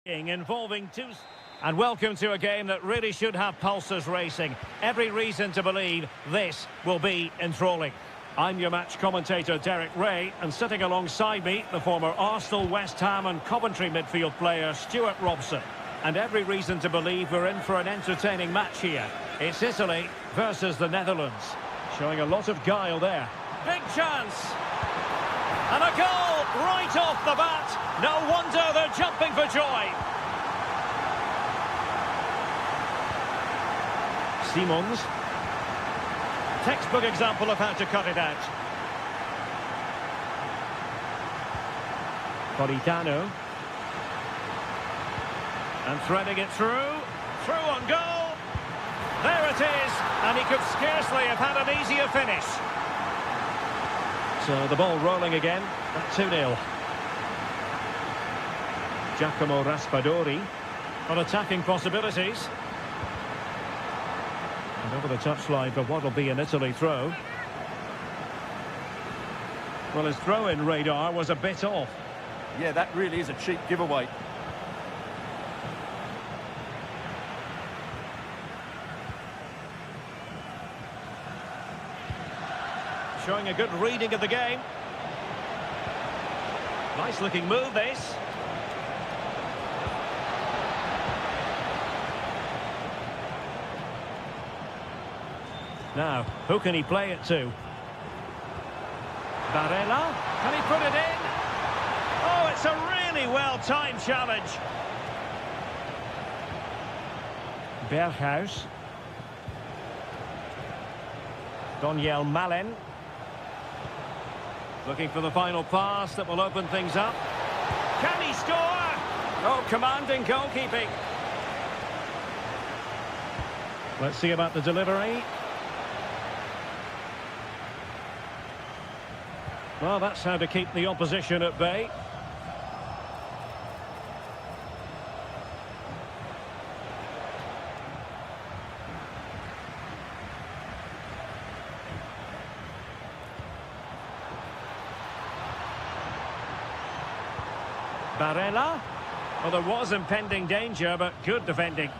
Involving two... And welcome to a game that really should have pulses racing. Every reason to believe this will be enthralling. I'm your match commentator, Derek Ray, and sitting alongside me, the former Arsenal, West Ham and Coventry midfield player, Stuart Robson. And every reason to believe we're in for an entertaining match here. It's Italy versus the Netherlands. Showing a lot of guile there. Big chance! And a goal right off the bat. No wonder they're jumping for joy. Simons. Textbook example of how to cut it out. Politano. And threading it through. Through on goal. There it is. And he could scarcely have had an easier finish. So the ball rolling again at 2-0. Giacomo Raspadori on attacking possibilities. And over the touchline for what will be an Italy throw. Well, his throw-in radar was a bit off. Yeah, that really is a cheap giveaway. Showing a good reading of the game. Nice looking move, this. Now, who can he play it to? Barella? Can he put it in? Oh, it's a really well-timed challenge. Berghuis. Daniel Malen. Looking for the final pass that will open things up. Can he score? Oh, commanding goalkeeping. Let's see about the delivery. Well, that's how to keep the opposition at bay. Barella. Well, there was impending danger, but good defending.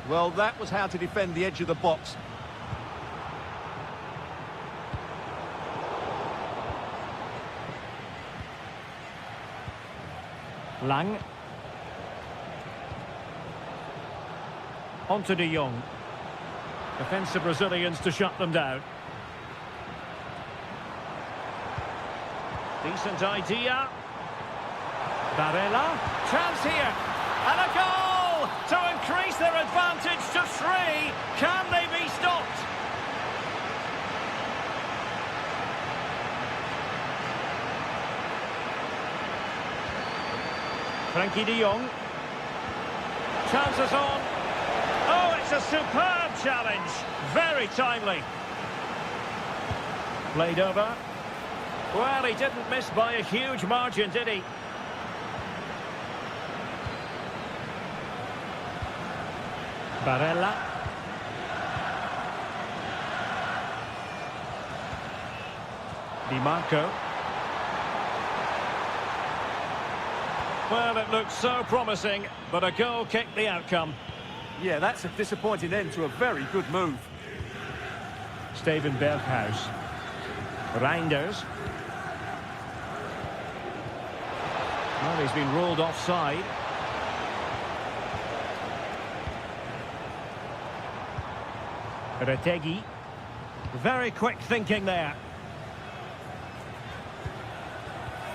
Well, that was how to defend the edge of the box. Lang. On to De Jong. Defensive Brazilians to shut them down. Decent idea. Barella. Chance here. And a goal to increase their advantage to 3. Can they be stopped? Frankie de Jong. Chances on. Oh, it's a superb challenge. Very timely. Played over. Well, he didn't miss by a huge margin, did he? Barella. Di Marco. Well, it looked so promising, but a goal kicked the outcome. Yeah, that's a disappointing end to a very good move. Steven Berghuis. Reinders. Well, he's been ruled offside. Retegi. Very quick thinking there.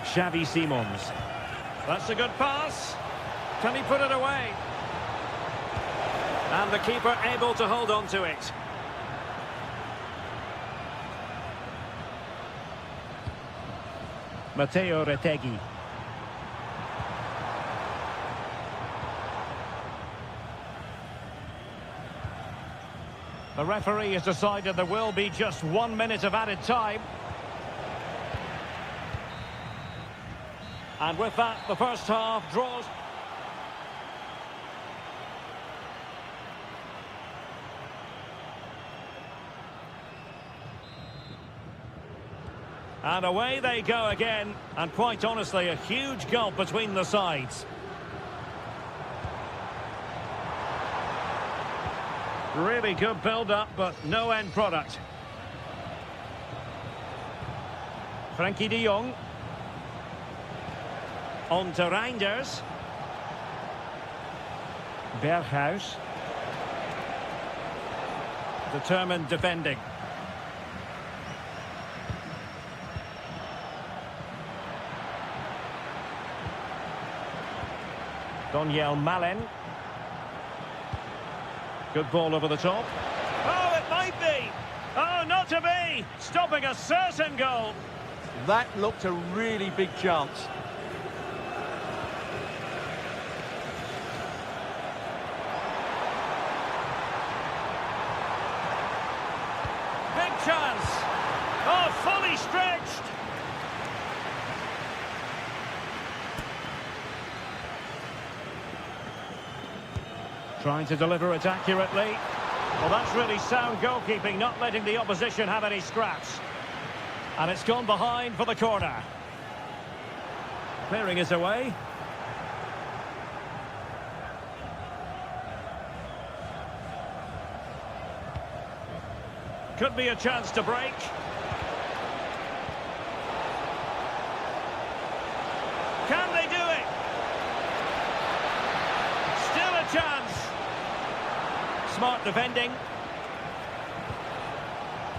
Xavi Simons. That's a good pass. Can he put it away? And the keeper able to hold on to it. Matteo Retegi. The referee has decided there will be just 1 minute of added time. And with that, the first half draws. And away they go again. And quite honestly, a huge gulf between the sides. Really good build-up, but no end product. Frankie de Jong. On to Reinders. Berghuis. Determined defending. Daniel Malen. Good ball over the top. Oh, it might be! Oh, not to be! Stopping a certain goal. That looked a really big chance. Big chance. Oh, fully stretched. Trying to deliver it accurately. Well, that's really sound goalkeeping, not letting the opposition have any scraps. And it's gone behind for the corner. Clearing it away. Could be a chance to break. Can they do it? Still a chance. Smart defending.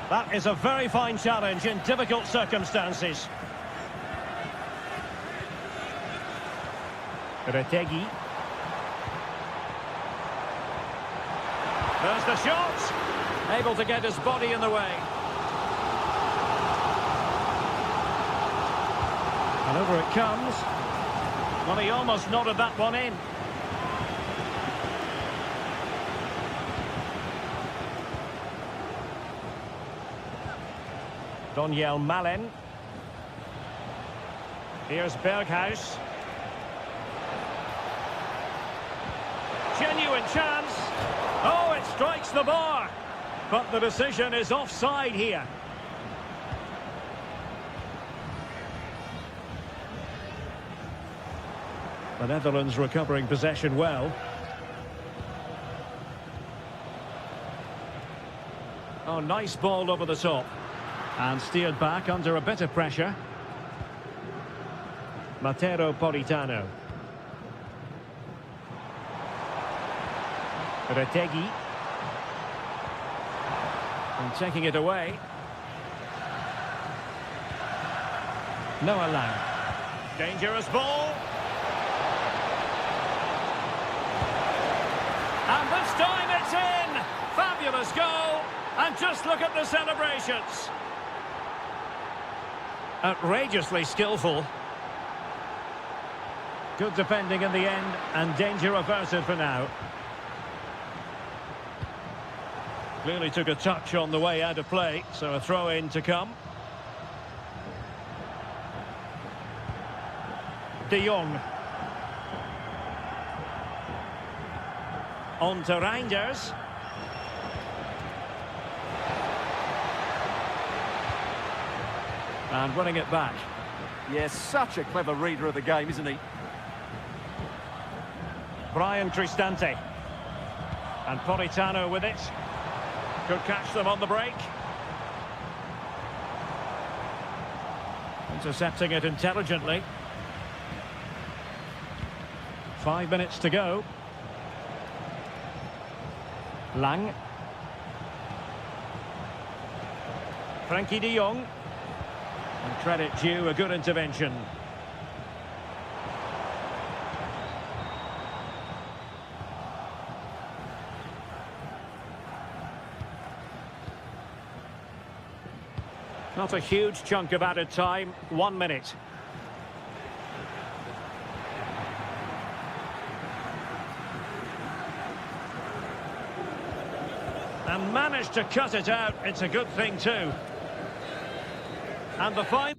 That is a very fine challenge in difficult circumstances. Retegi. There's the shot. Able to get his body in the way. And over it comes. Well, he almost nodded that one in. Daniel Malen. Here's Berghuis. Genuine chance. Oh, it strikes the bar. But the decision is offside here. The Netherlands recovering possession well. Oh, nice ball over the top. And steered back under a bit of pressure. Matteo Politano. Retegi. And taking it away. Noah Lang. Dangerous ball. And this time it's in. Fabulous goal. And just look at the celebrations. Outrageously skillful. Good defending in the end, and danger averted for now. Clearly took a touch on the way out of play, so a throw-in to come. De Jong. On to Reinders. And winning it back. Yes, such a clever reader of the game, isn't he? Brian Cristante. And Politano with it. Could catch them on the break. Intercepting it intelligently. 5 minutes to go. Lang. Frankie de Jong. And credit due, a good intervention. Not a huge chunk of added time, 1 minute. And managed to cut it out, it's a good thing too. And the final...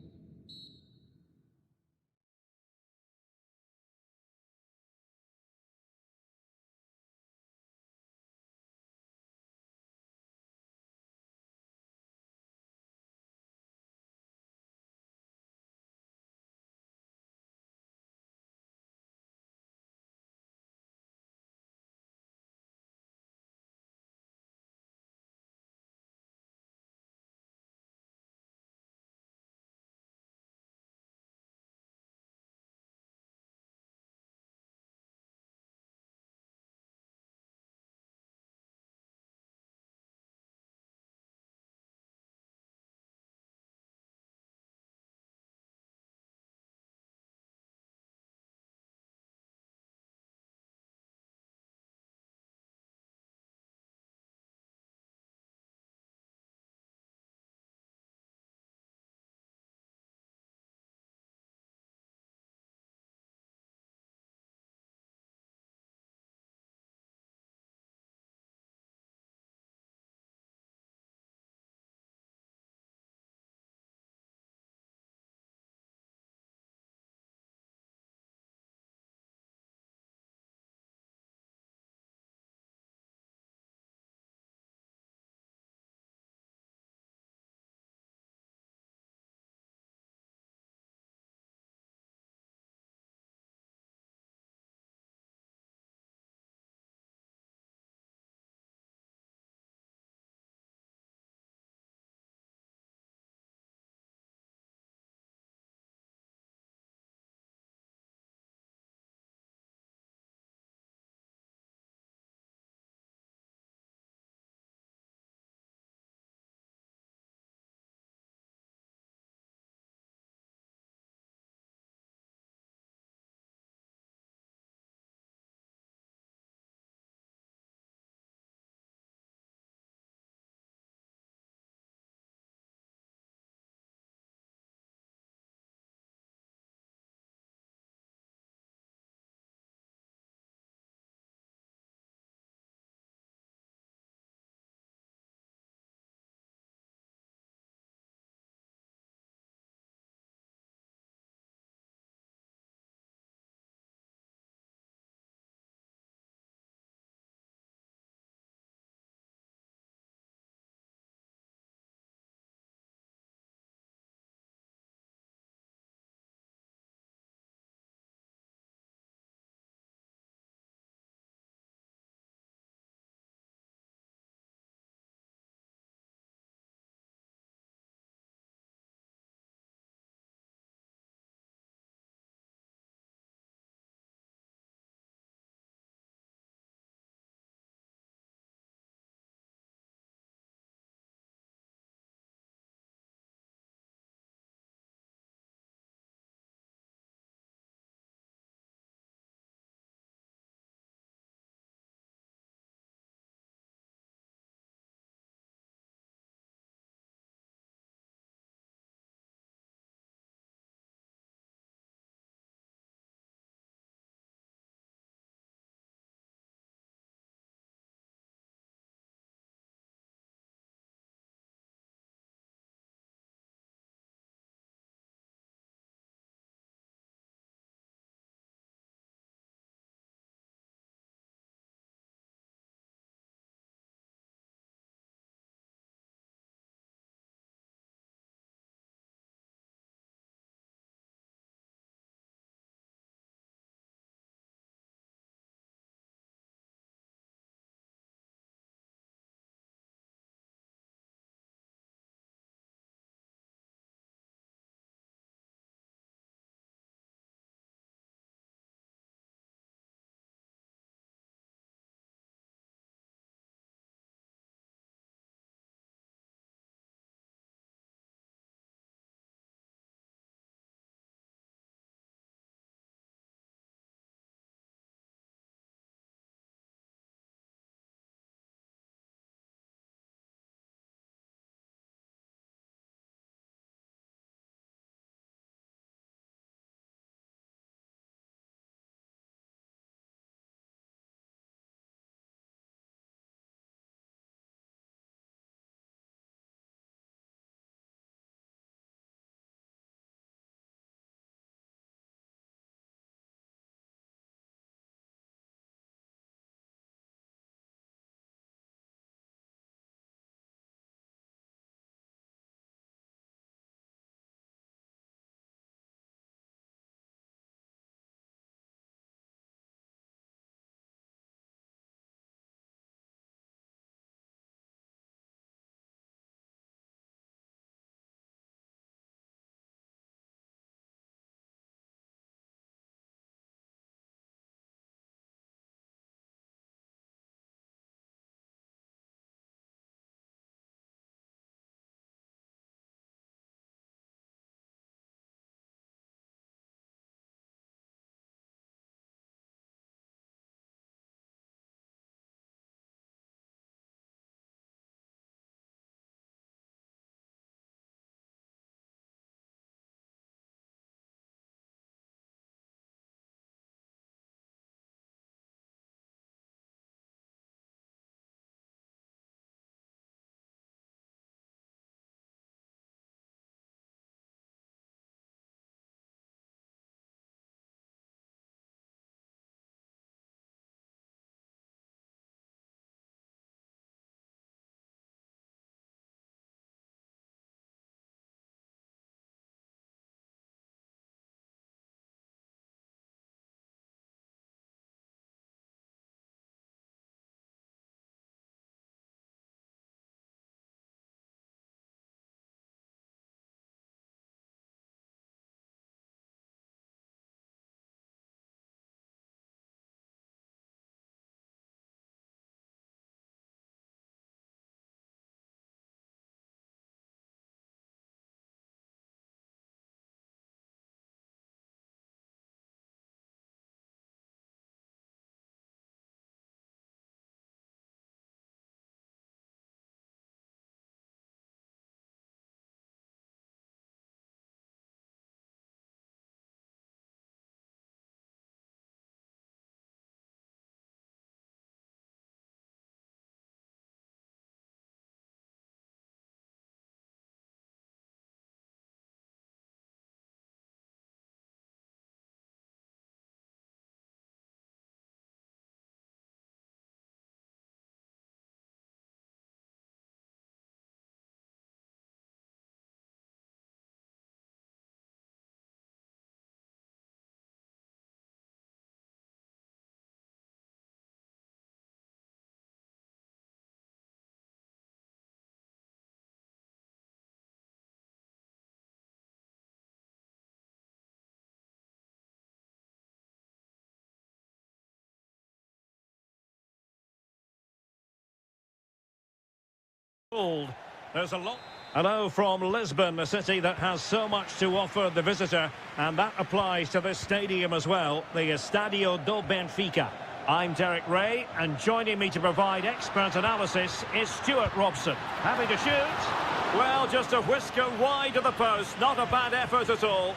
There's a lot. Hello from Lisbon, a city that has so much to offer the visitor, and that applies to this stadium as well, the Estadio do Benfica. I'm Derek Ray, and joining me to provide expert analysis is Stuart Robson. Happy to shoot? Well, just a whisker wide of the post, not a bad effort at all.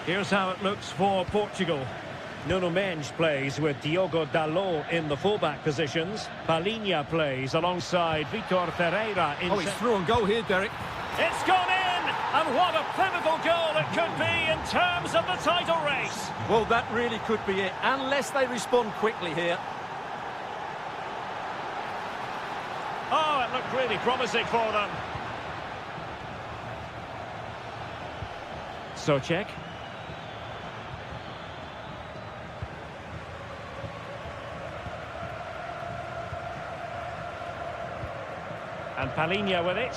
Here's how it looks for Portugal. Nuno Mendes plays with Diogo Dalot in the fullback positions. Palhinha plays alongside Vitor Ferreira. Oh, it's through and goal here, Derek. It's gone in! And what a pivotal goal it could be in terms of the title race. Well, that really could be it, unless they respond quickly here. Oh, it looked really promising for them. Socek. And Palhinha with it.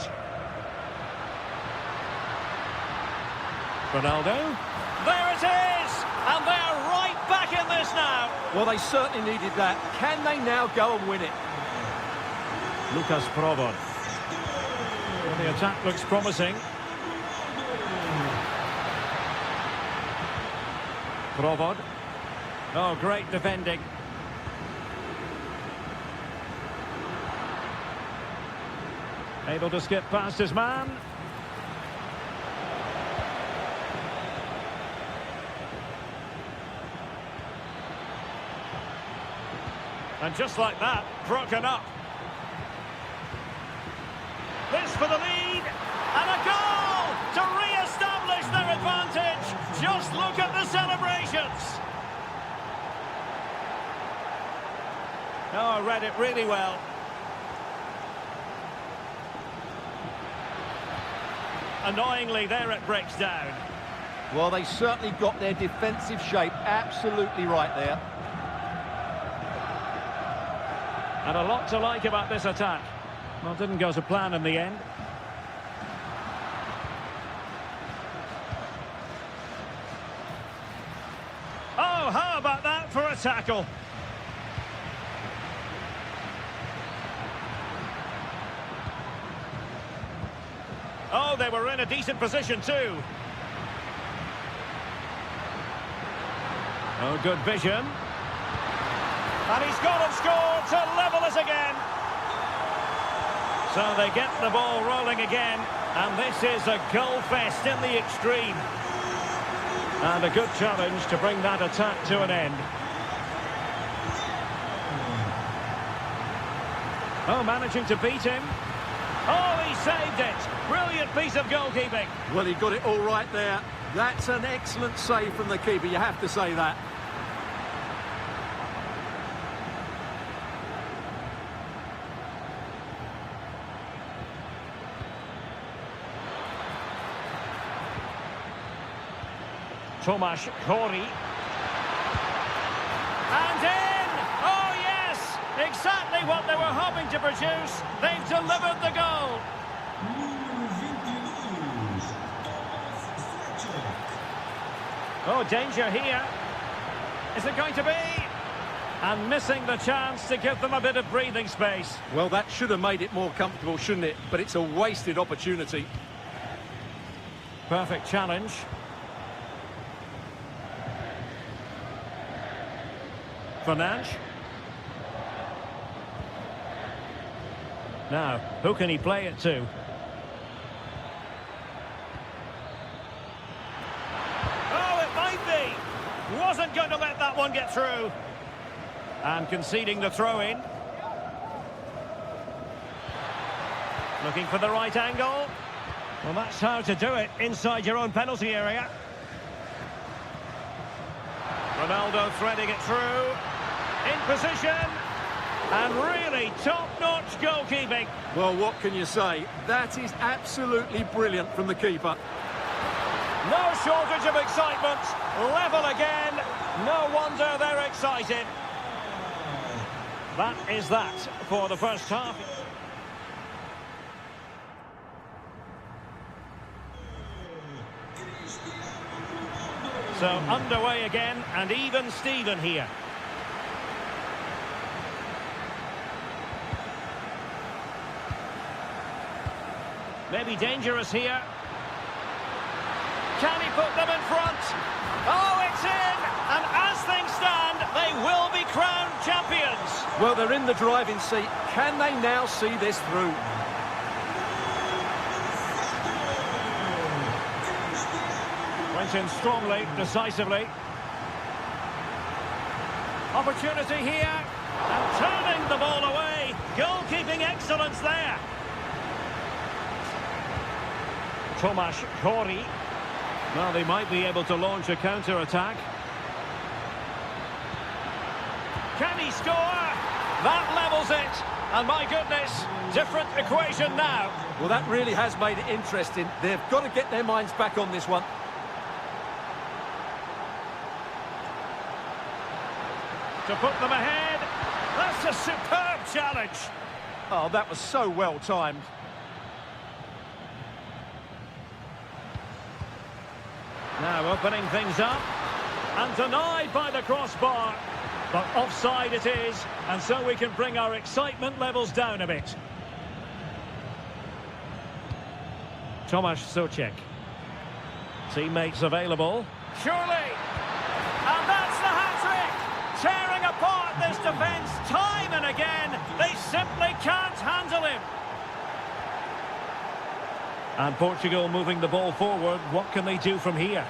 Ronaldo. There it is! And they're right back in this now. Well, they certainly needed that. Can they now go and win it? Lucas Provod. Well, the attack looks promising. Provod. Oh, great defending. Able to skip past his man. And just like that, broken up. This for the lead. And a goal to re-establish their advantage. Just look at the celebrations. Oh, I read it really well. Annoyingly, there it breaks down. Well, they certainly got their defensive shape absolutely right there. And a lot to like about this attack. Well, didn't go to plan in the end. Oh, how about that for a tackle? Oh, they were in a decent position too. Oh, good vision. And he's gone and scored to level it again. So they get the ball rolling again. And this is a goal fest in the extreme. And a good challenge to bring that attack to an end. Oh, managing to beat him. Oh, he saved it. Brilliant piece of goalkeeping. Well, he got it all right there. That's an excellent save from the keeper, you have to say that. Tomasz Kori. And in! Oh, yes! Exactly what they were hoping to produce. They've delivered the goal. Oh, danger here. Is it going to be? And missing the chance to give them a bit of breathing space. Well, that should have made it more comfortable, shouldn't it? But it's a wasted opportunity. Perfect challenge. Fernandes. Now, who can he play it to? Oh, it might be. Wasn't going to let that one get through. And conceding the throw-in. Looking for the right angle. Well, that's how to do it inside your own penalty area. Ronaldo threading it through. In position. And really top-notch goalkeeping. Well, what can you say? That is absolutely brilliant from the keeper. No shortage of excitement. Level again. No wonder they're excited. That is that for the first half. So underway again, and even Steven here. Maybe dangerous here. Can he put them in front? Oh, it's in! And as things stand, they will be crowned champions. Well, they're in the driving seat. Can they now see this through? Went in strongly, decisively. Opportunity here. And turning the ball away. Goalkeeping excellence there. Tomasz Kori. Well, they might be able to launch a counter-attack. Can he score? That levels it. And my goodness, different equation now. Well, that really has made it interesting. They've got to get their minds back on this one. To put them ahead. That's a superb challenge. Oh, that was so well timed. Now opening things up. And denied by the crossbar. But offside it is. And so we can bring our excitement levels down a bit. Tomasz Souček. Teammates available. Surely. And that's the hat-trick. Tearing apart this defence time and again. They simply can't handle him. And Portugal moving the ball forward. What can they do from here?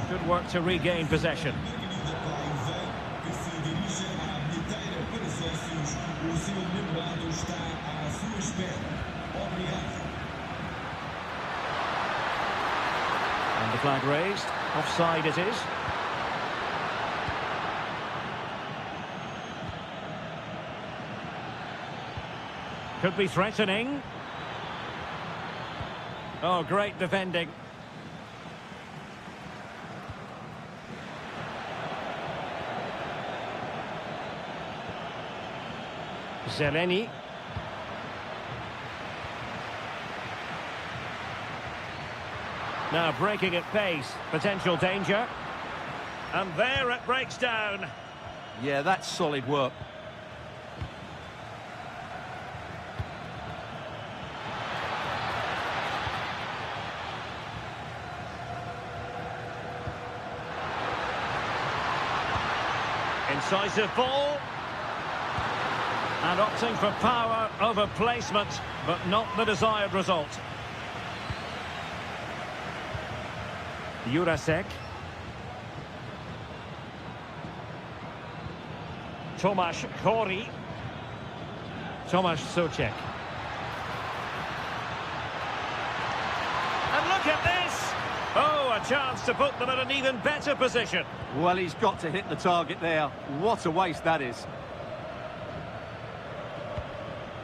Good work to regain possession. And the flag raised. Offside it is. Could be threatening. Oh, great defending. Zeleny. Now breaking at pace, potential danger. And there it breaks down. Yeah, that's solid work. Incisive ball. And opting for power over placement, but not the desired result. Jurasek. Tomasz Kori. Tomasz Souček. And look at this! Oh, a chance to put them in an even better position. Well, he's got to hit the target there. What a waste that is.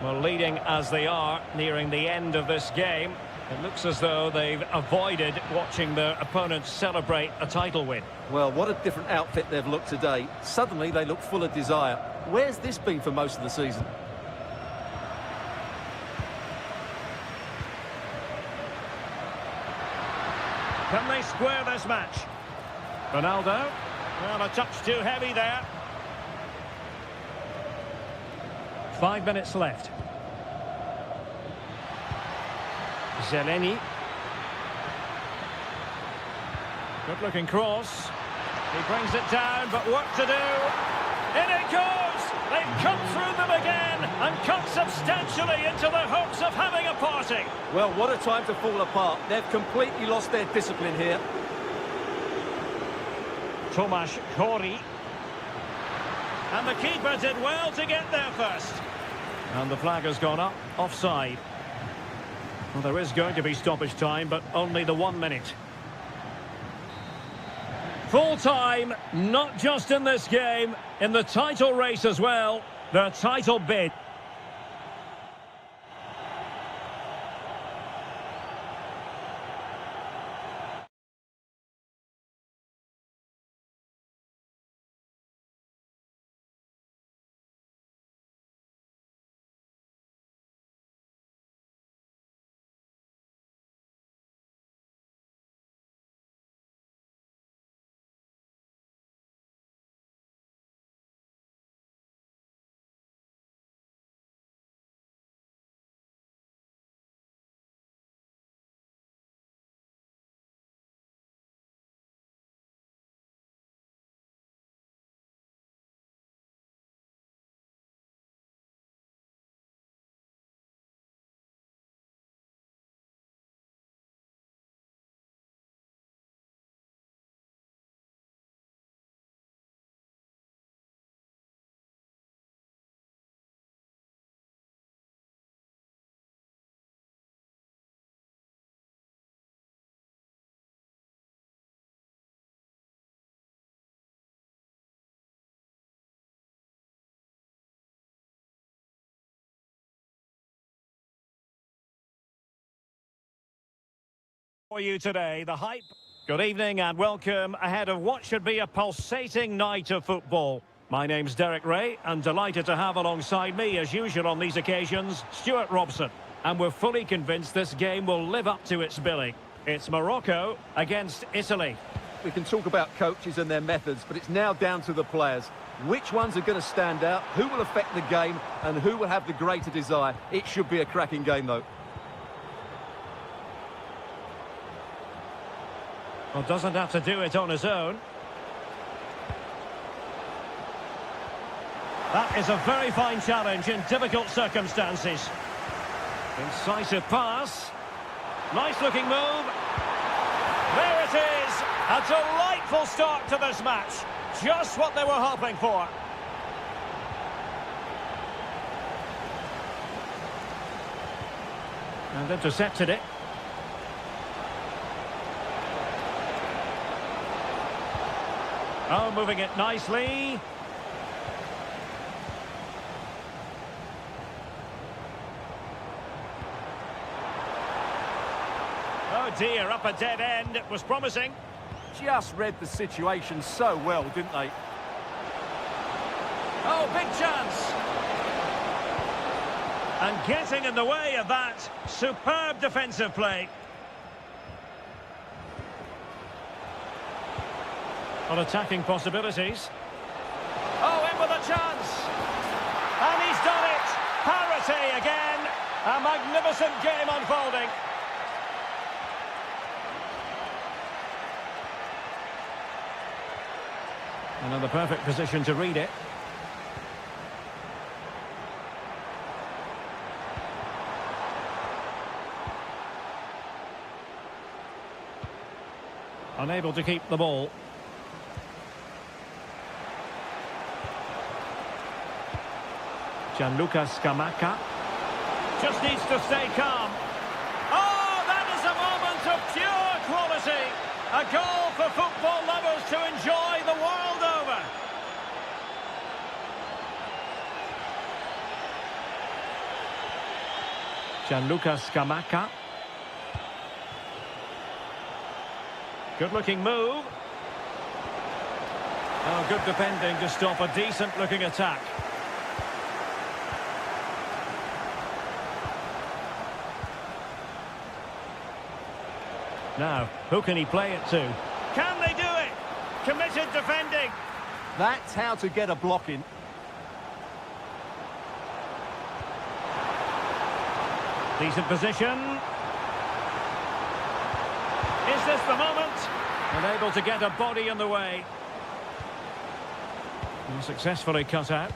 Well, leading as they are, nearing the end of this game, it looks as though they've avoided watching their opponents celebrate a title win. Well, what a different outfit they've looked today. Suddenly they look full of desire. Where's this been for most of the season? Can they square this match? Ronaldo. Well, a touch too heavy there. 5 minutes left. Zeleny. Good looking cross. He brings it down, but work to do. In it goes! They've come through them again and cut substantially into their hopes of having a party. Well, what a time to fall apart. They've completely lost their discipline here. Tomasz Kori. And the keeper did well to get there first. And the flag has gone up, offside. Well, there is going to be stoppage time, but only the 1 minute. Full time, not just in this game, in the title race as well, the title bid. For you today, the hype. Good evening and welcome ahead of what should be a pulsating night of football. My name's Derek Ray and delighted to have alongside me, as usual on these occasions, Stuart Robson. And we're fully convinced this game will live up to its billing. It's Morocco against Italy. We can talk about coaches and their methods, but it's now down to the players. Which ones are going to stand out, who will affect the game, and who will have the greater desire. It should be a cracking game, though. Well, doesn't have to do it on his own. That is a very fine challenge in difficult circumstances. Incisive pass. Nice looking move. There it is. A delightful start to this match. Just what they were hoping for. And intercepted it. Oh, moving it nicely. Oh dear, up a dead end. It was promising. Just read the situation so well, didn't they? Oh, big chance. And getting in the way of that. Superb defensive play. On attacking possibilities. Oh, in with a chance. And he's done it. Parity again. A magnificent game unfolding. Another perfect position to read it. Unable to keep the ball. Gianluca Scamacca. Just needs to stay calm. Oh, that is a moment of pure quality. A goal for football lovers to enjoy the world over. Gianluca Scamacca. Good-looking move. Oh, good defending to stop a decent-looking attack. Now, who can he play it to? Can they do it? Committed defending. That's how to get a block in. Decent position. Is this the moment? Unable to get a body in the way. And successfully cut out.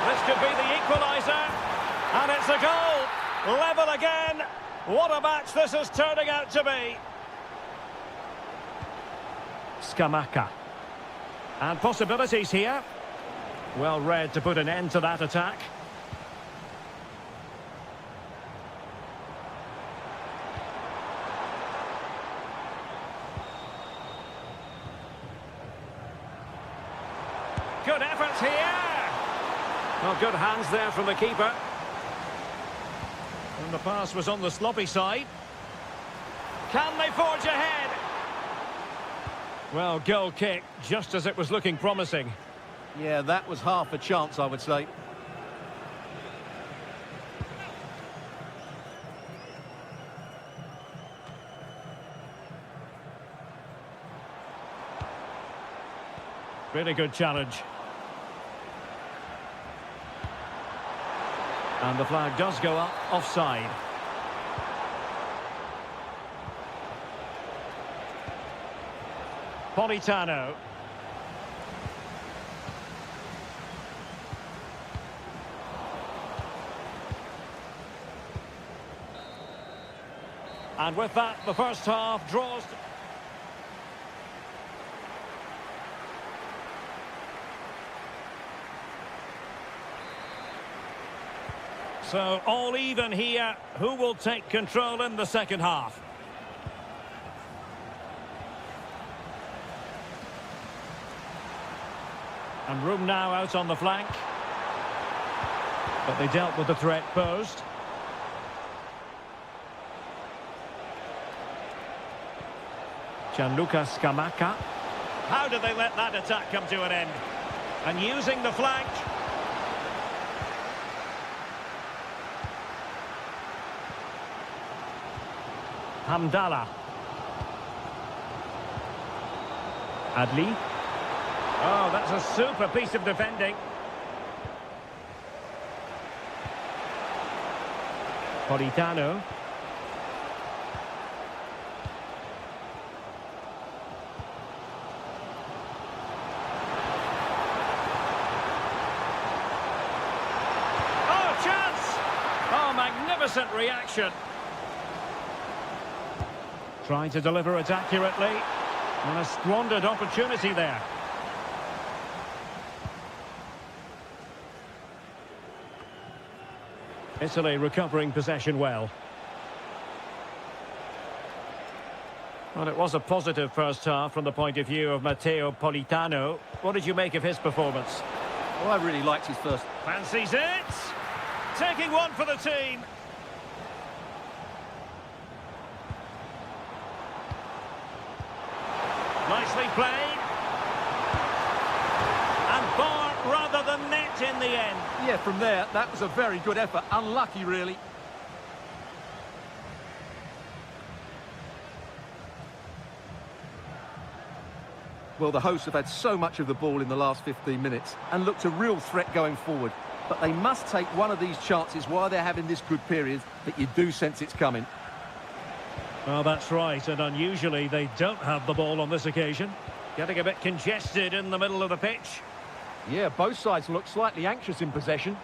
This could be the equaliser. And it's a goal. Level again. What a match this is turning out to be. Scamacca. And possibilities here. Well read to put an end to that attack. Good efforts here. Well, good hands there from the keeper. And the pass was on the sloppy side. Can they forge ahead? Well, goal kick, just as it was looking promising. Yeah, that was half a chance, I would say. Really good challenge. And the flag does go up, offside. Politano. And with that, the first half draws. So all even here. Who will take control in the second half? And room now out on the flank. But they dealt with the threat posed. Gianluca Scamacca. How did they let that attack come to an end? And using the flank. Hamdallah. Adli. Oh, that's a super piece of defending. Politano. Oh, chance! Oh, magnificent reaction. Trying to deliver it accurately. And a squandered opportunity there. Italy recovering possession well. Well, it was a positive first half from the point of view of Matteo Politano. What did you make of his performance? Well, I really liked his first. Fancies it! Taking one for the team. Nicely played. And bar rather than net in the end. Yeah, from there, that was a very good effort. Unlucky, really. Well, the hosts have had so much of the ball in the last 15 minutes and looked a real threat going forward. But they must take one of these chances while they're having this good period that you do sense it's coming. Well, that's right, and unusually they don't have the ball on this occasion. Getting a bit congested in the middle of the pitch. Yeah, both sides look slightly anxious in possession.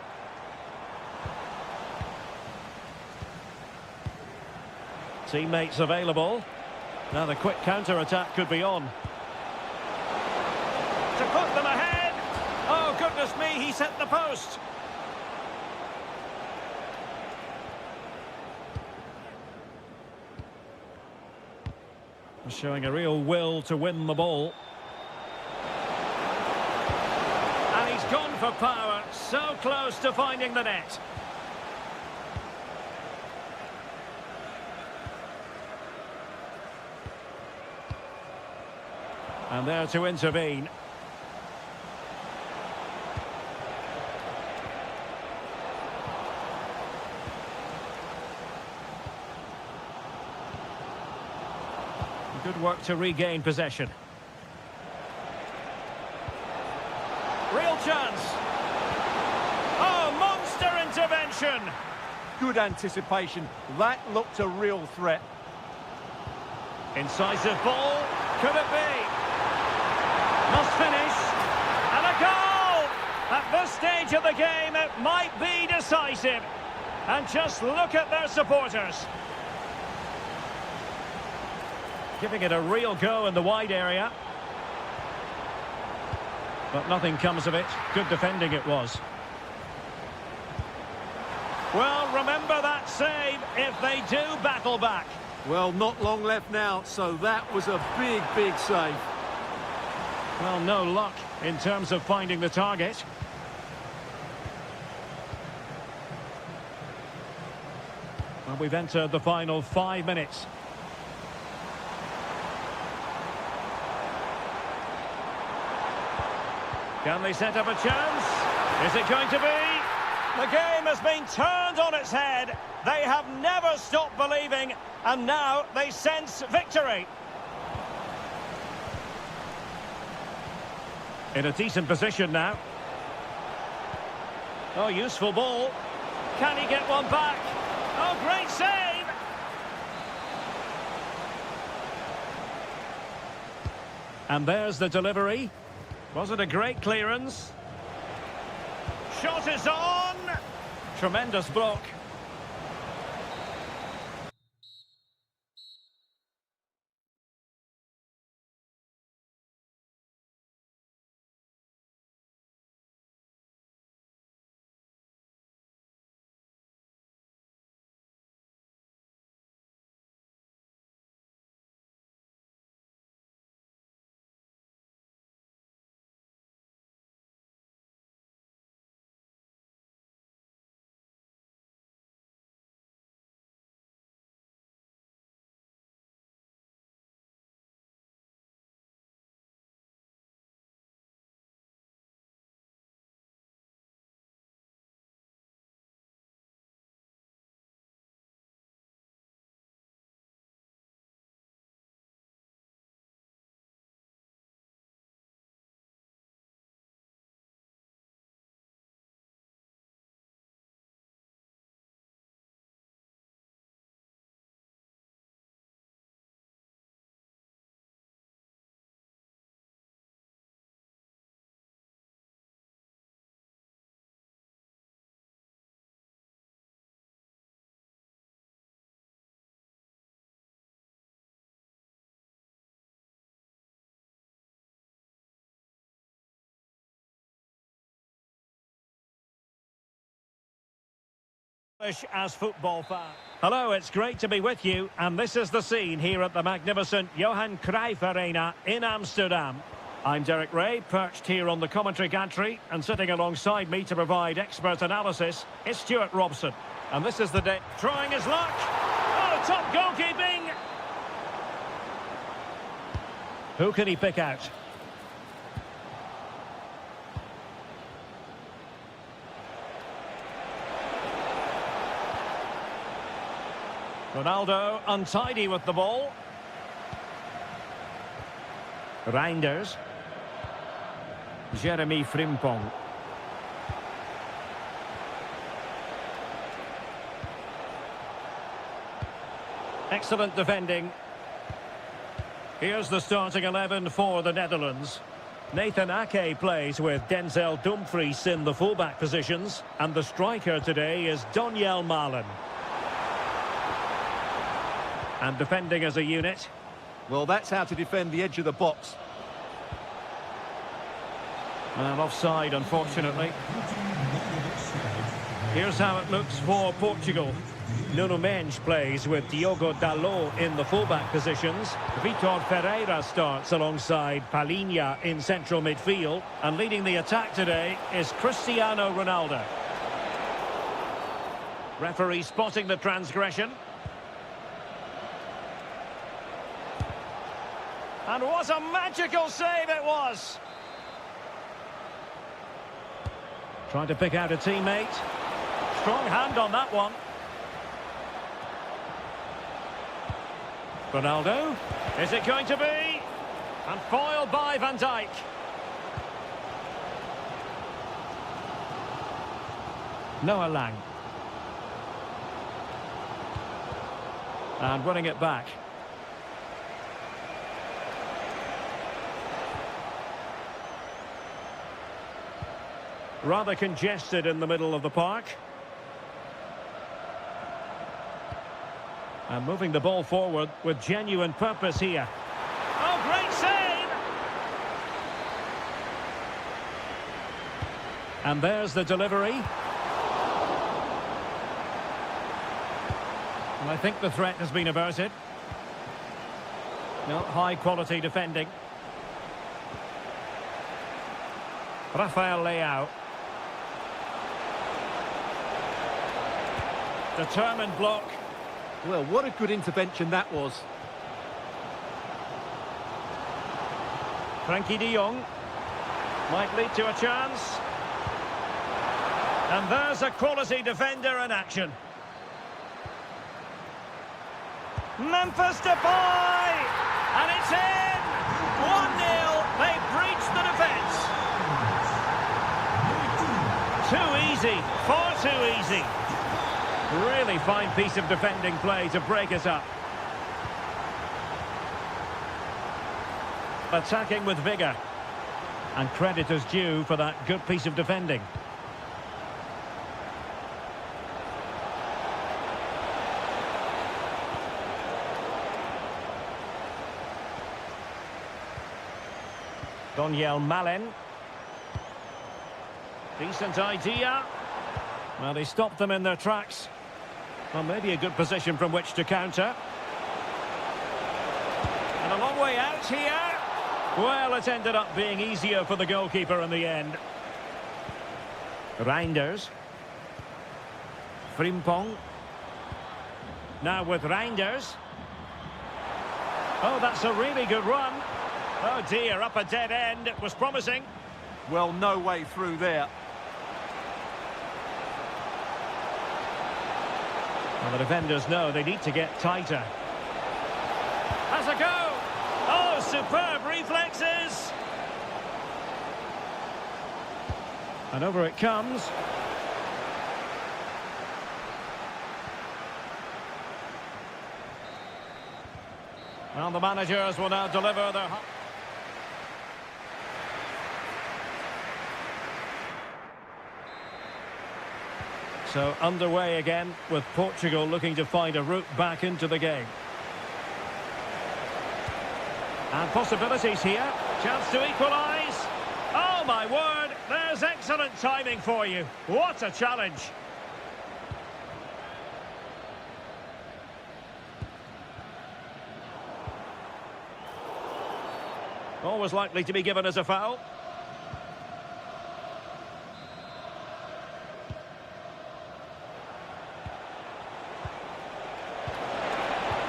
Teammates available. Now the quick counter-attack could be on. To put them ahead! Oh, goodness me, he's hit the post! Showing a real will to win the ball. And he's gone for power, so close to finding the net. And there to intervene. Good work to regain possession. Real chance. Oh, monster intervention. Good anticipation. That looked a real threat. Incisive ball. Could it be? Must finish. And a goal! At this stage of the game, it might be decisive. And just look at their supporters. Giving it a real go in the wide area. But nothing comes of it. Good defending it was. Well, remember that save if they do battle back. Well, not long left now, so that was a big, big save. Well, no luck in terms of finding the target. Well, we've entered the final 5 minutes. Can they set up a chance? Is it going to be? The game has been turned on its head. They have never stopped believing, and now they sense victory. In a decent position now. Oh, useful ball. Can he get one back? Oh, great save! And there's the delivery. Was it a great clearance? Shot is on! Tremendous block. As football fans. Hello, it's great to be with you, and this is the scene here at the magnificent Johan Cruyff Arena in Amsterdam. I'm Derek Ray, perched here on the commentary gantry, and sitting alongside me to provide expert analysis is Stuart Robson. And this is the day trying his luck. Oh, top goalkeeping! Who can he pick out? Ronaldo untidy with the ball. Reinders. Jeremy Frimpong. Excellent defending. Here's the starting 11 for the Netherlands. Nathan Ake plays with Denzel Dumfries in the fullback positions, and the striker today is Donyell Malen. And defending as a unit. Well, that's how to defend the edge of the box. And offside, unfortunately. Here's how it looks for Portugal. Nuno Mendes plays with Diogo Dalot in the fullback positions. Vitor Ferreira starts alongside Palhinha in central midfield. And leading the attack today is Cristiano Ronaldo. Referee spotting the transgression. And what a magical save it was! Trying to pick out a teammate. Strong hand on that one. Ronaldo. Is it going to be? And foiled by Van Dijk. Noah Lang. And winning it back. Rather congested in the middle of the park. And moving the ball forward with genuine purpose here. Oh, great save! And there's the delivery. And I think the threat has been averted. No, high quality defending. Rafael Leao. Determined block. Well, what a good intervention that was. Frankie de Jong. Might lead to a chance. And there's a quality defender in action. Memphis Depay! And it's in! 1-0. They breached the defence. Too easy. Far too easy. Really fine piece of defending play to break us up. Attacking with vigour. And credit is due for that good piece of defending. Donyell Malen. Decent idea. Well, they stopped them in their tracks. Well, maybe a good position from which to counter. And a long way out here. Well, it ended up being easier for the goalkeeper in the end. Reinders. Frimpong. Now with Reinders. Oh, that's a really good run. Oh dear, up a dead end. It was promising. Well, no way through there. Well, the defenders know they need to get tighter. Has a go! Oh, superb reflexes! And over it comes. Well, the managers will now deliver their... So underway again with Portugal looking to find a route back into the game. And possibilities here. Chance to equalise. Oh my word, there's excellent timing for you. What a challenge. Always likely to be given as a foul.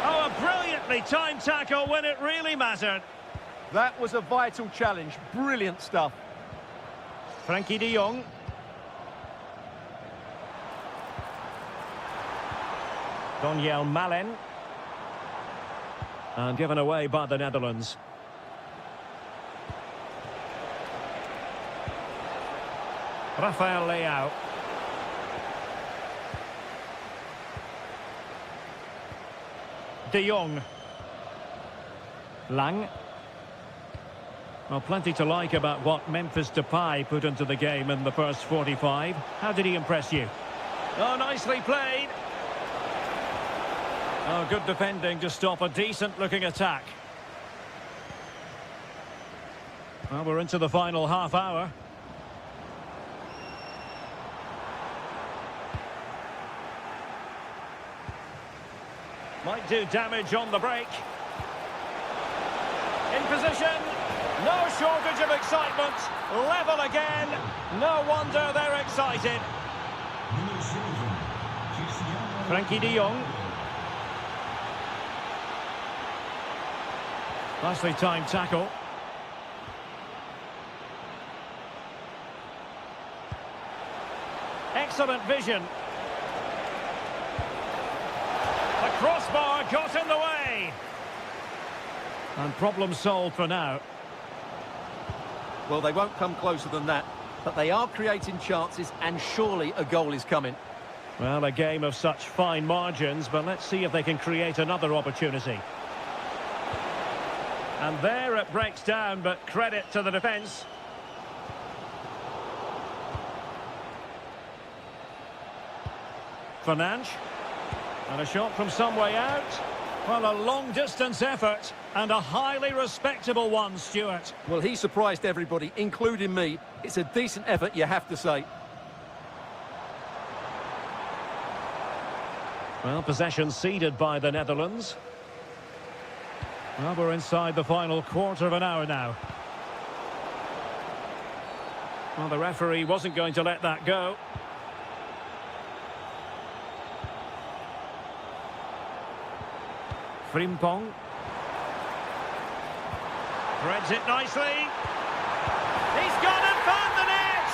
Oh, a brilliantly timed tackle when it really mattered. That was a vital challenge. Brilliant stuff. Frankie de Jong. Daniel Malen. And given away by the Netherlands. Rafael Leao. De Jong. Lang. Well, plenty to like about what Memphis Depay put into the game in the first 45. How did he impress you? Oh, nicely played. Oh, good defending to stop a decent-looking attack. Well, we're into the final half hour. Might do damage on the break. In position. No shortage of excitement. Level again. No wonder they're excited. Frankie de Jong. Nicely timed tackle. Excellent vision. The crossbar got in the way. And problem solved for now. Well, they won't come closer than that, but they are creating chances, and surely a goal is coming. Well, a game of such fine margins, but let's see if they can create another opportunity. And there it breaks down, but credit to the defence. Fernandes. And a shot from some way out. Well, a long-distance effort, and a highly respectable one, Stuart. Well, he surprised everybody, including me. It's a decent effort, you have to say. Well, possession ceded by the Netherlands. Well, we're inside the final quarter of an hour now. Well, the referee wasn't going to let that go. Frimpong. Threads it nicely. He's gone and found the net!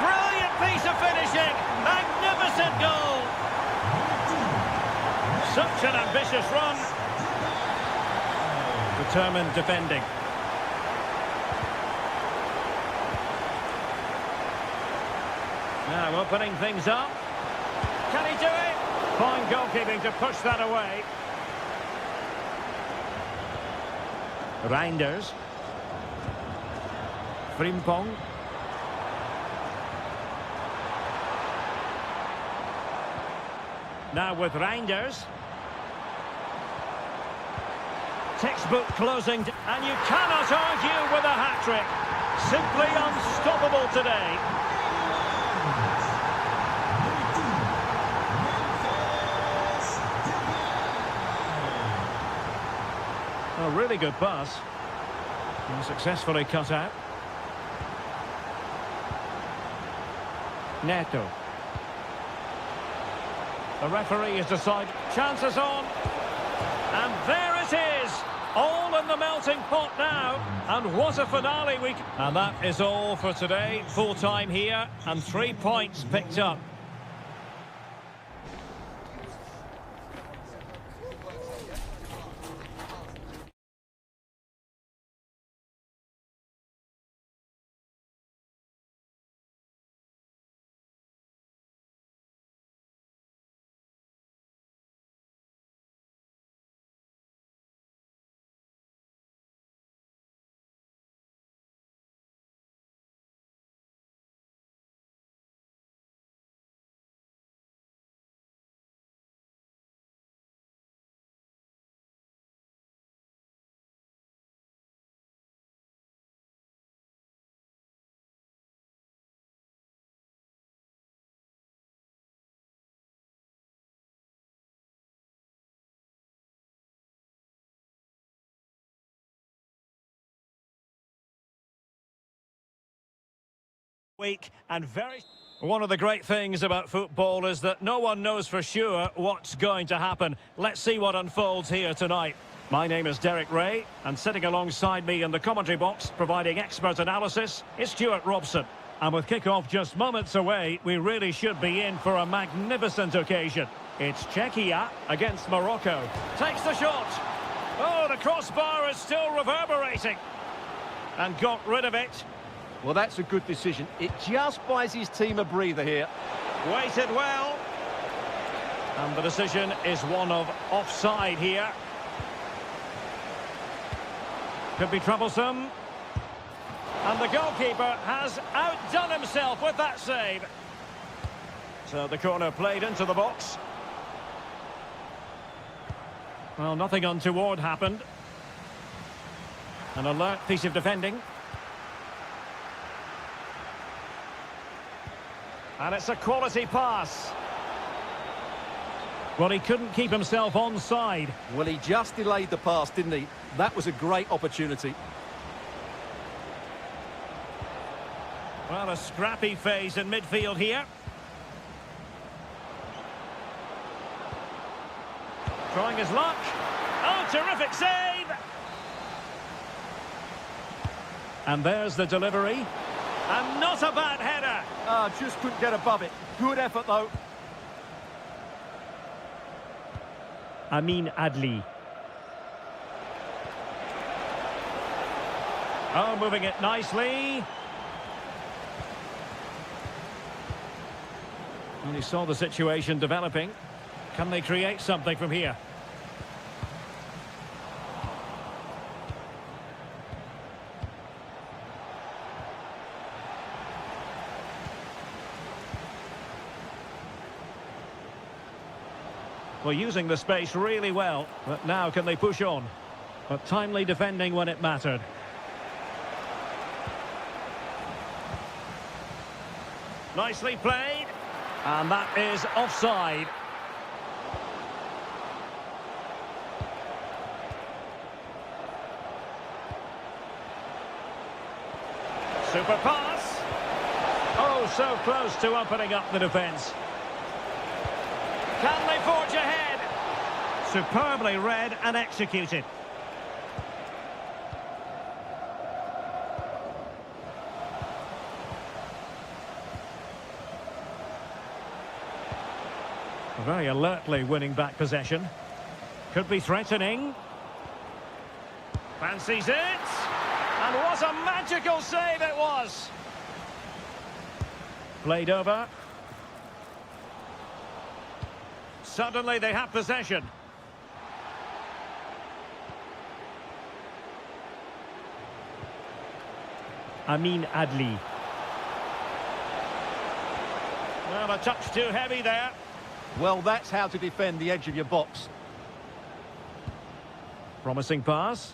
Brilliant piece of finishing! Magnificent goal! Such an ambitious run. Determined defending. Now opening things up. Can he do it? Fine goalkeeping to push that away. Reinders. Frimpong. Now with Reinders. Textbook closing, and you cannot argue with a hat-trick. Simply unstoppable today. A really good pass. And successfully cut out. Neto. The referee has decided. Chances on. And there it is. All in the melting pot now. And what a finale And that is all for today. Full time here. And 3 points picked up. week and very... One of the great things about football is that no one knows for sure what's going to happen. Let's see what unfolds here tonight. My name is Derek Ray, and sitting alongside me in the commentary box, providing expert analysis, is Stuart Robson. And with kick-off just moments away, we really should be in for a magnificent occasion. It's Czechia against Morocco. Takes the shot. Oh, the crossbar is still reverberating. And got rid of it. Well, that's a good decision. It just buys his team a breather here. Waited well. And the decision is one of offside here. Could be troublesome. And the goalkeeper has outdone himself with that save. So the corner played into the box. Well, nothing untoward happened. An alert piece of defending. And it's a quality pass. Well, he couldn't keep himself onside. Well, he just delayed the pass, didn't he? That was a great opportunity. Well, a scrappy phase in midfield here. Trying his luck. Oh, terrific save! And there's the delivery. And not a bad header. Just couldn't get above it. Good effort, though. Amin Adli. Oh, moving it nicely. And he saw the situation developing. Can they create something from here? Well, using the space really well, but now can they push on? But timely defending when it mattered. Nicely played. And that is offside. Super pass. Oh, so close to opening up the defence. Can they forge ahead? Superbly read and executed. Very alertly winning back possession. Could be threatening. Fancies it. And what a magical save it was. Played over. Suddenly they have possession. Amin Adli. Well, a touch too heavy there. Well, that's how to defend the edge of your box. Promising pass.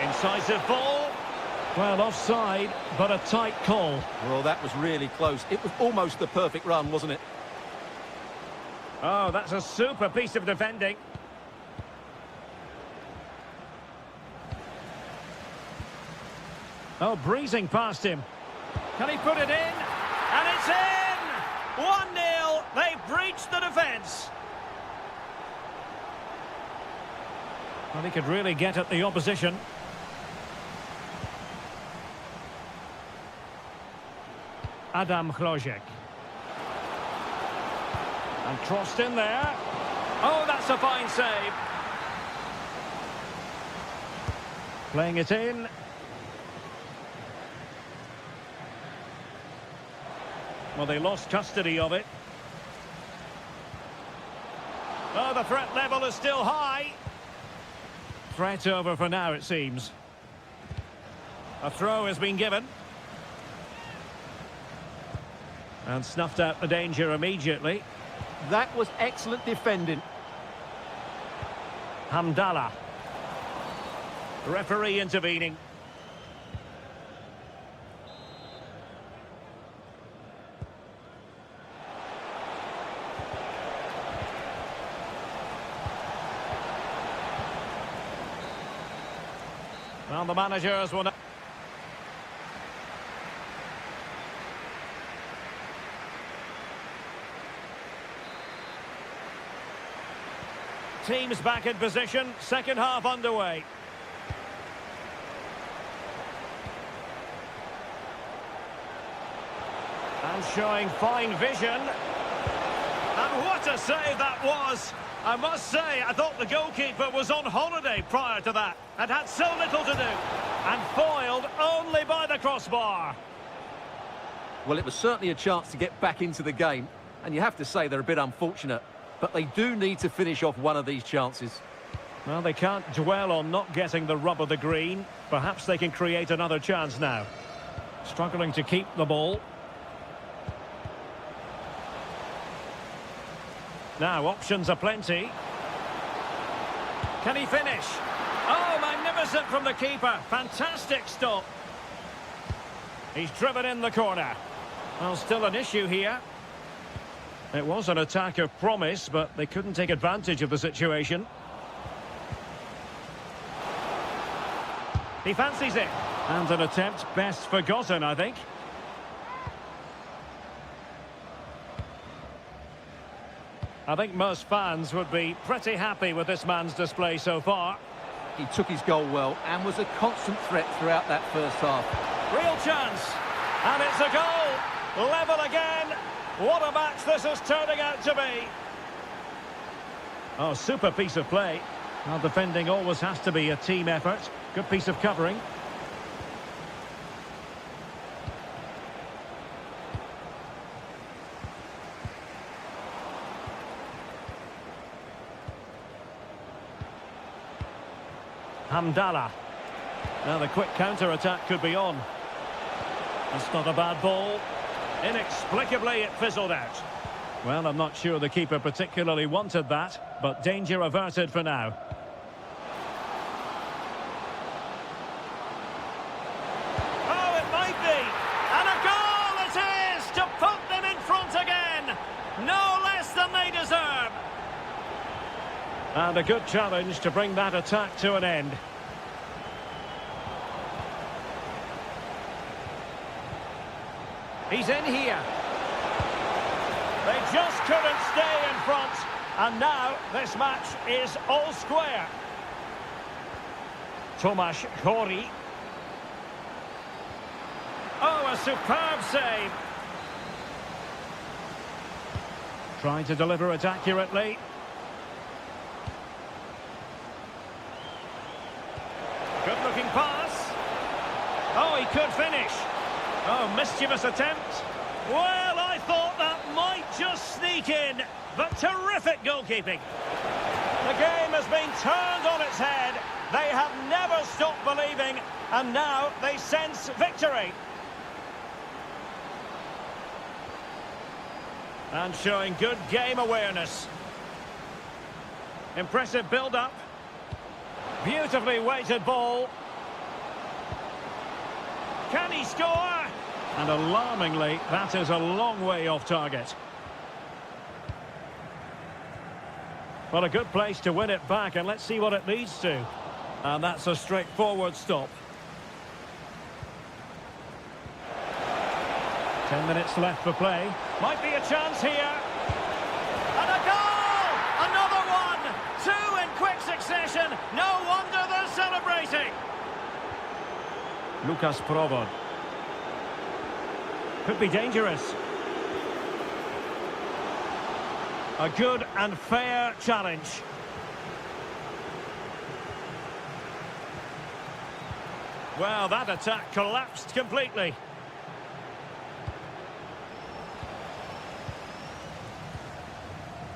Incisive ball. Well, offside, but a tight call. Well, that was really close. It was almost the perfect run, wasn't it? Oh, that's a super piece of defending. Oh, breezing past him. Can he put it in? And it's in! 1-0. They've breached the defence. Well, he could really get at the opposition. Adam Chlojek. And crossed in there. Oh, that's a fine save. Playing it in. Well, they lost custody of it. Oh, the threat level is still high. Threat over for now, it seems. A throw has been given. And snuffed out the danger immediately. That was excellent defending. Hamdallah. Referee intervening. Well, the managers will... Teams back in position, second half underway. And showing fine vision. And what a save that was! I must say, I thought the goalkeeper was on holiday prior to that and had so little to do. And foiled only by the crossbar. Well, it was certainly a chance to get back into the game, and you have to say they're a bit unfortunate. But they do need to finish off one of these chances. Well, they can't dwell on not getting the rub of the green. Perhaps they can create another chance now. Struggling to keep the ball. Now, options are plenty. Can he finish? Oh, magnificent from the keeper. Fantastic stop. He's driven in the corner. Well, still an issue here. It was an attack of promise, but they couldn't take advantage of the situation. He fancies it. And an attempt best forgotten, I think. I think most fans would be pretty happy with this man's display so far. He took his goal well and was a constant threat throughout that first half. Real chance. And it's a goal. Level again. What a match this is turning out to be. Oh, super piece of play. Well, defending always has to be a team effort. Good piece of covering. Hamdallah. Now the quick counter-attack could be on. That's not a bad ball. Inexplicably, it fizzled out. Well, I'm not sure the keeper particularly wanted that, but danger averted for now. Oh, it might be! And a goal it is to put them in front again! No less than they deserve! And a good challenge to bring that attack to an end. He's in here. They just couldn't stay in front. And now this match is all square. Tomasz Hori. Oh, a superb save. Trying to deliver it accurately. Good looking pass. Oh, he could finish. Oh, mischievous attempt. Well, I thought that might just sneak in, but terrific goalkeeping. The game has been turned on its head. They have never stopped believing, and now they sense victory. And showing good game awareness. Impressive build-up. Beautifully weighted ball. Can he score? And alarmingly, that is a long way off target. Well, a good place to win it back, and let's see what it leads to. And that's a straightforward stop. 10 minutes left for play. Might be a chance here. And a goal! Another one! Two in quick succession. No wonder they're celebrating. Lucas Provod. Could be dangerous. A good and fair challenge. Well, that attack collapsed completely.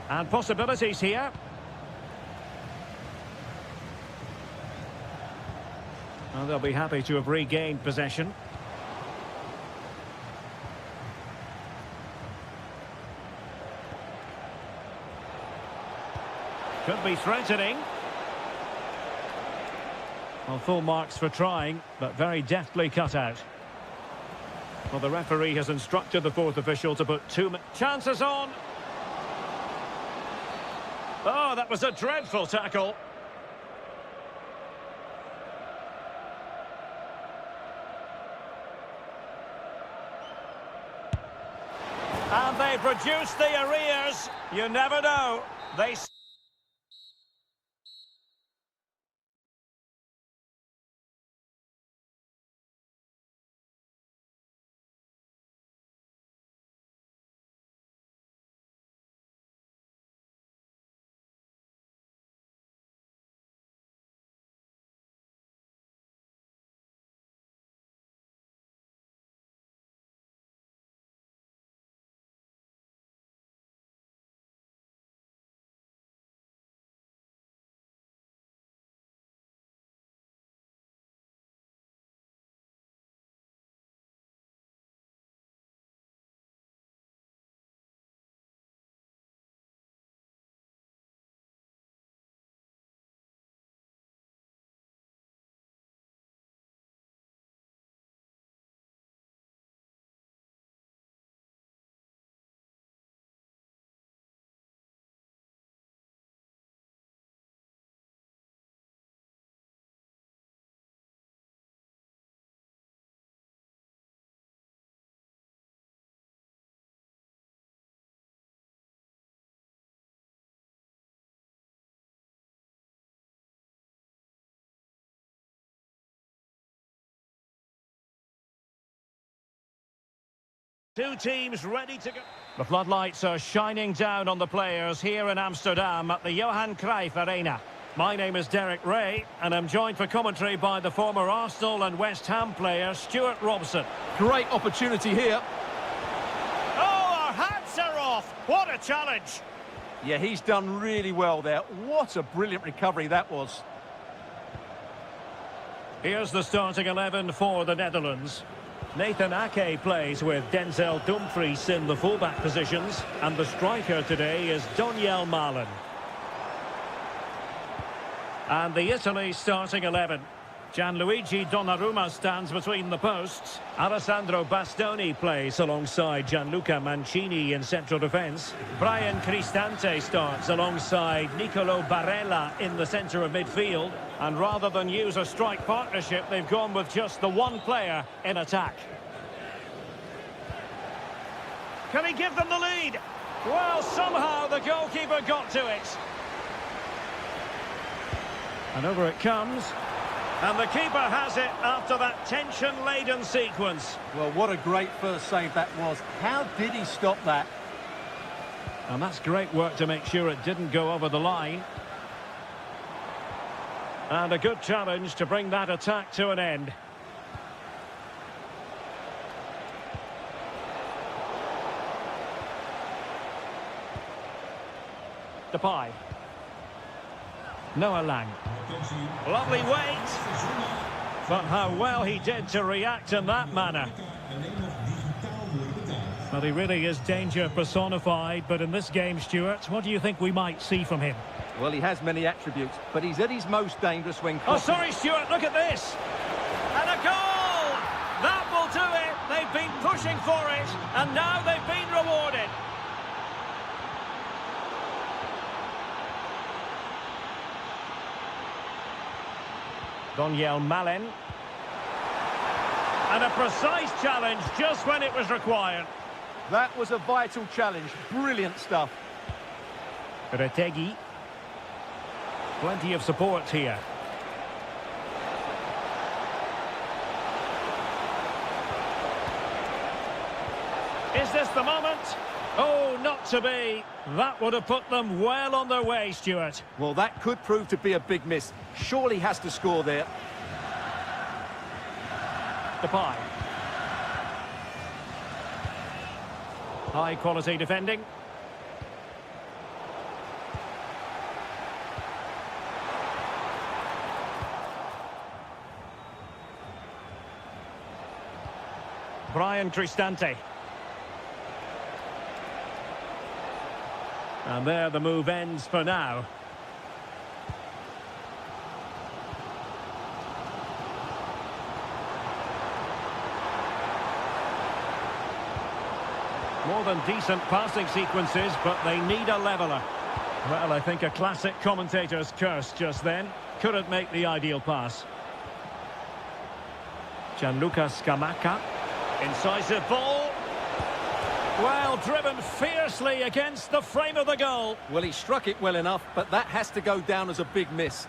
And possibilities here. Well, they'll be happy to have regained possession. Could be threatening. Well, full marks for trying, but very deftly cut out. Well, the referee has instructed the fourth official to put two chances on. Oh, that was a dreadful tackle. And they've reduced the arrears. You never know. They... Two teams ready to go. The floodlights are shining down on the players here in Amsterdam at the Johan Cruyff Arena. My name is Derek Ray, and I'm joined for commentary by the former Arsenal and West Ham player Stuart Robson. Great opportunity here. Oh, our hats are off! What a challenge! Yeah, he's done really well there. What a brilliant recovery that was. Here's the starting 11 for the Netherlands. Nathan Ake plays with Denzel Dumfries in the fullback positions, and the striker today is Daniel Malen. And the Italy starting 11. Gianluigi Donnarumma stands between the posts. Alessandro Bastoni plays alongside Gianluca Mancini in central defence. Brian Cristante starts alongside Nicolo Barella in the centre of midfield. And rather than use a strike partnership, they've gone with just the one player in attack. Can he give them the lead? Well, somehow the goalkeeper got to it. And over it comes. And the keeper has it after that tension-laden sequence. Well, what a great first save that was. How did he stop that? And that's great work to make sure it didn't go over the line. And a good challenge to bring that attack to an end. Depay. Noah Lang. Lovely weight. But how well he did to react in that manner. Well, he really is danger personified, but in this game, Stuart, what do you think we might see from him? Well, he has many attributes, but he's at his most dangerous when... Oh, sorry, Stuart, look at this. And a goal! That will do it. They've been pushing for it, and now they've been rewarded. Daniel Malen. And a precise challenge just when it was required. That was a vital challenge. Brilliant stuff. Retegi. Plenty of support here. Is this the moment? Oh, not to be. That would have put them well on their way, Stuart. Well, that could prove to be a big miss. Surely has to score there. Depay. High quality defending. Brian Cristante. And there the move ends for now. More than decent passing sequences, but they need a leveller. Well, I think a classic commentator's curse just then. Couldn't make the ideal pass. Gianluca Scamacca. Incisive ball. Well, driven fiercely against the frame of the goal. Well, he struck it well enough, but that has to go down as a big miss.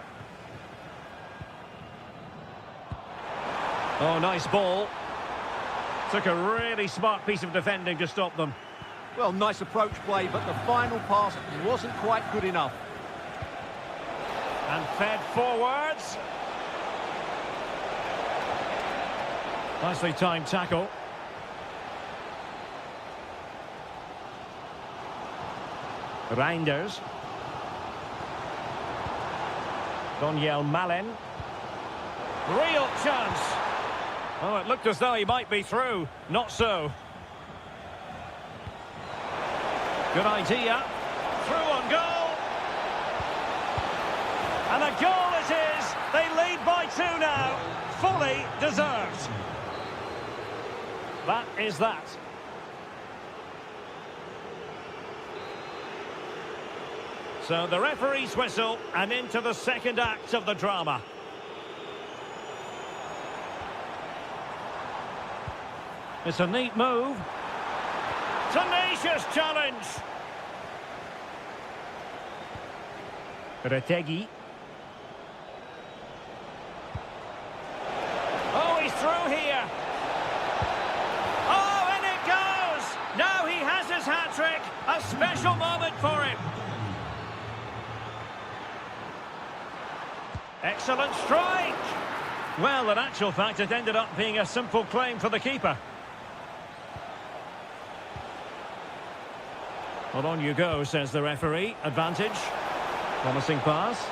Oh, nice ball. Took a really smart piece of defending to stop them. Well, nice approach play, but the final pass wasn't quite good enough. And fed forwards. Nicely timed tackle. Reinders. Daniel Malen. Real chance. Oh, it looked as though he might be through. Not so. Good idea. Through on goal. And a goal it is. They lead by 2 now. Fully deserved. That is that. So the referee's whistle and into the second act of the drama. It's a neat move. Tenacious challenge. Retegi. Oh, he's through here. Oh, and it goes. Now he has his hat-trick. A special moment for him. Excellent strike. Well, in actual fact, it ended up being a simple claim for the keeper. Well, on you go, says the referee. Advantage. Promising pass.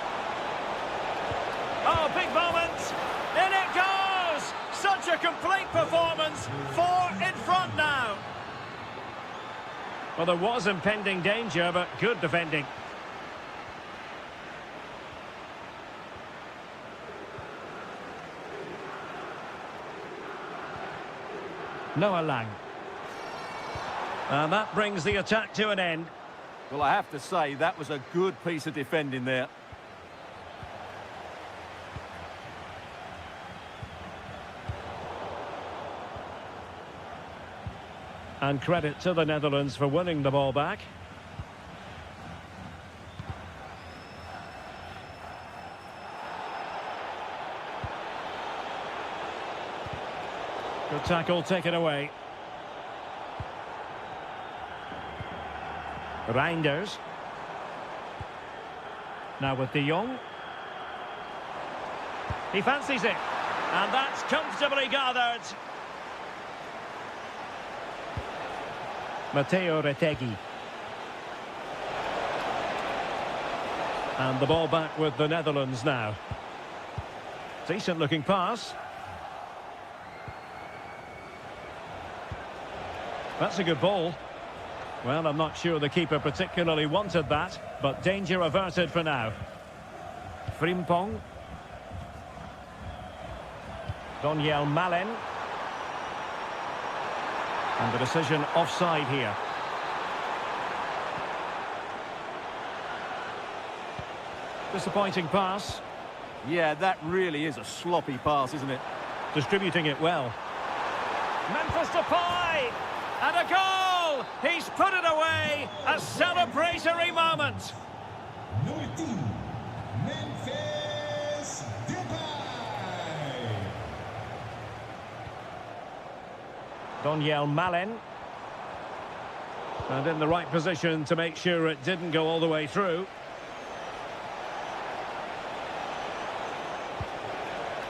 Oh, big moment. In it goes. Such a complete performance. 4 in front now. Well, there was impending danger, but good defending. Noah Lang. And that brings the attack to an end. Well, I have to say, that was a good piece of defending there. And credit to the Netherlands for winning the ball back. Good tackle taken away. Reinders. Now with De Jong. He fancies it. And that's comfortably gathered. Matteo Retegi. And the ball back with the Netherlands now. Decent looking pass. That's a good ball. Well, I'm not sure the keeper particularly wanted that, but danger averted for now. Frimpong. Daniel Malen. And the decision offside here. Disappointing pass. Yeah, that really is a sloppy pass, isn't it? Distributing it well. Memphis Depay! And a goal! He's put it away! A celebratory moment! Nummer 10, Memphis Depay. Daniel Malen. And in the right position to make sure it didn't go all the way through.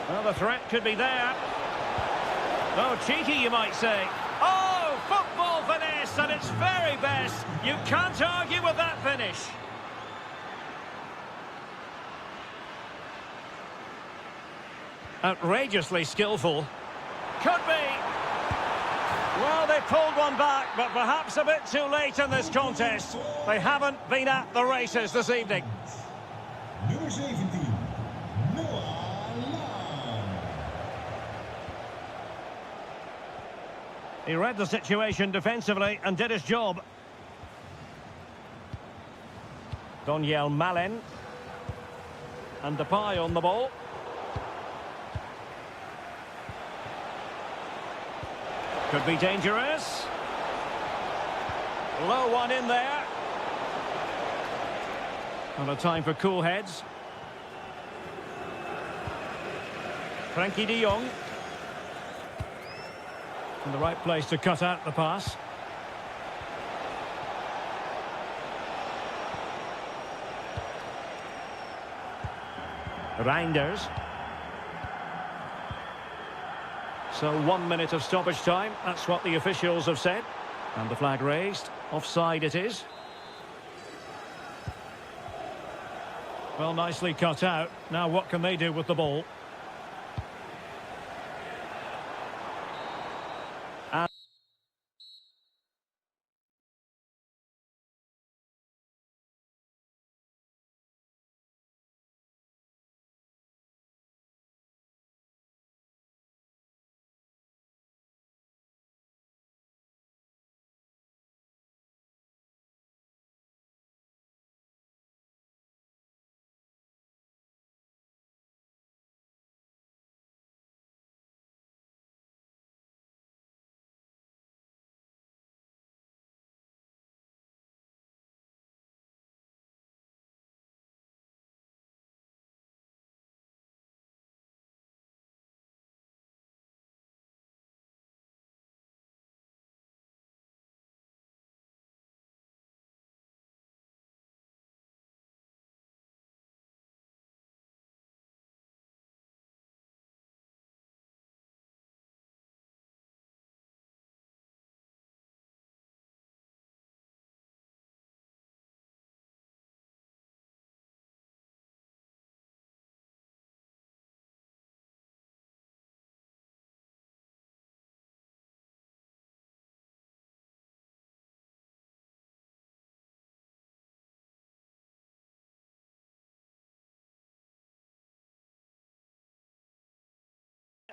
Well, the threat could be there. Oh, cheeky, you might say. Oh, football finesse at its very best. You can't argue with that finish. Outrageously skillful. Could be. Well, they pulled one back, but perhaps a bit too late in this contest. They haven't been at the races this evening. Nummer 17, Noah Lang. He read the situation defensively and did his job. Daniel Malen. And Depay on the ball. Could be dangerous. Low one in there. And a time for cool heads. Frankie de Jong. In the right place to cut out the pass. Reinders. So 1 minute of stoppage time. That's what the officials have said. And the flag raised. Offside it is. Well, nicely cut out. Now what can they do with the ball?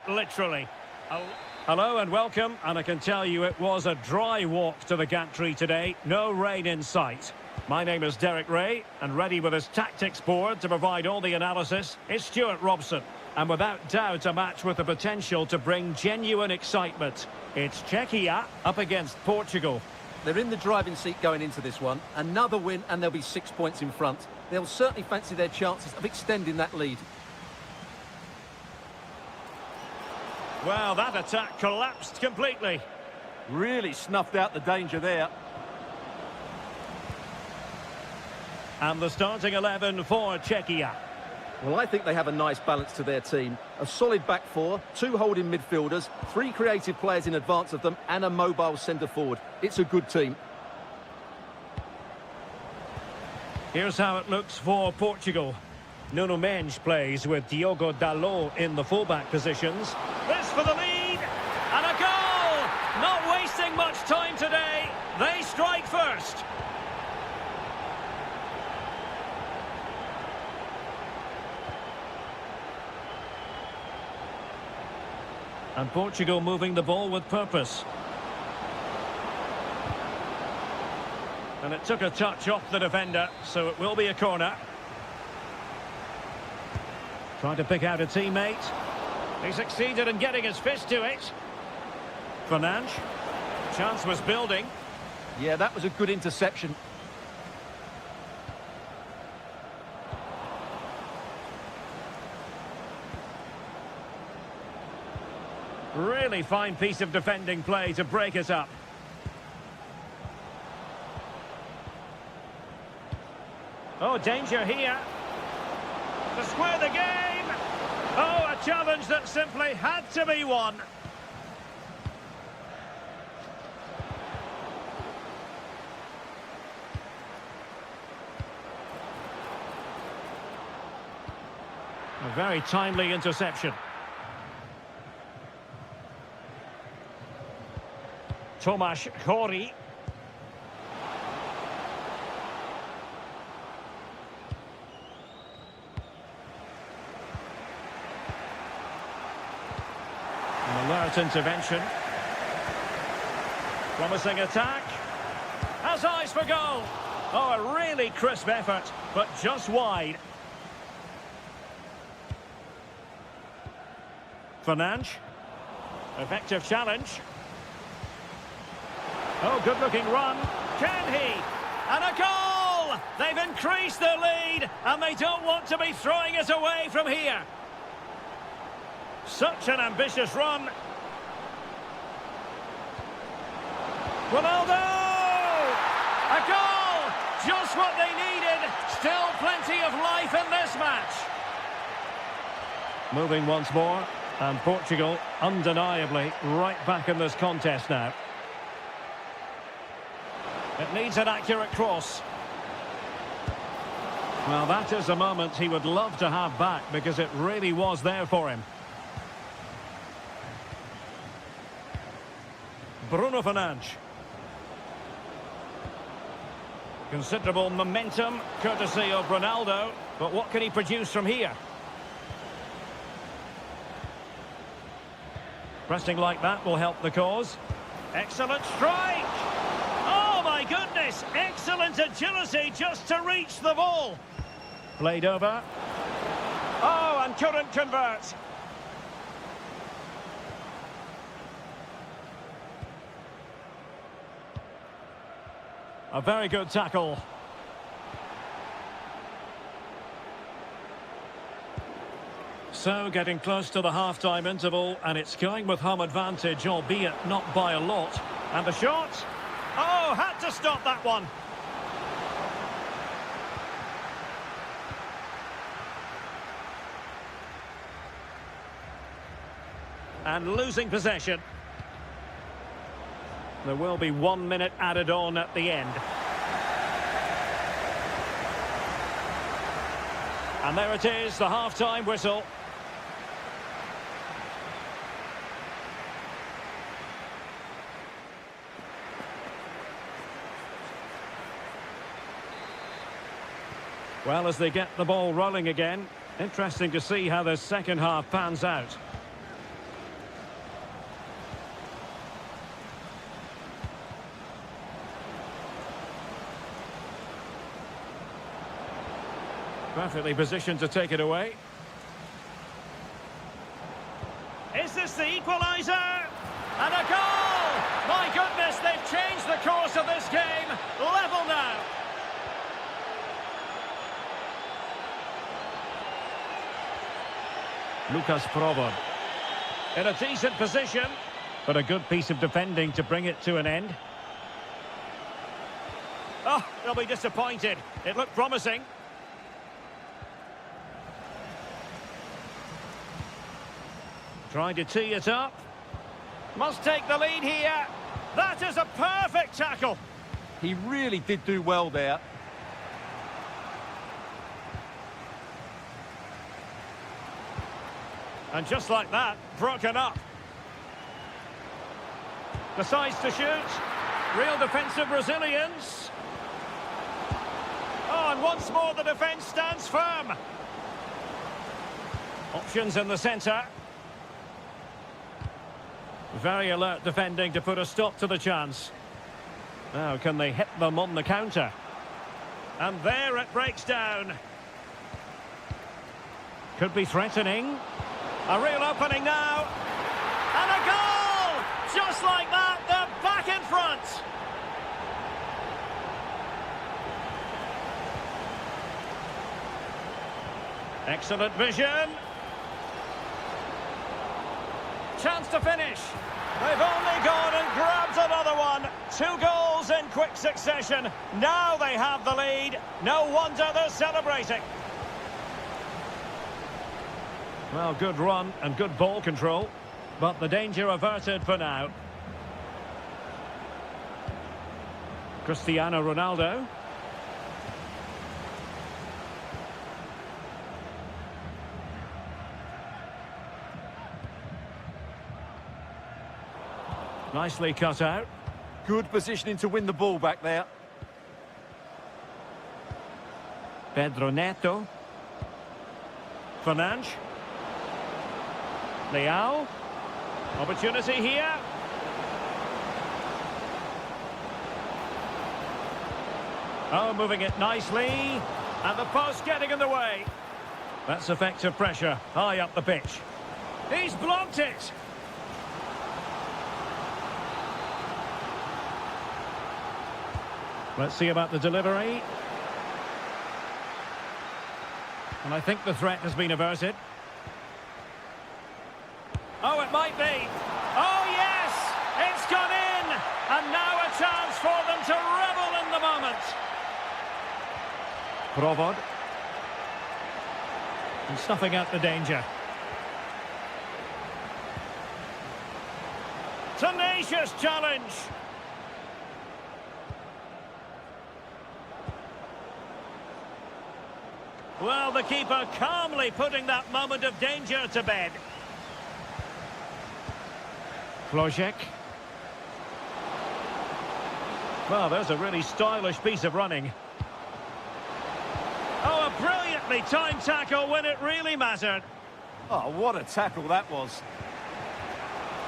Literally. Hello and welcome, and I can tell you it was a dry walk to the gantry today. No rain in sight. My name is Derek Ray, and ready with his tactics board to provide all the analysis is Stuart Robson. And without doubt a match with the potential to bring genuine excitement. It's Czechia up against Portugal. They're in the driving seat going into this one. Another win and they'll be 6 points in front. They'll certainly fancy their chances of extending that lead. Well, that attack collapsed completely. Really snuffed out the danger there. And the starting 11 for Czechia. Well, I think they have a nice balance to their team. A solid back four, 2 holding midfielders, 3 creative players in advance of them, and a mobile centre-forward. It's a good team. Here's how it looks for Portugal. Nuno Mendes plays with Diogo Dalot in the fullback positions. This for the lead, and a goal! Not wasting much time today. They strike first. And Portugal moving the ball with purpose. And it took a touch off the defender, so it will be a corner. Trying to pick out a teammate. He succeeded in getting his fist to it. Fernandes. Chance was building. Yeah, that was a good interception. Really fine piece of defending play to break it up. Oh, danger here. To square the game. Oh, a challenge that simply had to be won. A very timely interception. Tomasz Chori. An alert intervention. Promising attack. Has eyes for goal. Oh, a really crisp effort, but just wide. Fernandes. Effective challenge. Oh, good-looking run. Can he? And a goal! They've increased their lead, and they don't want to be throwing it away from here. Such an ambitious run. Ronaldo! A goal! Just what they needed. Still plenty of life in this match. Moving once more, and Portugal undeniably right back in this contest now. It needs an accurate cross. Well, that is a moment he would love to have back because it really was there for him. Bruno Fernandes. Considerable momentum, courtesy of Ronaldo. But what can he produce from here? Pressing like that will help the cause. Excellent strike! Oh my goodness! Excellent agility just to reach the ball. Played over. Oh, and couldn't convert. A very good tackle. So, getting close to the half-time interval, and it's going with home advantage, albeit not by a lot. And the shot? Oh, had to stop that one. And losing possession. There will be 1 minute added on at the end. And there it is, the half-time whistle. Well, as they get the ball rolling again, interesting to see how the second half pans out. Perfectly positioned to take it away. Is this the equaliser? And a goal! My goodness, they've changed the course of this game. Level now. Lucas Prover. In a decent position, but a good piece of defending to bring it to an end. Oh, they'll be disappointed. It looked promising. Trying to tee it up. Must take the lead here. That is a perfect tackle. He really did do well there. And just like that, broken up. Decides to shoot. Real defensive resilience. Oh, and once more the defence stands firm. Options in the centre. Very alert defending to put a stop to the chance. Now, can they hit them on the counter? And there it breaks down. Could be threatening. A real opening now. And a goal! Just like that, they're back in front. Excellent vision. Chance to finish. They've only gone and grabbed another one. 2 goals in quick succession. Now they have the lead. No wonder they're celebrating. Well, good run and good ball control, but the danger averted for now. Cristiano Ronaldo. Nicely cut out. Good positioning to win the ball back there. Pedro Neto. Fernandes. Leao. Opportunity here. Oh, moving it nicely. And the post getting in the way. That's effective pressure, high up the pitch. He's blocked it. Let's see about the delivery. And I think the threat has been averted. Oh, it might be. Oh, yes! It's gone in! And now a chance for them to revel in the moment. Provod. And snuffing out the danger. Tenacious challenge. Well, the keeper calmly putting that moment of danger to bed. Flojek. Well, there's a really stylish piece of running. Oh, a brilliantly timed tackle when it really mattered. Oh, what a tackle that was.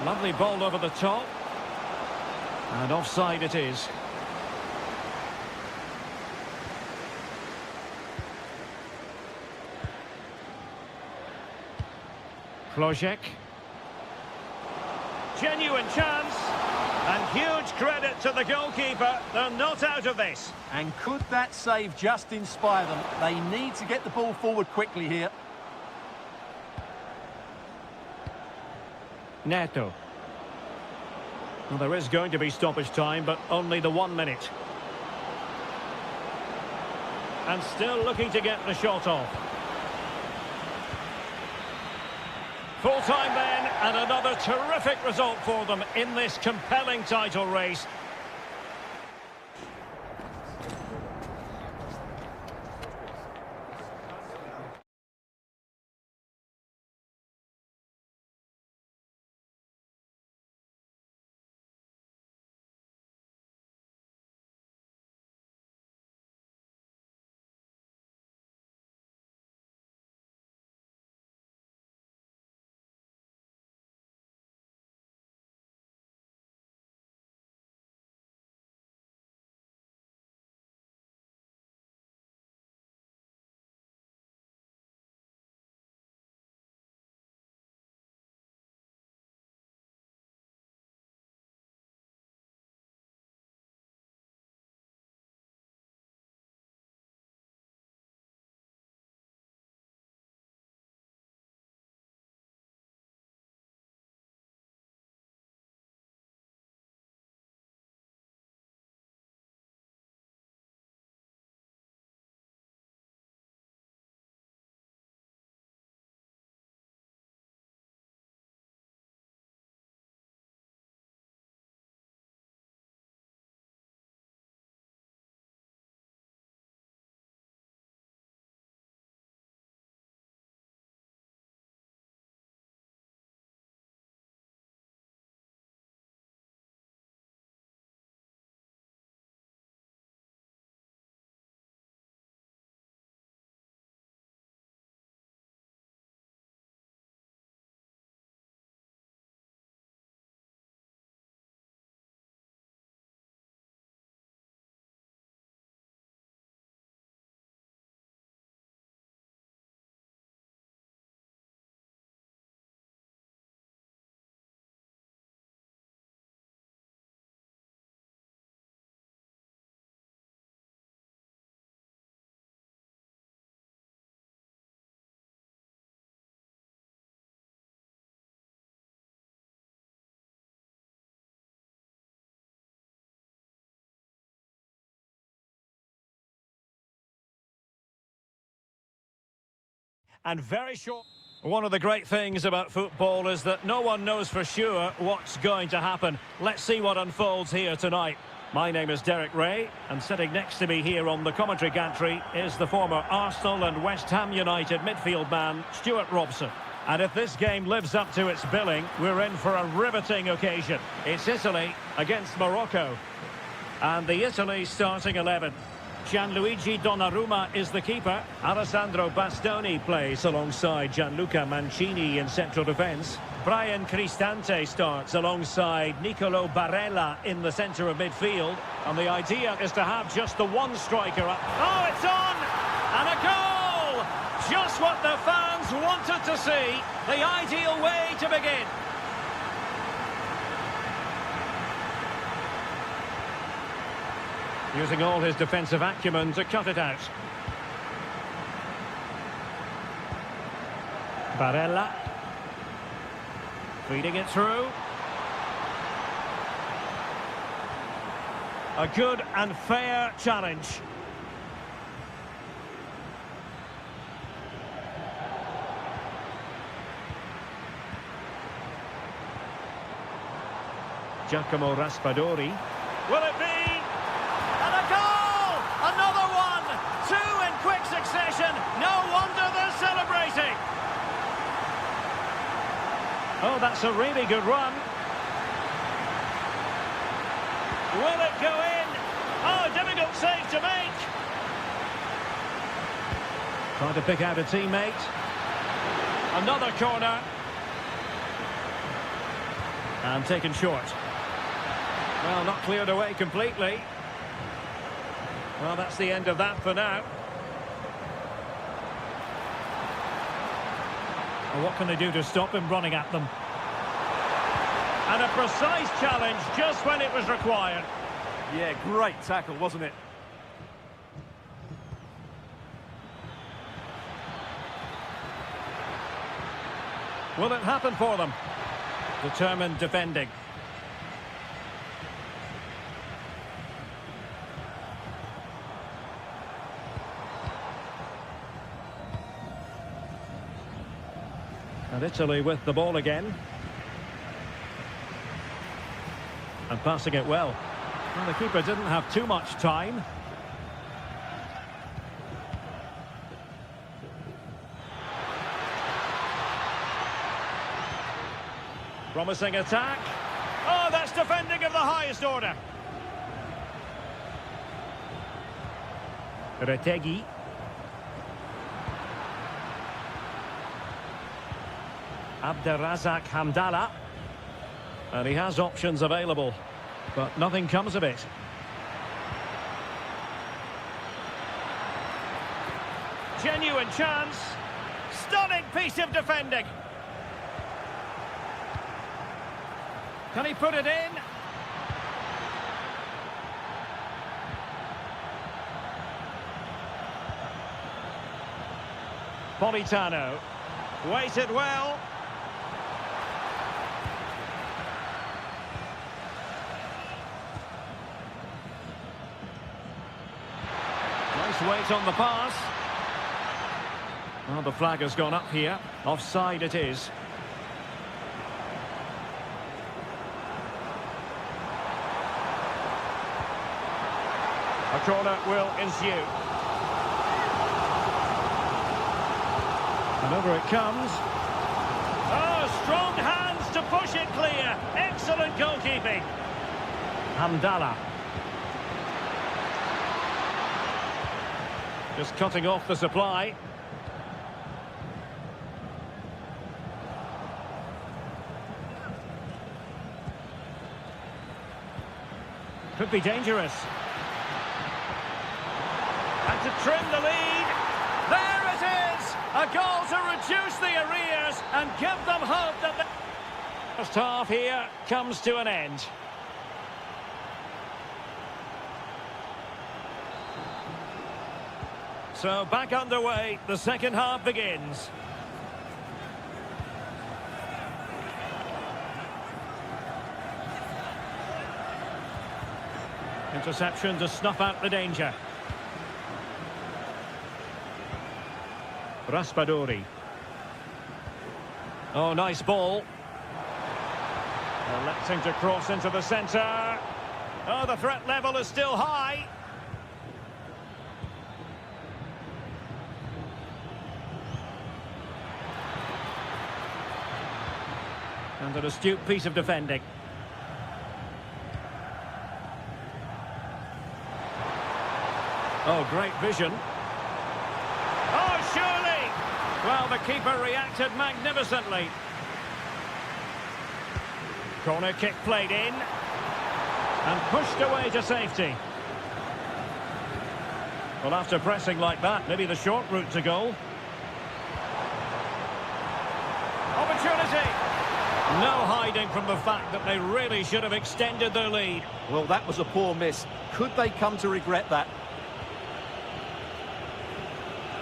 Lovely ball over the top. And offside it is. Flojek. Genuine chance. And huge credit to the goalkeeper. They're not out of this. And could that save just inspire them? They need to get the ball forward quickly here. Neto. Well, there is going to be stoppage time, but only the 1 minute. And still looking to get the shot off. Full time then, and another terrific result for them in this compelling title race. And very short. One of the great things about football is that no one knows for sure what's going to happen. Let's see what unfolds here tonight. My name is Derek Ray, and sitting next to me here on the commentary gantry is the former Arsenal and West Ham United midfield man, Stuart Robson. And if this game lives up to its billing, we're in for a riveting occasion. It's Italy against Morocco. And the Italy starting 11. Gianluigi Donnarumma is the keeper. Alessandro Bastoni plays alongside Gianluca Mancini in central defence. Brian Cristante starts alongside Nicolo Barella in the centre of midfield. And the idea is to have just the one striker up. Oh, it's on! And a goal! Just what the fans wanted to see. The ideal way to begin. Using all his defensive acumen to cut it out. Barella. Feeding it through. A good and fair challenge. Giacomo Raspadori. Will it be? And a goal! Another one! Two in quick succession. No wonder they're celebrating. Oh, that's a really good run. Will it go in? Oh, difficult save to make. Trying to pick out a teammate. Another corner. And taken short. Well, not cleared away completely. Well, that's the end of that for now. Well, what can they do to stop him running at them? And a precise challenge just when it was required. Yeah, great tackle, wasn't it? Will it happen for them? Determined defending. And Italy with the ball again. And passing it well. Well, the keeper didn't have too much time. Promising attack. Oh, that's defending of the highest order. Retegi. Abderrazak Hamdallah. And he has options available, but nothing comes of it. Genuine chance. Stunning piece of defending. Can he put it in? Politano. Waited well. Nice weight on the pass. Well, the flag has gone up here. Offside it is. A corner will ensue. And over it comes. Oh, strong hands to push it clear. Excellent goalkeeping. Hamdallah. Just cutting off the supply. Could be dangerous. And to trim the lead. There it is! A goal to reduce the arrears and give them hope that the first half here comes to an end. So back underway, the second half begins. Interception to snuff out the danger. Raspadori. Oh, nice ball. Electing to cross into the centre. Oh, the threat level is still high. And an astute piece of defending. Oh, great vision. Oh, surely! Well, the keeper reacted magnificently. Corner kick played in. And pushed away to safety. Well, after pressing like that, maybe the short route to goal. Opportunity! No hiding from the fact that they really should have extended their lead. Well, that was a poor miss. Could they come to regret that?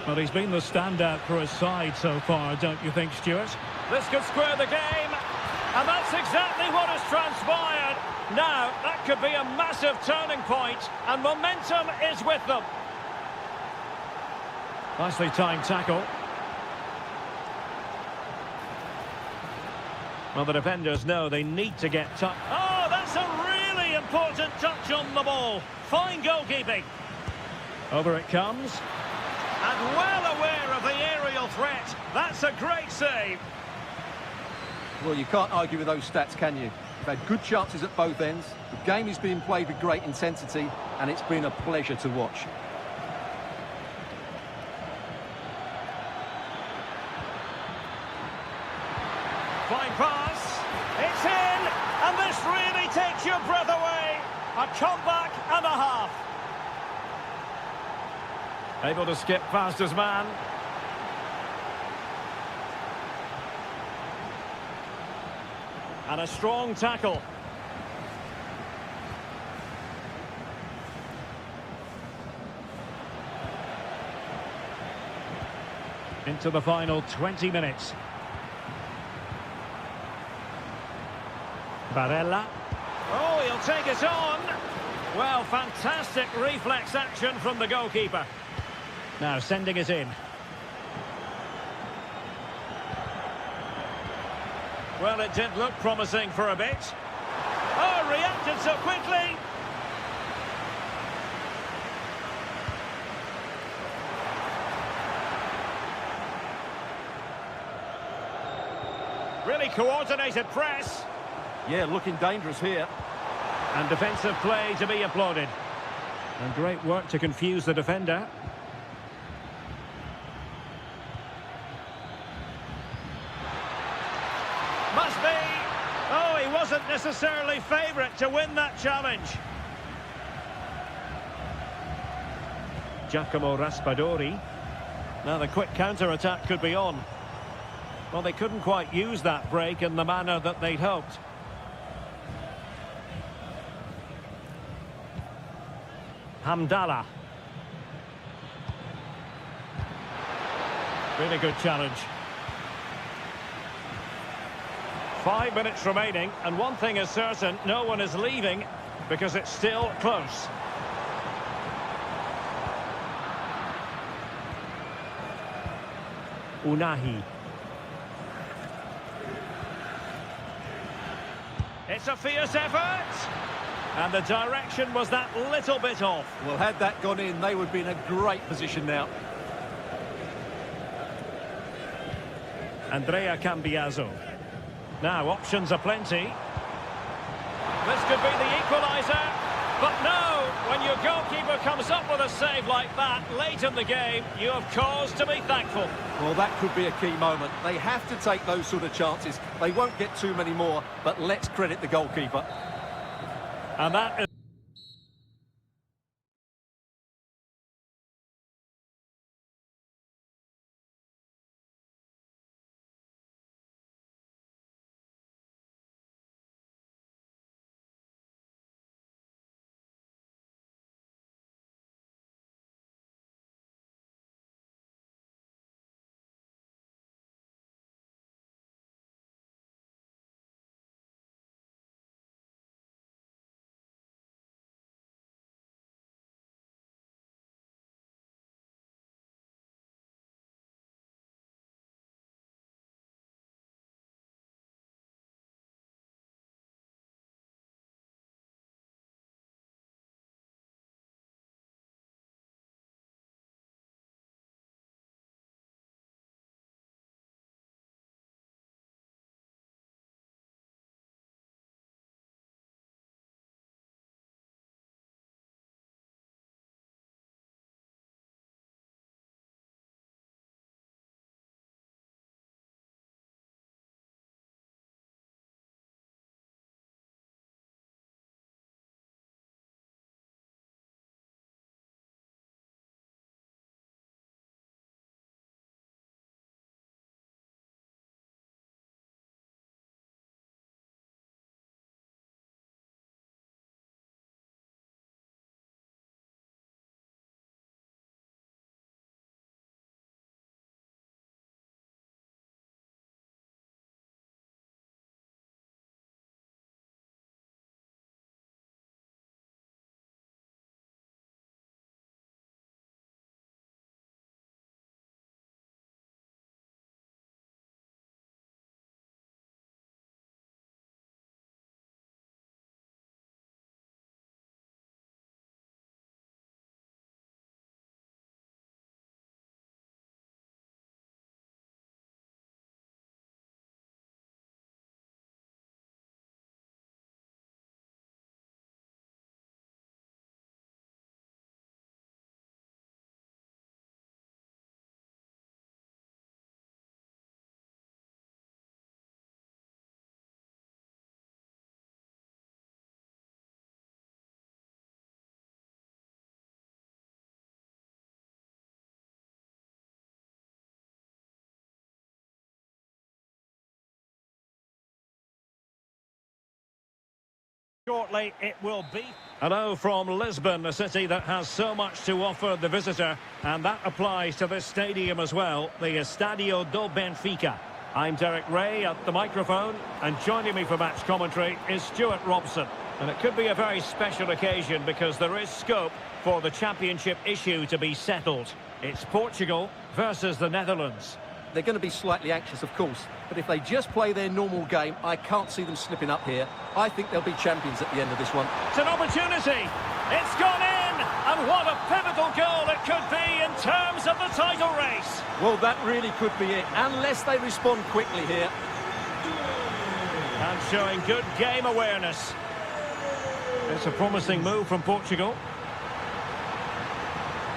Well, he's been the standout for his side so far, don't you think, Stuart? This could square the game, and that's exactly what has transpired. Now, that could be a massive turning point, and momentum is with them. Nicely timed tackle. Well, the defenders know they need to get touch. Oh, that's a really important touch on the ball. Fine goalkeeping. Over it comes. And well aware of the aerial threat. That's a great save. Well, you can't argue with those stats, can you? They've had good chances at both ends. The game is being played with great intensity, and it's been a pleasure to watch. Fine pass. It's in, and this really takes your breath away. A comeback and a half. Able to skip past his man. And a strong tackle. Into the final 20 minutes. Barella. Oh, he'll take it on. Well, fantastic reflex action from the goalkeeper. Now sending it in. Well, it did look promising for a bit. Oh, reacted so quickly. Really coordinated press. Yeah, looking dangerous here. And defensive play to be applauded. And great work to confuse the defender. Must be. Oh, he wasn't necessarily favourite to win that challenge. Giacomo Raspadori. Now the quick counter-attack could be on. Well, they couldn't quite use that break in the manner that they'd hoped. Hamdallah. Really good challenge. 5 minutes remaining, and one thing is certain, no one is leaving because it's still close. Unahi. It's a fierce effort. And the direction was that little bit off. Well, had that gone in, they would be in a great position now. Andrea Cambiaso. Now, options are plenty. This could be the equaliser. But no, when your goalkeeper comes up with a save like that late in the game, you have cause to be thankful. Well, that could be a key moment. They have to take those sort of chances. They won't get too many more, but let's credit the goalkeeper. And that is Shortly it will be. Hello from Lisbon, a city that has so much to offer the visitor, and that applies to this stadium as well, the Estadio do Benfica. I'm Derek Ray at the microphone, and joining me for match commentary is Stuart Robson. And it could be a very special occasion because there is scope for the championship issue to be settled. It's Portugal versus the Netherlands. They're going to be slightly anxious, of course, but if they just play their normal game, I can't see them slipping up here. I think they'll be champions at the end of this one. It's an opportunity. It's gone in, and what a pivotal goal it could be in terms of the title race. Well, that really could be it, unless they respond quickly here. And showing good game awareness. It's a promising move from Portugal.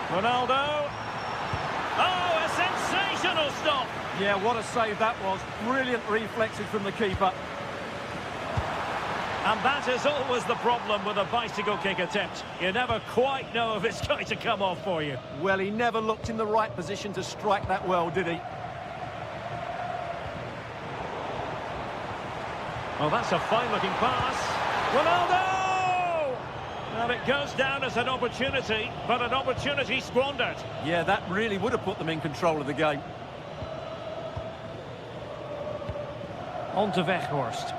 Ronaldo. Oh, a sensational stop. Yeah, what a save that was. Brilliant reflexes from the keeper. And that is always the problem with a bicycle kick attempt. You never quite know if it's going to come off for you. Well, he never looked in the right position to strike that well, did he? Oh, that's a fine-looking pass. Ronaldo! And it goes down as an opportunity, but an opportunity squandered. Yeah, that really would have put them in control of the game. On to Weghorst.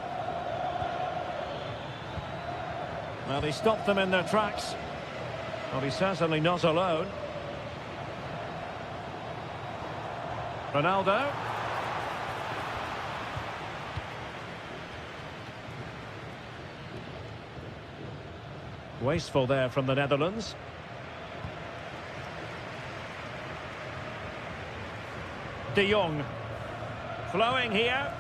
Well, he stopped them in their tracks. Well, he's certainly not alone. Ronaldo. Wasteful there from the Netherlands. De Jong. Flowing here.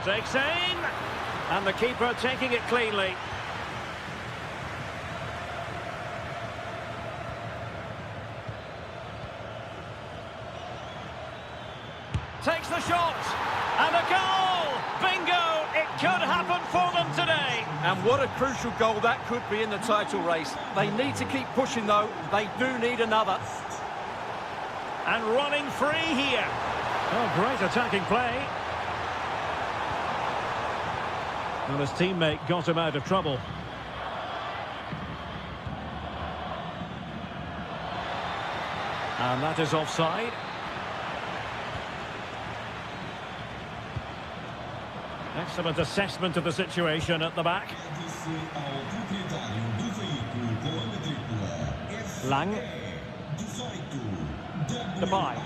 Takes aim. And the keeper taking it cleanly. Takes the shot. And a goal! Bingo! It could happen for them today. And what a crucial goal that could be in the title race. They need to keep pushing, though. They do need another. And running free here. Oh, great attacking play. And his teammate got him out of trouble. And that is offside. Excellent assessment of the situation at the back. Lang. Depay.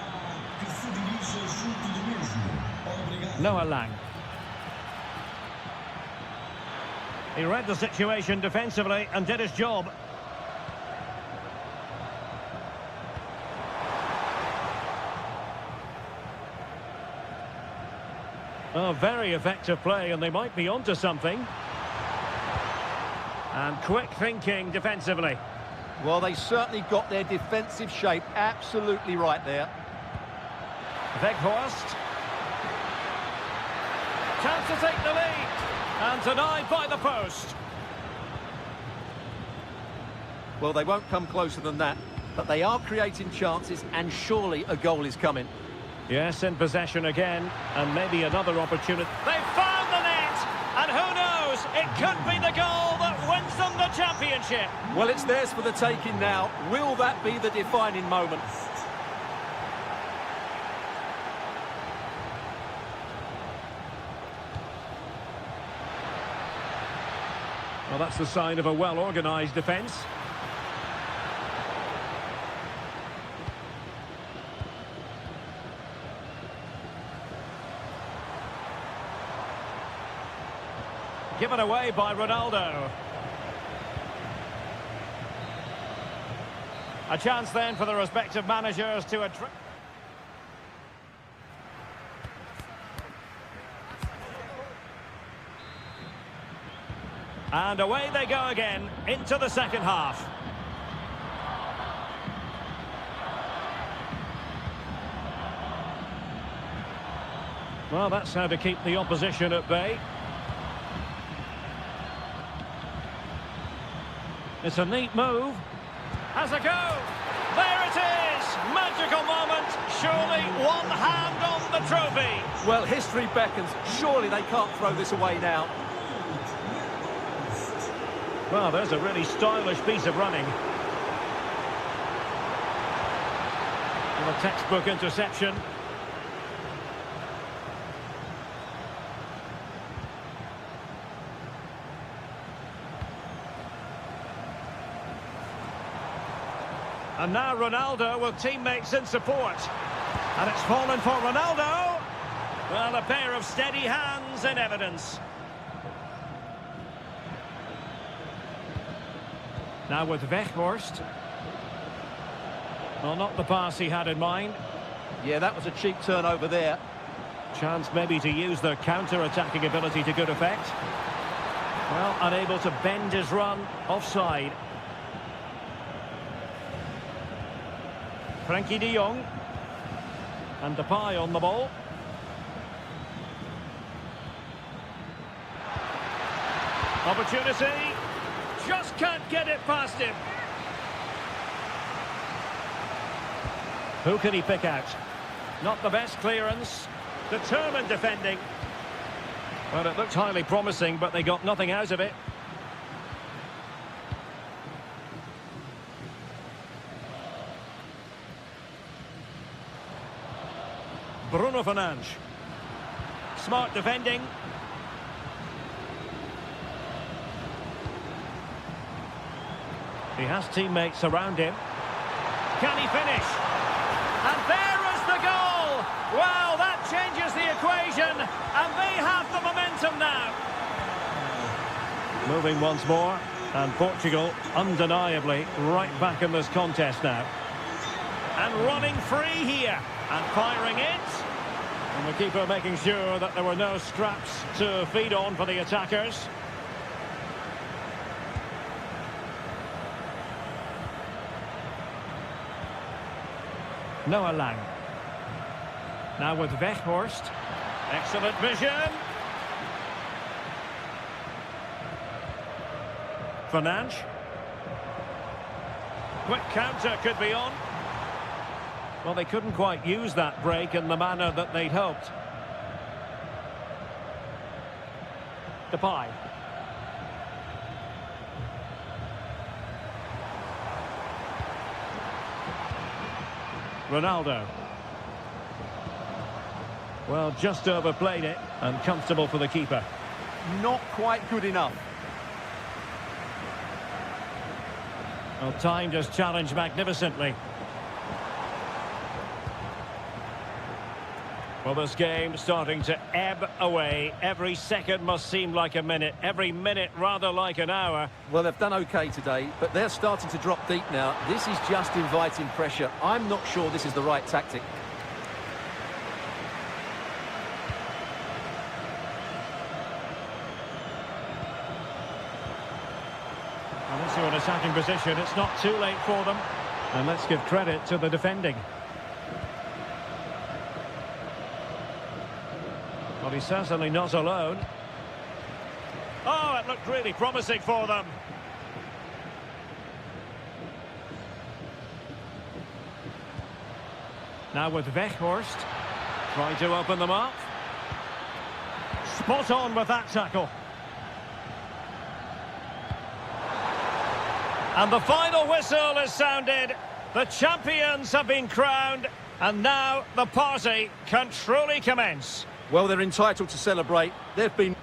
Noah Lang. He read the situation defensively and did his job. Oh, very effective play, and they might be onto something. And quick thinking defensively. Well, they certainly got their defensive shape absolutely right there. Weghorst. Chance to take the lead. And denied by the post. Well, they won't come closer than that, but they are creating chances, and surely a goal is coming. Yes, in possession again, and maybe another opportunity. They've found the net, and who knows, it could be the goal that wins them the championship. Well, it's theirs for the taking now. Will that be the defining moment? Well, that's the sign of a well-organised defence. Given away by Ronaldo. A chance then for the respective managers to address. And away they go again into the second half. Well, that's how to keep the opposition at bay. It's a neat move. Has a go. There it is. magical moment. Surely one hand on the trophy. Well, history beckons. Surely they can't throw this away now. Well, there's a really stylish piece of running. And a textbook interception. And now Ronaldo with teammates in support. And it's fallen for Ronaldo. Well, a pair of steady hands in evidence. Now with Weghorst. Well, not the pass he had in mind. Yeah, that was a cheap turnover there. Chance maybe to use their counter-attacking ability to good effect. Well, unable to bend his run. Offside. Frankie de Jong. And Depay on the ball. Opportunity. Just can't get it past him. Who can he pick out? Not the best clearance. Determined defending. Well, it looked highly promising, but they got nothing out of it. Bruno Fernandes. Smart defending. He has teammates around him. Can he finish? And there is the goal! Well, that changes the equation, and they have the momentum now. Moving once more, and Portugal undeniably right back in this contest now. And running free here, and firing it. And the keeper making sure that there were no scraps to feed on for the attackers. Noah Lang. Now with Weghorst. Excellent vision. Fernandes. Quick counter could be on. Well, they couldn't quite use that break in the manner that they'd hoped. Depay. Ronaldo. Well, just overplayed it, and comfortable for the keeper. Not quite good enough. Well, timed his challenge magnificently. Well, this game starting to ebb away. Every second must seem like a minute. Every minute rather like an hour. Well, they've done okay today, but they're starting to drop deep now. This is just inviting pressure. I'm not sure this is the right tactic. And once you're in attacking position, it's not too late for them. And let's give credit to the defending. Well, he's certainly not alone. Oh, it looked really promising for them. Now with Weghorst. Trying to open them up. Spot on with that tackle. And the final whistle is sounded. The champions have been crowned. And now the party can truly commence. Well, they're entitled to celebrate. They've been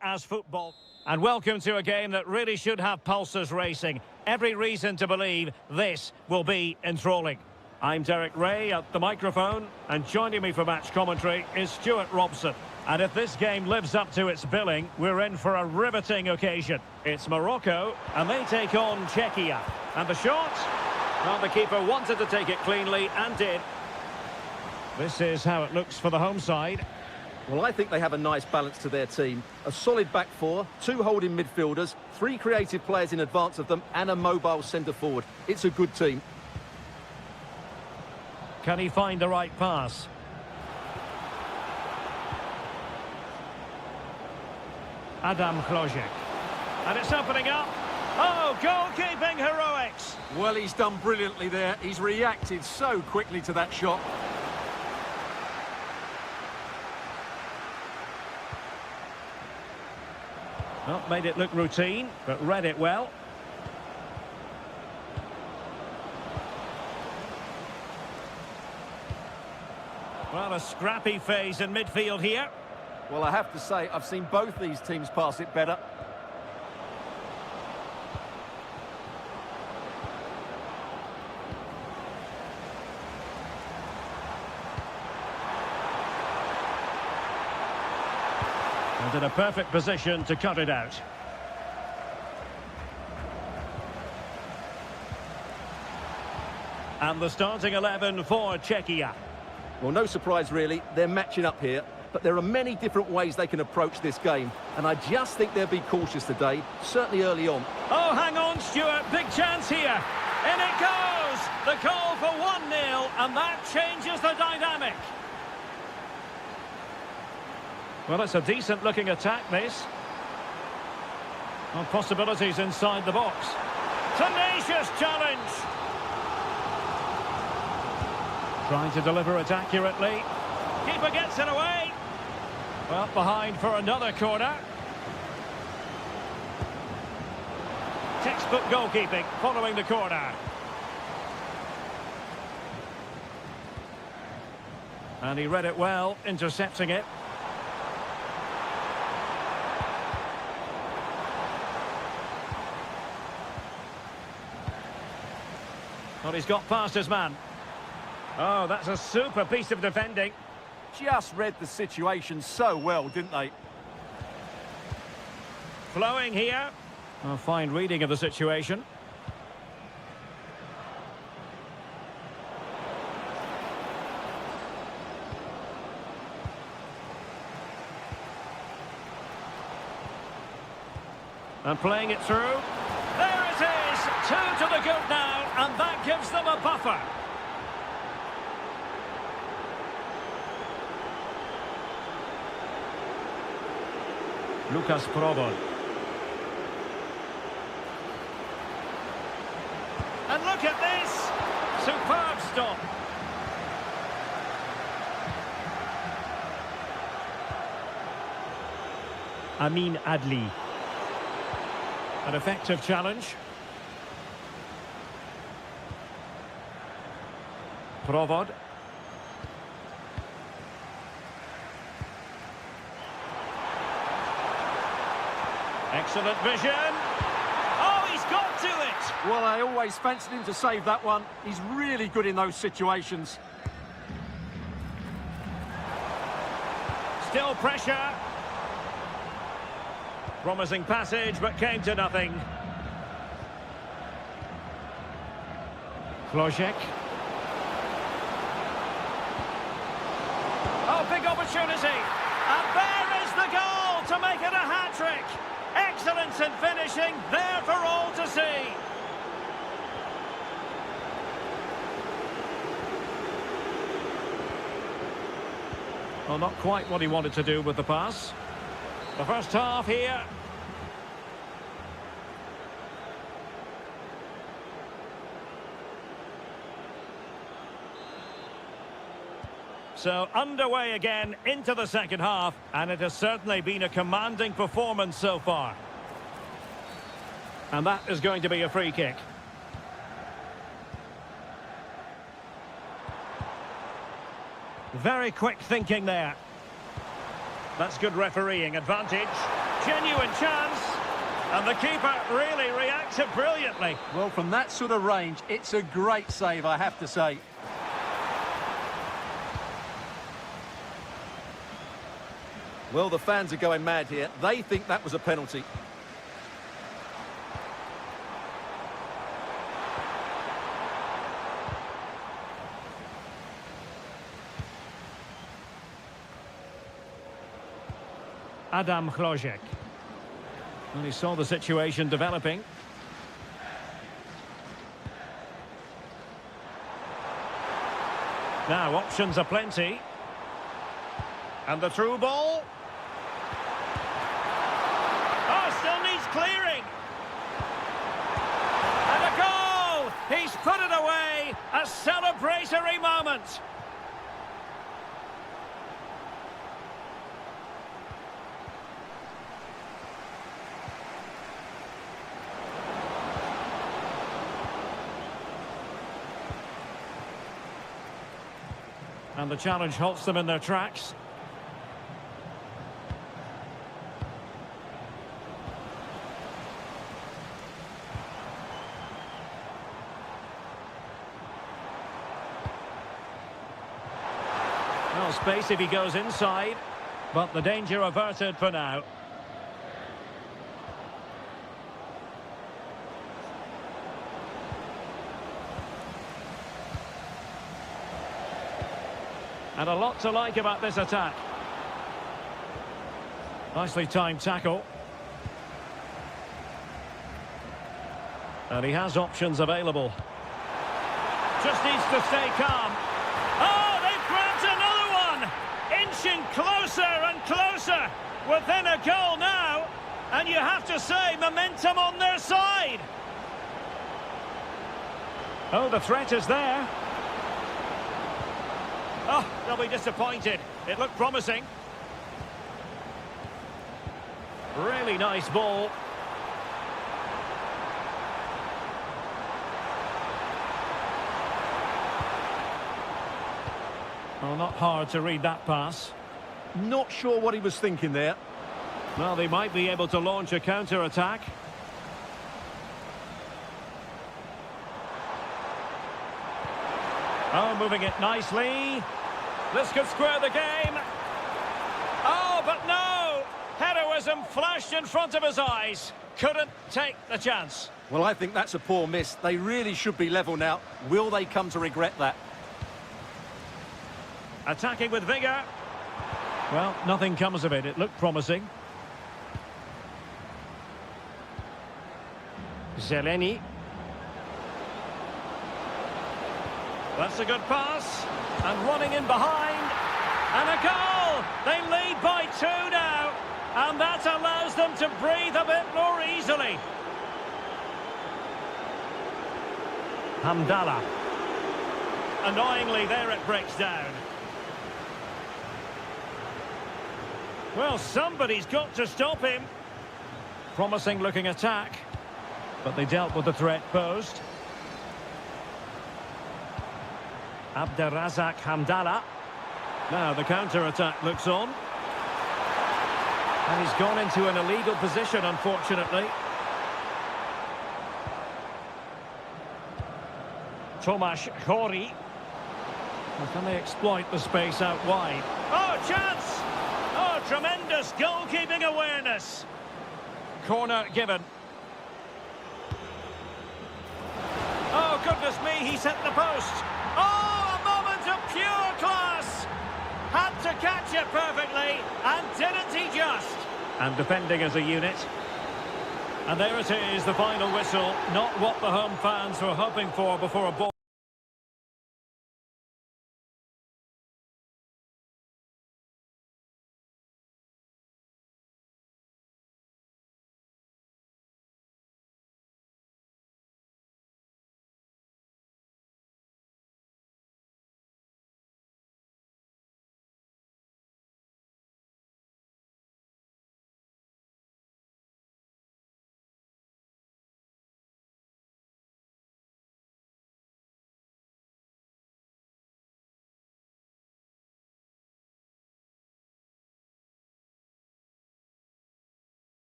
As football. And welcome to a game that really should have pulses racing. Every reason to believe this will be enthralling. I'm Derek Ray at the microphone, and joining me for match commentary is Stuart Robson. And if this game lives up to its billing, we're in for a riveting occasion. It's Morocco, and they take on Czechia. And the shot? Well, the keeper wanted to take it cleanly, and did. This is how it looks for the home side. Well, I think they have a nice balance to their team. A solid back four, two holding midfielders, three creative players in advance of them, and a mobile centre-forward. It's a good team. Can he find the right pass? Adam Chlojek. And it's opening up. Oh, goalkeeping heroics! Well, he's done brilliantly there. He's reacted so quickly to that shot. Not made it look routine, but read it well. Well, a scrappy phase in midfield here. Well, I have to say, I've seen both these teams pass it better. And in a perfect position to cut it out. And the starting 11 for Czechia. Well, no surprise, really. They're matching up here. But there are many different ways they can approach this game. And I just think they'll be cautious today, certainly early on. Oh, hang on, Stuart. Big chance here. In it goes. The call for 1-0, and that changes the dynamic. Well, it's a decent-looking attack, this. Well, possibilities inside the box. Tenacious challenge. Trying to deliver it accurately. Keeper gets it away. Well, behind for another corner. Textbook goalkeeping following the corner. And he read it well, intercepting it. Well, he's got past his man. Oh, that's a super piece of defending. Just read the situation so well, didn't they? Flowing here. A fine reading of the situation. And playing it through. There it is! 2 to the good now, and that gives them a buffer. Lucas Provod. And look at this! Superb stop. Amin Adli. An effective challenge. Provod. Excellent vision. Oh, he's got to it. Well, I always fancied him to save that one. He's really good in those situations. Still pressure. Promising passage, but came to nothing. Chlojek. Oh, big opportunity. And there is the goal to make it a hat-trick. Excellence in finishing, there for all to see. Well, not quite what he wanted to do with the pass. The first half here. So underway again into the second half, and it has certainly been a commanding performance so far. And that is going to be a free kick. Very quick thinking there. That's good refereeing advantage. genuine chance. And the keeper really reacted brilliantly. Well, from that sort of range, it's a great save, I have to say. Well, the fans are going mad here. They think that was a penalty. Adam Hrojek. And he saw the situation developing. Now, options are plenty. And the through ball. Oh, still needs clearing. And a goal! He's put it away. A celebratory moment. And the challenge halts them in their tracks. Well, space if he goes inside, but the danger averted for now. And a lot to like about this attack. Nicely timed tackle. And he has options available. Just needs to stay calm. Oh, they've grabbed another one! Inching closer and closer. Within a goal now. And you have to say, momentum on their side. Oh, the threat is there. Oh, they'll be disappointed. It looked promising. Really nice ball. Well, not hard to read that pass. Not sure what he was thinking there. Well, they might be able to launch a counter-attack. Oh, moving it nicely. This could square the game. Oh, but no! Heroism flashed in front of his eyes. Couldn't take the chance. Well, I think that's a poor miss. They really should be level now. Will they come to regret that? Attacking with vigour. Well, nothing comes of it. It looked promising. Zeleny. That's a good pass. And running in behind. And a goal! They lead by 2 now. And that allows them to breathe a bit more easily. Hamdallah. Annoyingly, there it breaks down. Well, somebody's got to stop him. Promising looking attack. But they dealt with the threat posed. Abderrazak Hamdallah. Now the counter-attack looks on. And he's gone into an illegal position, unfortunately. Tomasz Chori. Well, can they exploit the space out wide? Oh, chance! Oh, tremendous goalkeeping awareness. Corner given. Oh, goodness me, he's hit the post. Oh, a moment of pure class. Had to catch it perfectly, and didn't he just? And defending as a unit. And there it is, the final whistle. Not what the home fans were hoping for before a ball.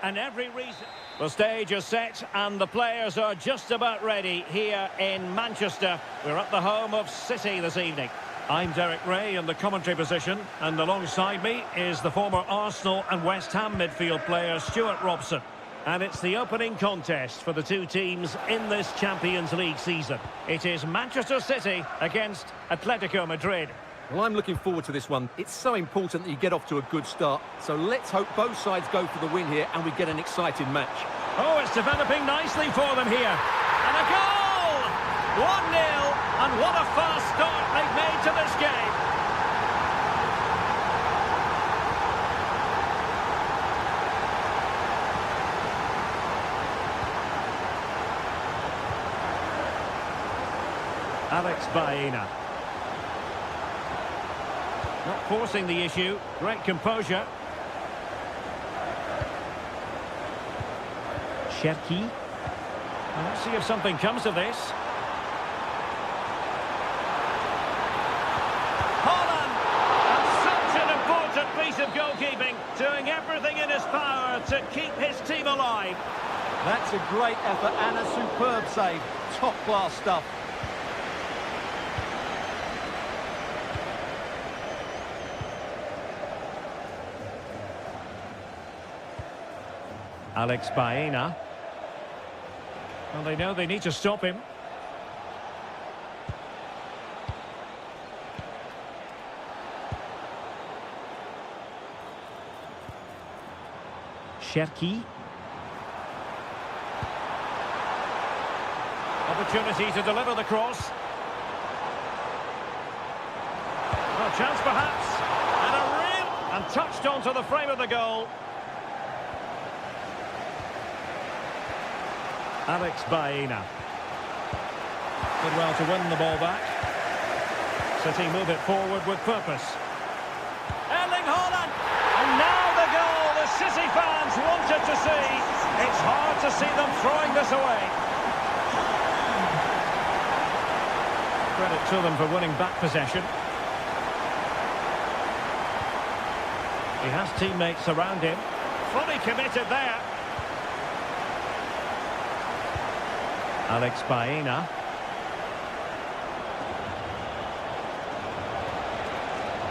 and every reason. The stage is set and the players are just about ready here in Manchester. We're at the home of City this evening. I'm Derek Ray in the commentary position, and alongside me is the former Arsenal and West Ham midfield player Stuart Robson. And it's the opening contest for the two teams in this Champions League season. It is Manchester City against Atletico Madrid. Well, I'm looking forward to this one. It's so important that you get off to a good start. So let's hope both sides go for the win here and we get an exciting match. Oh, it's developing nicely for them here. And a goal! 1-0, and what a fast start they've made to this game. Alex Baena. Not forcing the issue. Great composure. Cherki. Let's see if something comes of this. Holland! And such an important piece of goalkeeping. Doing everything in his power to keep his team alive. That's a great effort and a superb save. Top-class stuff. Alex Baena. Well, they know they need to stop him. Cherki. Opportunity to deliver the cross. A chance perhaps. And a real... And touched onto the frame of the goal. Alex Baena. Did well to win the ball back. City move it forward with purpose. Erling Haaland! And now the goal the City fans wanted to see. It's hard to see them throwing this away. Credit to them for winning back possession. He has teammates around him. Fully committed there. Alex Baena.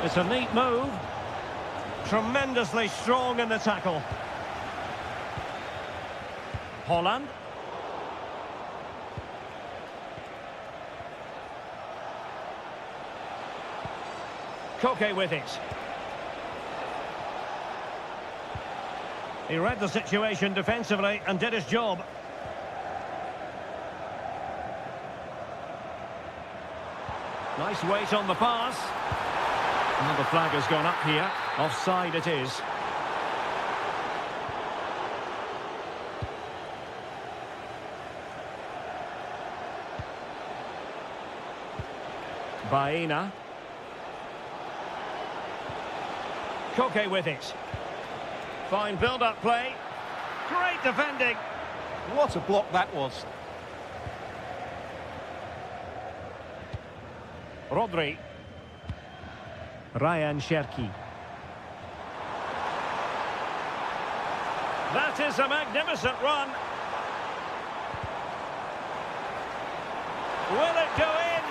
It's a neat move. Tremendously strong in the tackle. Holland. Koke with it. He read the situation defensively and did his job. Nice weight on the pass. And the flag has gone up here. Offside it is. Baena. Koke with it. Fine build-up play. Great defending. What a block that was. Rodri. Ryan Cherki. That is a magnificent run. Will it go in?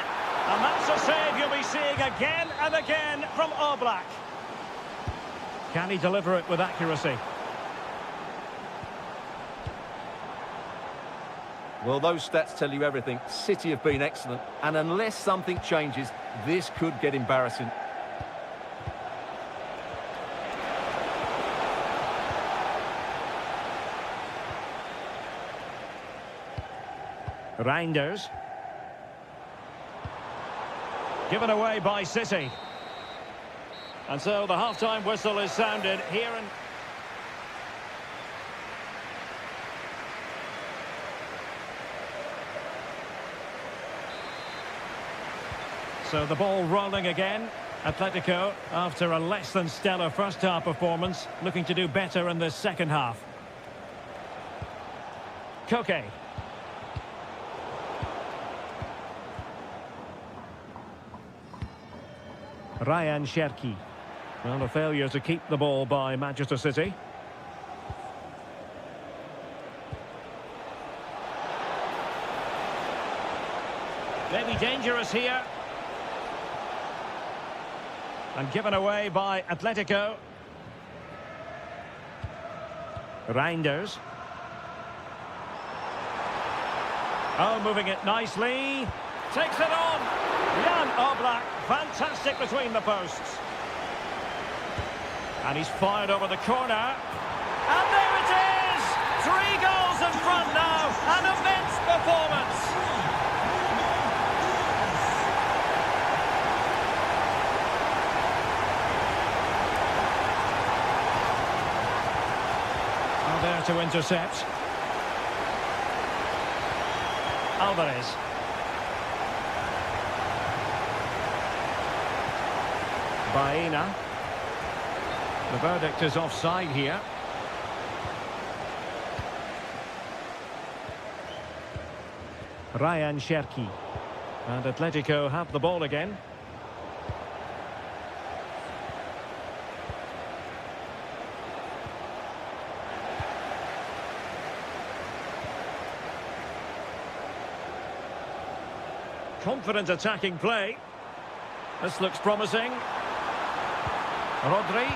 And that's a save you'll be seeing again and again from Oblak. Can he deliver it with accuracy? Well, those stats tell you everything. City have been excellent, and unless something changes, this could get embarrassing. Reinders. Given away by City. And so the half-time whistle is sounded here in... So the ball rolling again. Atletico, after a less than stellar first-half performance, looking to do better in the second half. Koke. Ryan Cherki. Well, a failure to keep the ball by Manchester City. Maybe dangerous here. And given away by Atletico. Reinders. Oh, moving it nicely. Takes it on. Jan Oblak, fantastic between the posts. And he's fired over the corner. And there it is! 3 goals in front now. An immense performance. Oh, there to intercept. Alvarez. Baena. The verdict is offside here. Ryan Cherki. And Atletico have the ball again. Confident attacking play. This looks promising. Rodri.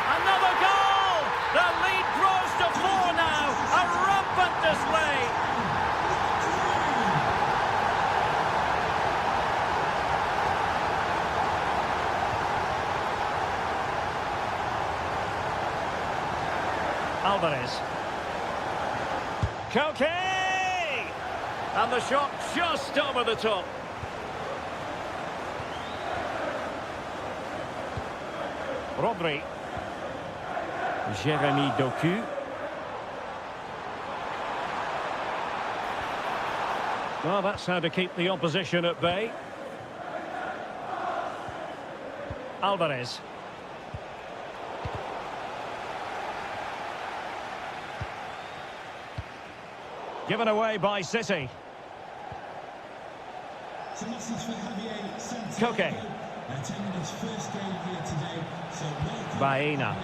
Another goal! The lead grows to 4 now. A rampant display. Alvarez. Koke! And the shot just over the top. Rodri. Jeremy Doku. Well, that's how to keep the opposition at bay. Alvarez. Given away by City. Koke. Baena.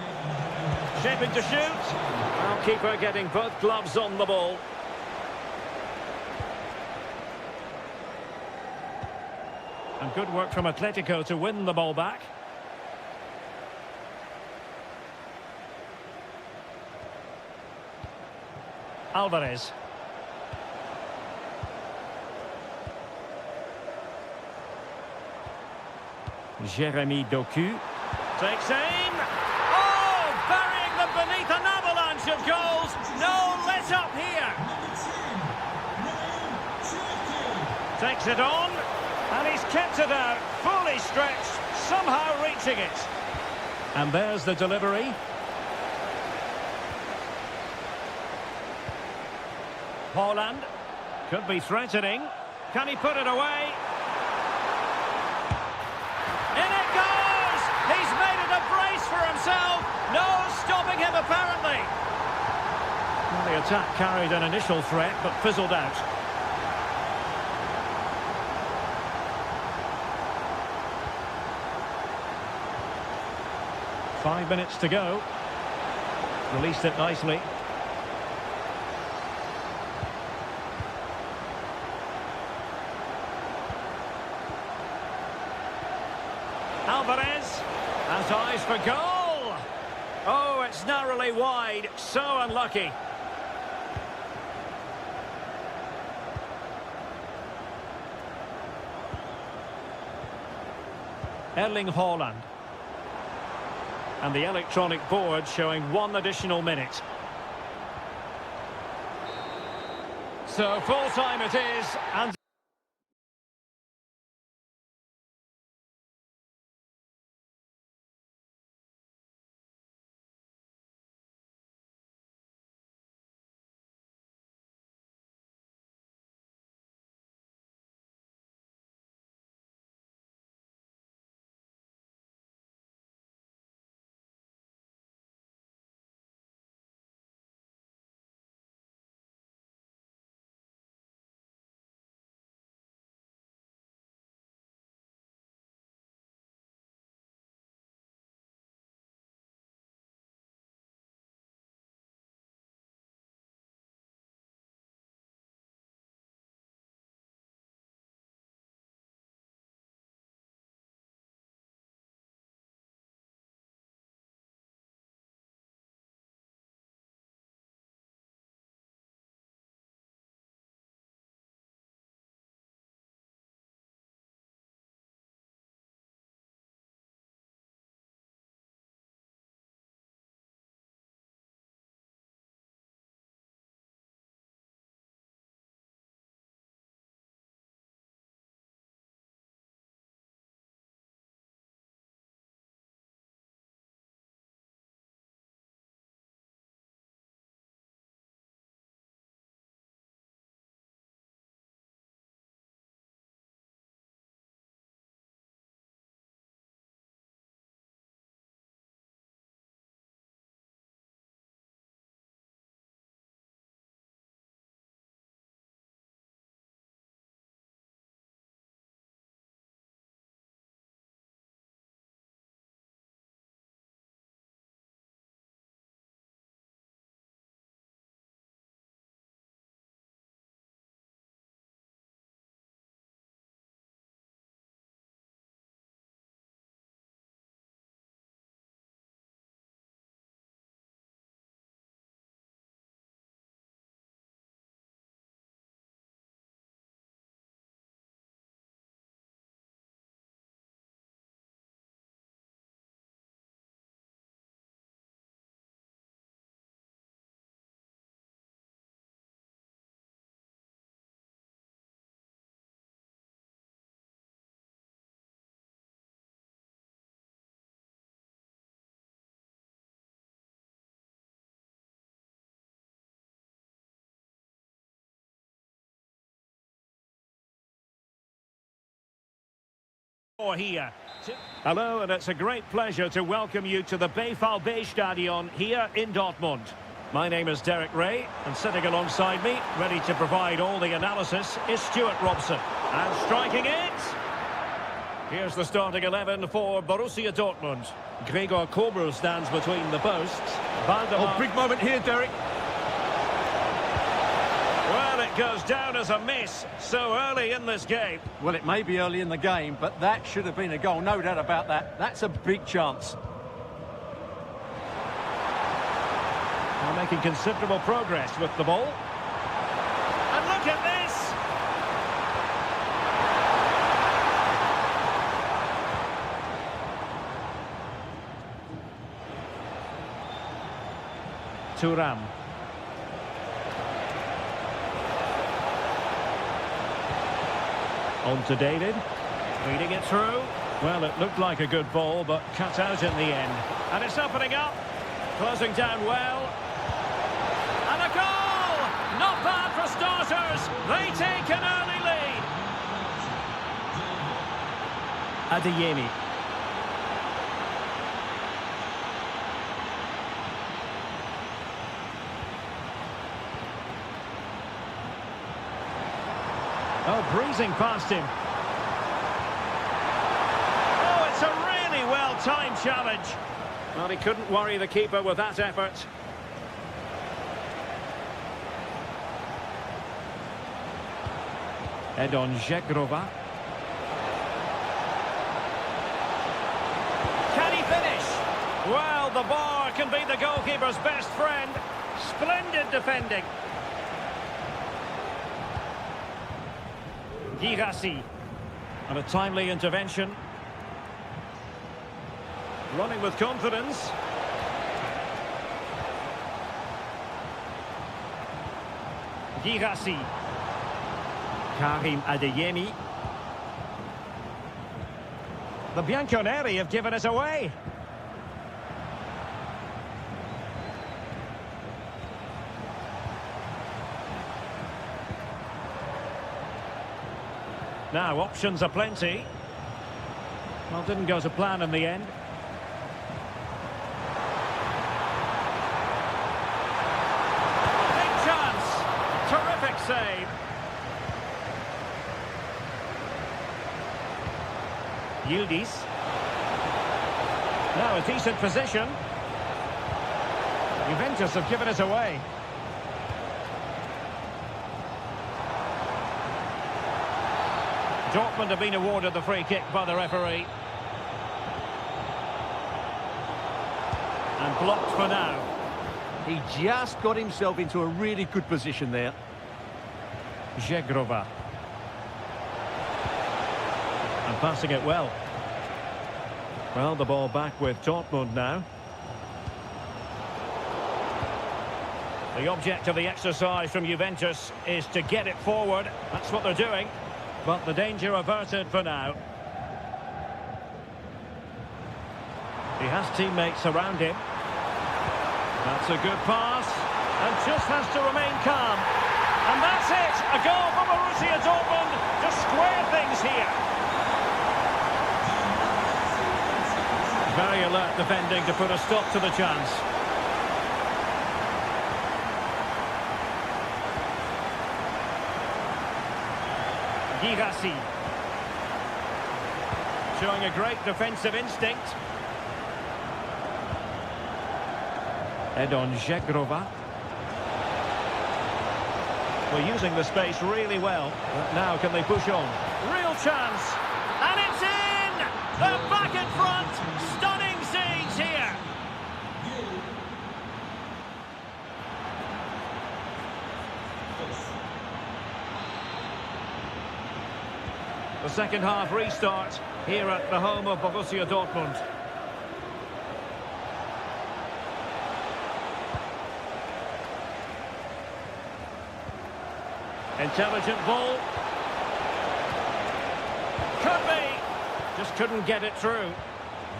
Shaping to shoot. Well, keeper getting both gloves on the ball. And good work from Atletico to win the ball back. Alvarez. Jeremy Doku. Takes aim. Oh, burying them beneath an avalanche of goals. No let up here. Takes it on. And he's kept it out. Fully stretched. Somehow reaching it. And there's the delivery. Haaland. Could be threatening. Can he put it away? He's made it a brace for himself. No stopping him, apparently. Well, the attack carried an initial threat, but fizzled out. Five minutes to go. Released it nicely. Alvarez has eyes for goal. Oh, it's narrowly wide. So unlucky. Erling Haaland. And the electronic board showing 1 additional minute. So full time it is, and Here. Hello, and it's a great pleasure to welcome you to the Stadion here in Dortmund. My name is Derek Ray, and sitting alongside me, ready to provide all the analysis, is Stuart Robson. And striking it! Here's the starting 11 for Borussia Dortmund. Gregor Kobel stands between the posts. Oh, big moment here, Derek. Well, it goes down as a miss so early in this game. Well, it may be early in the game, but that should have been a goal, no doubt about that. That's a big chance. They're making considerable progress with the ball. And look at this! Thuram. On to David. Reading it through. Well, it looked like a good ball, but cut out in the end. And it's opening up. Closing down well. And a goal! Not bad for starters. They take an early lead. Adeyemi. Oh, breezing past him. Oh, it's a really well-timed challenge. Well, he couldn't worry the keeper with that effort. Edon Žegrova. Can he finish? Well, the bar can be the goalkeeper's best friend. Splendid defending. Girassi. And a timely intervention. Running with confidence. Girassi. Karim Adeyemi. The Bianconeri have given us away. Now, options are plenty. Well, didn't go to plan in the end. Big chance. Terrific save. Yildiz. Now a decent position. Juventus have given us away. Dortmund have been awarded the free kick by the referee. And blocked for now. He just got himself into a really good position there. Žegrova. And passing it well. Well, the ball back with Dortmund now. The object of the exercise from Juventus is to get it forward. That's what they're doing. But the danger averted for now. He has teammates around him. That's a good pass. And just has to remain calm. And that's it! A goal for Borussia Dortmund to square things here. Very alert defending to put a stop to the chance. Girassi. Showing a great defensive instinct. Edon Žegrova. We're using the space really well. But now can they push on? Real chance. And it's in! They're back in front. Stunning scenes here. The second half restart here at the home of Borussia Dortmund. Intelligent ball. Could be. Just couldn't get it through.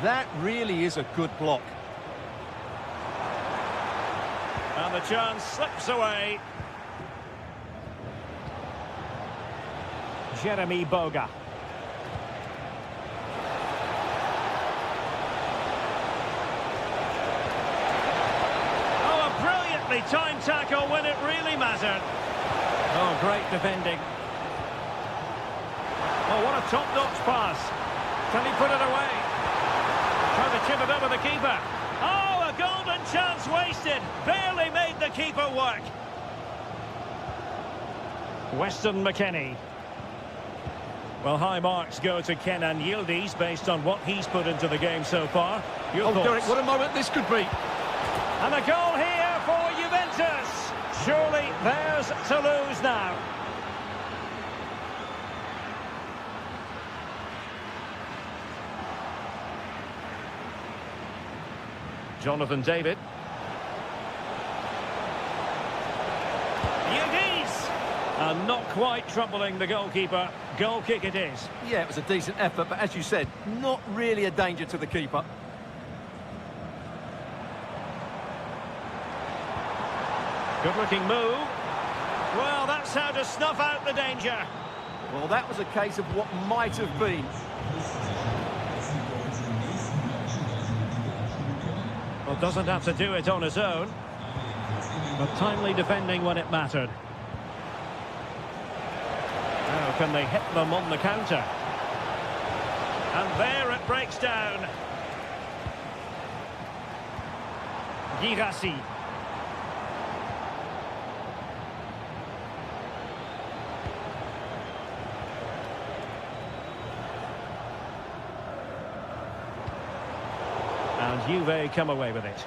That really is a good block. And the chance slips away. Jeremy Boga. Perfectly timed tackle when it really mattered. Oh, great defending. Oh, what a top-notch pass. Can he put it away? Trying to chip it over the keeper. Oh, a golden chance wasted. Barely made the keeper work. Weston McKennie. Well, high marks go to Kenan Yildiz based on what he's put into the game so far. Your thoughts? Derek, what a moment this could be. And a goal here for Juventus. Surely theirs to lose now. Jonathan David. Yildiz! And not quite troubling the goalkeeper. Goal kick it is. Yeah, it was a decent effort, but as you said, not really a danger to the keeper. Good-looking move. Well, that's how to snuff out the danger. Well, that was a case of what might have been. Well, doesn't have to do it on his own. But timely defending when it mattered. Now can they hit them on the counter? And there it breaks down. Girassi. And Juve come away with it.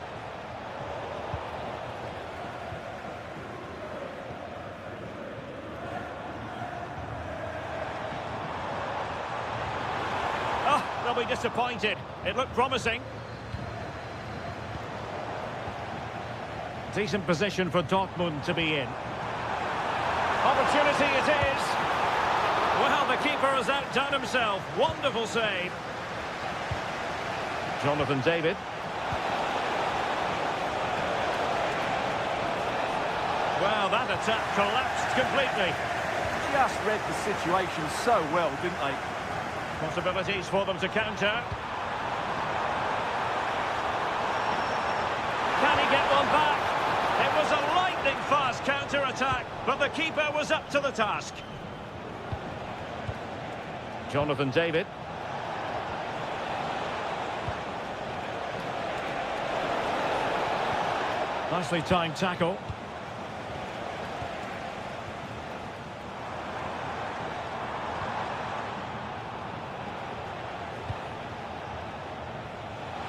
Oh, they'll be disappointed. It looked promising. Decent position for Dortmund to be in. Opportunity it is. Well, the keeper has outdone himself. Wonderful save. Jonathan David. Well, that attack collapsed completely. Just read the situation so well, didn't they? Possibilities for them to counter. Can he get one back? It was a lightning-fast counter-attack, but the keeper was up to the task. Jonathan David. Nicely timed tackle.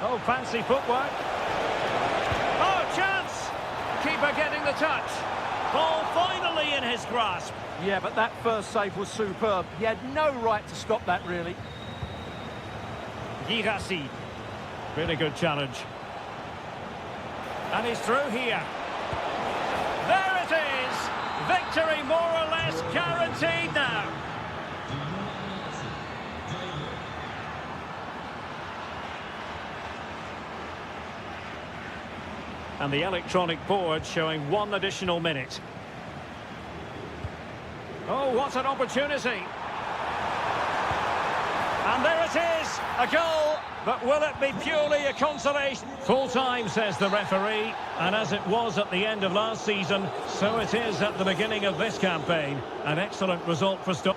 Oh, fancy footwork. Oh, chance! Keeper getting the touch. Ball finally in his grasp. Yeah, but that first save was superb. He had no right to stop that, really. Girassi. Really good challenge. And he's through here. There it is! Victory more or less guaranteed now. And the electronic board showing one additional minute. Oh, what an opportunity. And there it is, a goal. But will it be purely a consolation? Full time, says the referee. And as it was at the end of last season, so it is at the beginning of this campaign. An excellent result for Stoke.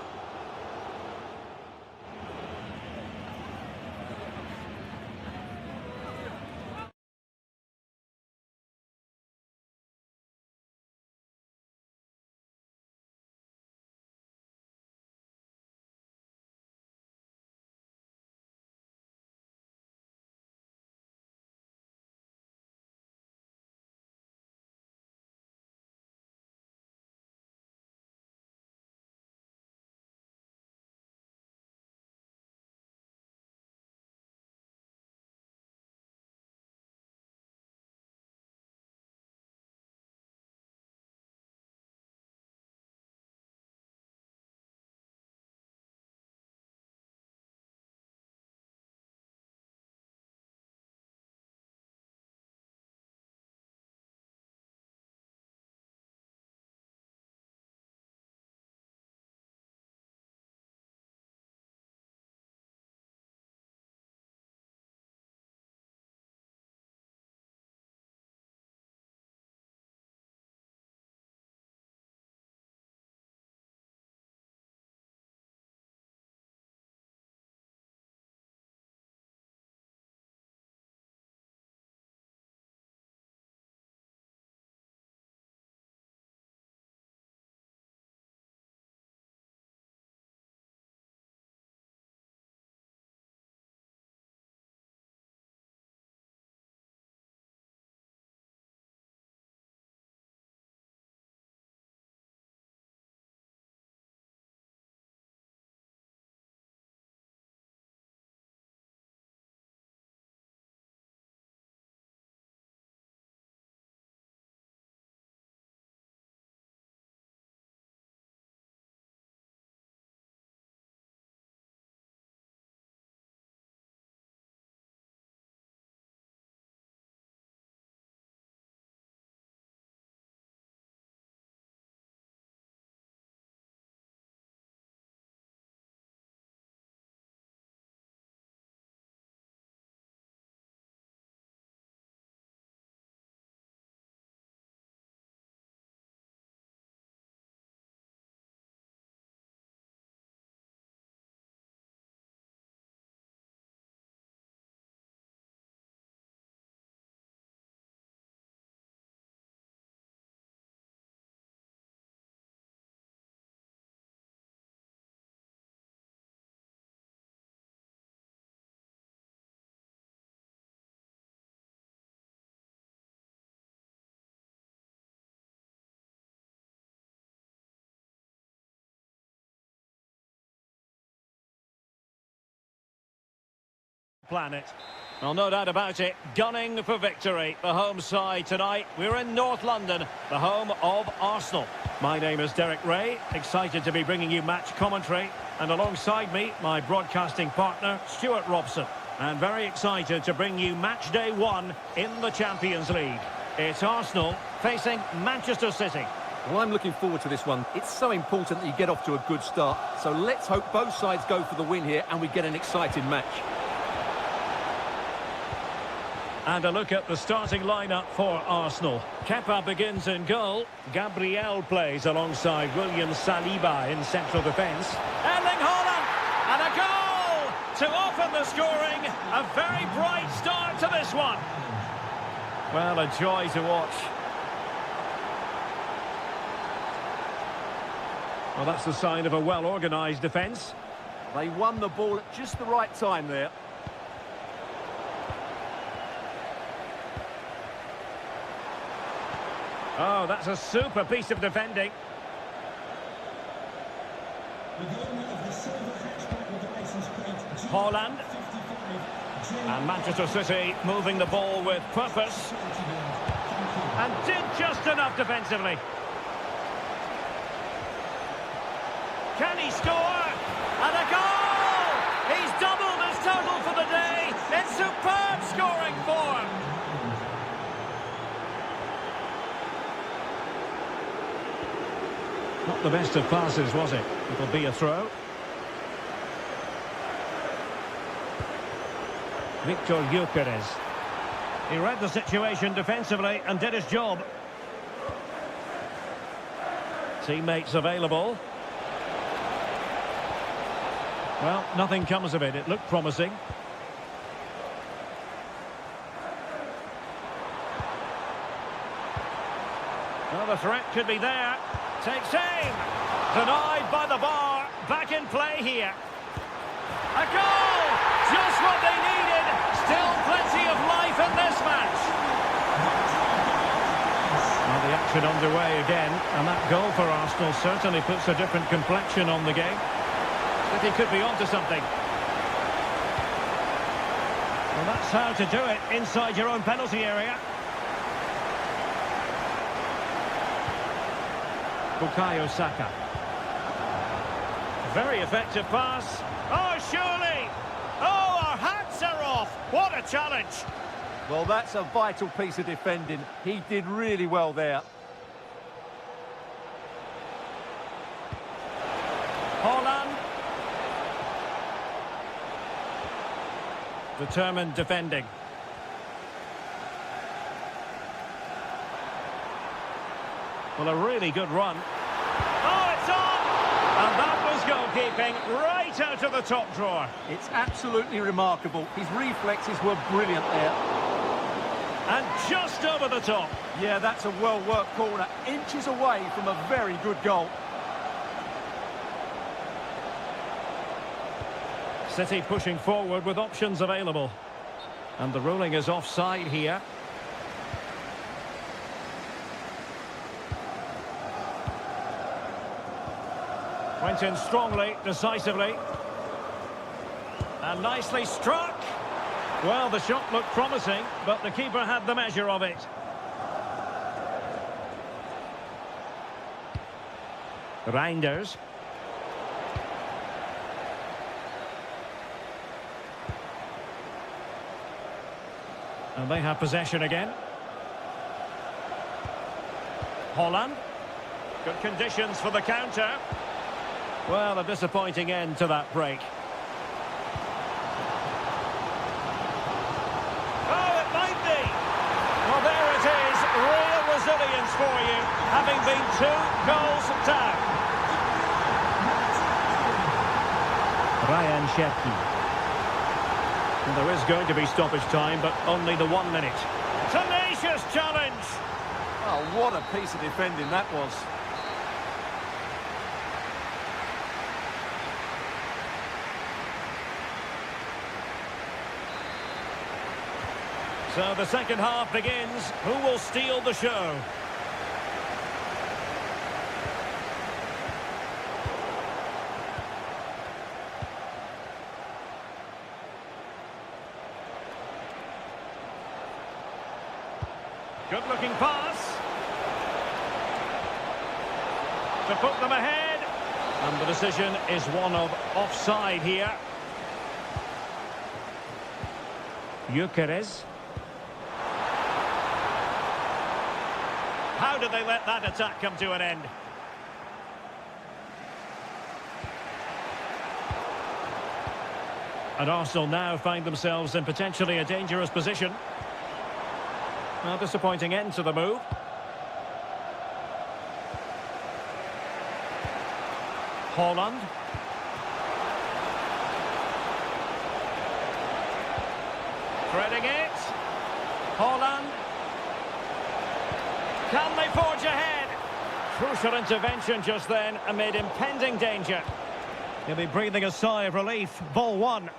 planet. Well, no doubt about it, gunning for victory. The home side tonight. We're in North London, the home of Arsenal. My name is Derek Ray, excited to be bringing you match commentary. And alongside me, my broadcasting partner, Stuart Robson. And very excited to bring you match day 1 in the Champions League. It's Arsenal facing Manchester City. Well, I'm looking forward to this one. It's so important that you get off to a good start. So let's hope both sides go for the win here and we get an exciting match. And a look at the starting lineup for Arsenal. Kepa begins in goal. Gabriel plays alongside William Saliba in central defence. Erling Haaland! And a goal! To open the scoring. A very bright start to this one. Well, a joy to watch. Well, that's the sign of a well-organised defence. They won the ball at just the right time there. Oh, that's a super piece of defending. Haaland. And Manchester City moving the ball with purpose. And did just enough defensively. Can he score? And a goal! He's doubled his total for the day. It's superb scoring form. Not the best of passes, was it? It'll be a throw. Victor Gyökeres. He read the situation defensively and did his job. Teammates available. Well, nothing comes of it. It looked promising. Well, the threat could be there. Takes aim. Denied by the bar. Back in play here. A goal! Just what they needed. Still plenty of life in this match. Well, the action underway again. And that goal for Arsenal certainly puts a different complexion on the game. But he could be onto something. Well, that's how to do it inside your own penalty area. Bukayo Saka. Very effective pass. Oh, surely! Oh, our hats are off! What a challenge! Well, that's a vital piece of defending. He did really well there. Haaland. Determined defending. Well, a really good run. Oh, it's on! And that was goalkeeping right out of the top drawer. It's absolutely remarkable. His reflexes were brilliant there. And just over the top. Yeah, that's a well-worked corner. Inches away from a very good goal. City pushing forward with options available. And the ruling is offside here. Went in strongly, decisively. And nicely struck. Well, the shot looked promising, but the keeper had the measure of it. Reinders. And they have possession again. Haaland. Good conditions for the counter. Well, a disappointing end to that break. Oh, it might be. Well, there it is. Real resilience for you, having been 2 goals down. Ryan Shepki. Well, there is going to be stoppage time, but only the 1 minute. Tenacious challenge. Oh, what a piece of defending that was. So the second half begins. Who will steal the show? Good-looking pass. To put them ahead. And the decision is one of offside here. Gyökeres. How did they let that attack come to an end? And Arsenal now find themselves in potentially a dangerous position. A disappointing end to the move. Haaland. Threading it. Haaland. Can they forge ahead? Crucial intervention just then amid impending danger. He'll be breathing a sigh of relief. Ball one.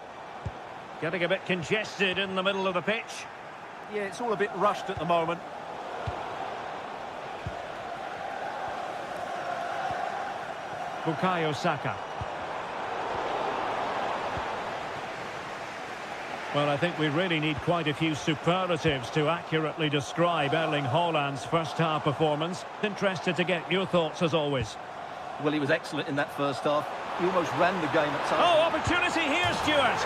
Getting a bit congested in the middle of the pitch. Yeah, it's all a bit rushed at the moment. Bukayo Saka. Well, I think we really need quite a few superlatives to accurately describe Erling Haaland's first-half performance. Interested to get your thoughts, as always. Well, he was excellent in that first half. He almost ran the game at times. Oh, opportunity here, Stuart.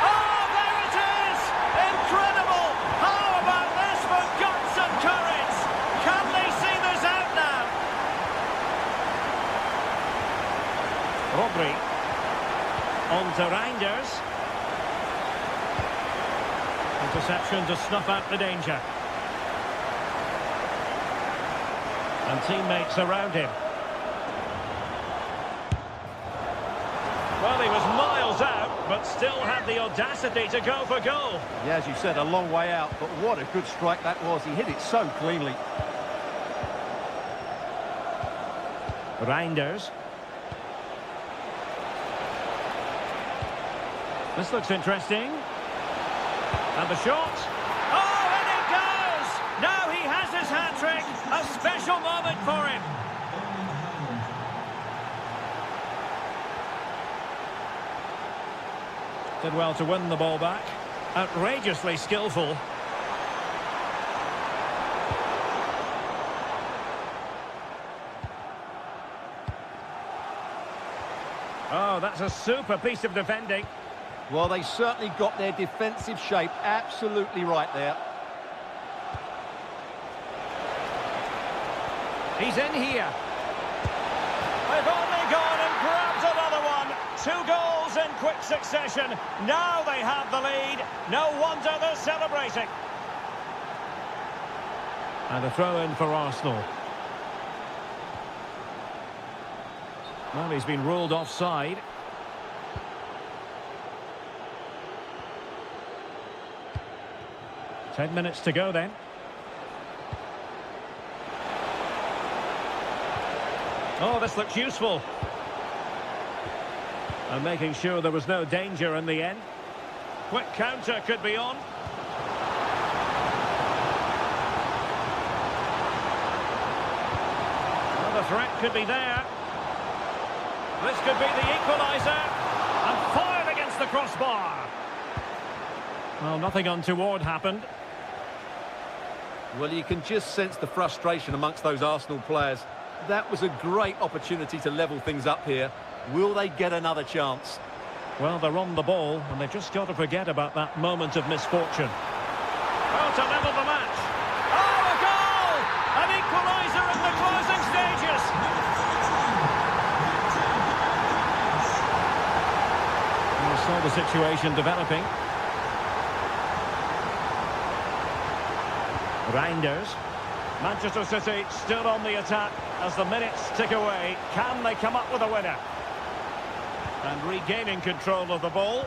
Oh, there it is! Incredible! How about this for guts and courage? Can they see this out now? Rodri. On to Reinders. Interception to snuff out the danger. And teammates around him. Well, he was miles out, but still had the audacity to go for goal. Yeah, as you said, a long way out, but what a good strike that was. He hit it so cleanly. Reinders. This looks interesting. And the shot. Oh, and it goes! Now he has his hat-trick. A special moment for him. Did well to win the ball back. Outrageously skillful. Oh, that's a super piece of defending. Well, they certainly got their defensive shape absolutely right there. He's in here. They've only gone and grabbed another one. 2 goals in quick succession. Now they have the lead. No wonder they're celebrating. And a throw-in for Arsenal. Well, he's been ruled offside. Ten minutes to go then. Oh, this looks useful. And making sure there was no danger in the end. Quick counter could be on. Well, the threat could be there. This could be the equaliser. And fired against the crossbar. Well, nothing untoward happened. Well, you can just sense the frustration amongst those Arsenal players. That was a great opportunity to level things up here. Will they get another chance? Well, they're on the ball, and they've just got to forget about that moment of misfortune. Well, to level the match. Oh, a goal! An equaliser in the closing stages. We saw the situation developing. Reinders. Manchester City still on the attack as the minutes tick away. Can they come up with a winner? And regaining control of the ball.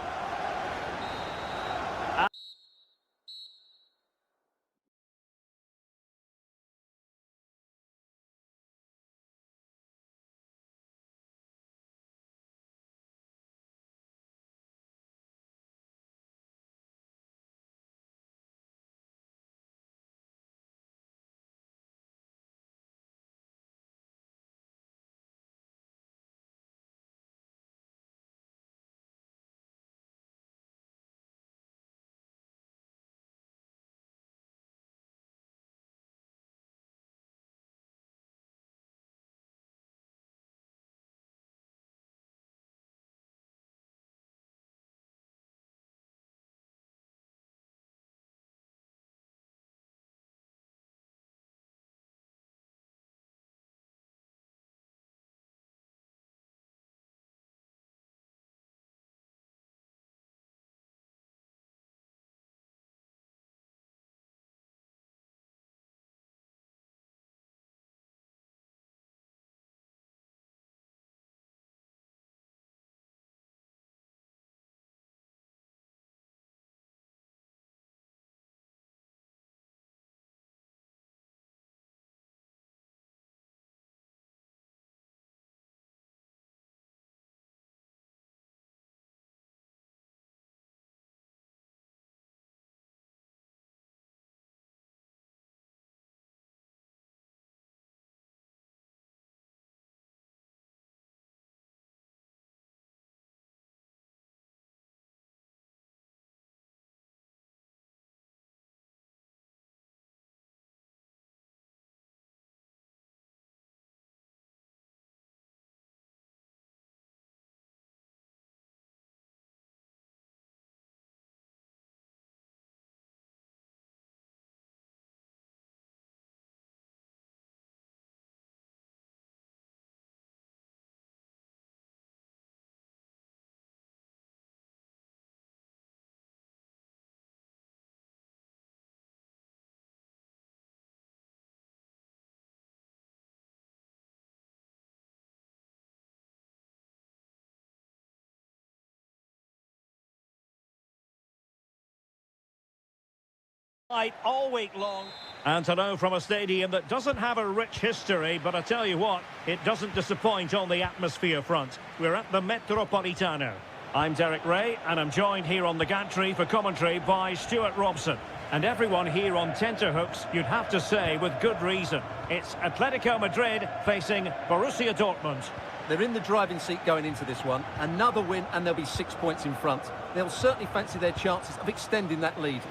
All week long. And hello from a stadium that doesn't have a rich history, but I tell you what, it doesn't disappoint on the atmosphere front. We're at the Metropolitano. I'm Derek Ray, and I'm joined here on the gantry for commentary by Stuart Robson. And everyone here on tenterhooks, you'd have to say, with good reason. It's Atletico Madrid facing Borussia Dortmund. They're in the driving seat going into this one. Another win and they'll be 6 points in front. They'll certainly fancy their chances of extending that lead.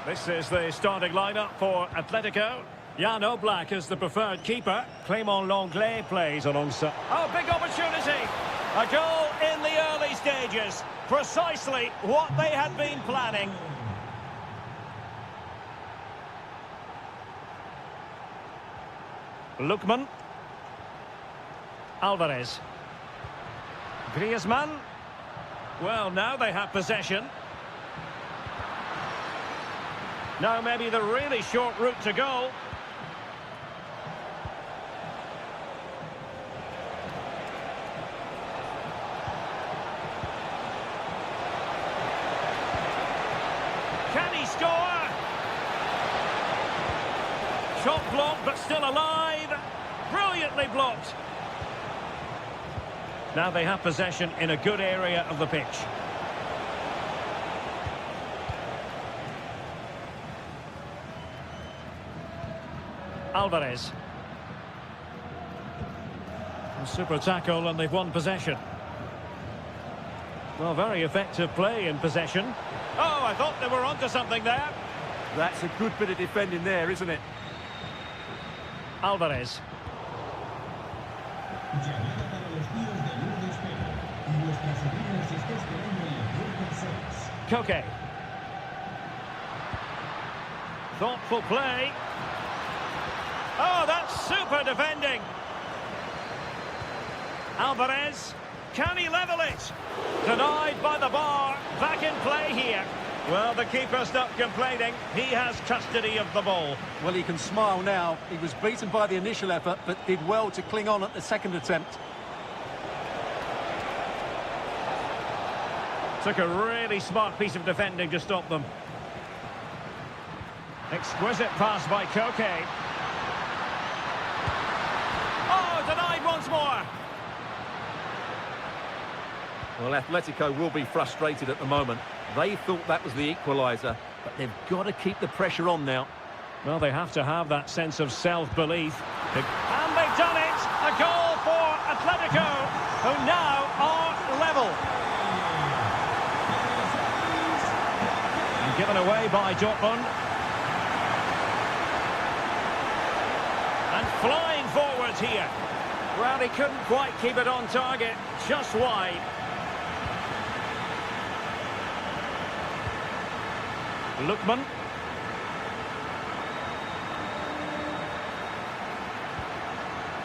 This is the starting lineup for Atletico. Jan Oblak is the preferred keeper. Clément Lenglet plays alongside. Oh, big opportunity! A goal in the early stages. Precisely what they had been planning. Lookman. Alvarez. Griezmann. Well, now they have possession. Now maybe the really short route to goal. Can he score? Shot blocked but still alive. Brilliantly blocked. Now they have possession in a good area of the pitch. Alvarez. A super tackle and they've won possession. Well, very effective play in possession. Oh, I thought they were onto something there. That's a good bit of defending there, isn't it? Alvarez. Llamada para los tiros de luz de espera. Y nuestra salida se está esperando en la puerta 6. Koke. Thoughtful play. Oh, that's super defending. Alvarez. Can he level it? Denied by the bar. Back in play here. Well, the keeper's not complaining. He has custody of the ball. Well, he can smile now. He was beaten by the initial effort, but did well to cling on at the second attempt. Took a really smart piece of defending to stop them. Exquisite pass by Koke. Oh, denied once more. Well, Atletico will be frustrated at the moment. They thought that was the equaliser, but they've got to keep the pressure on now. Well, they have to have that sense of self-belief. And they've done it! A goal for Atletico, who now are level. And given away by Dortmund. And flying forwards here. Well, he couldn't quite keep it on target, just wide. Lookman.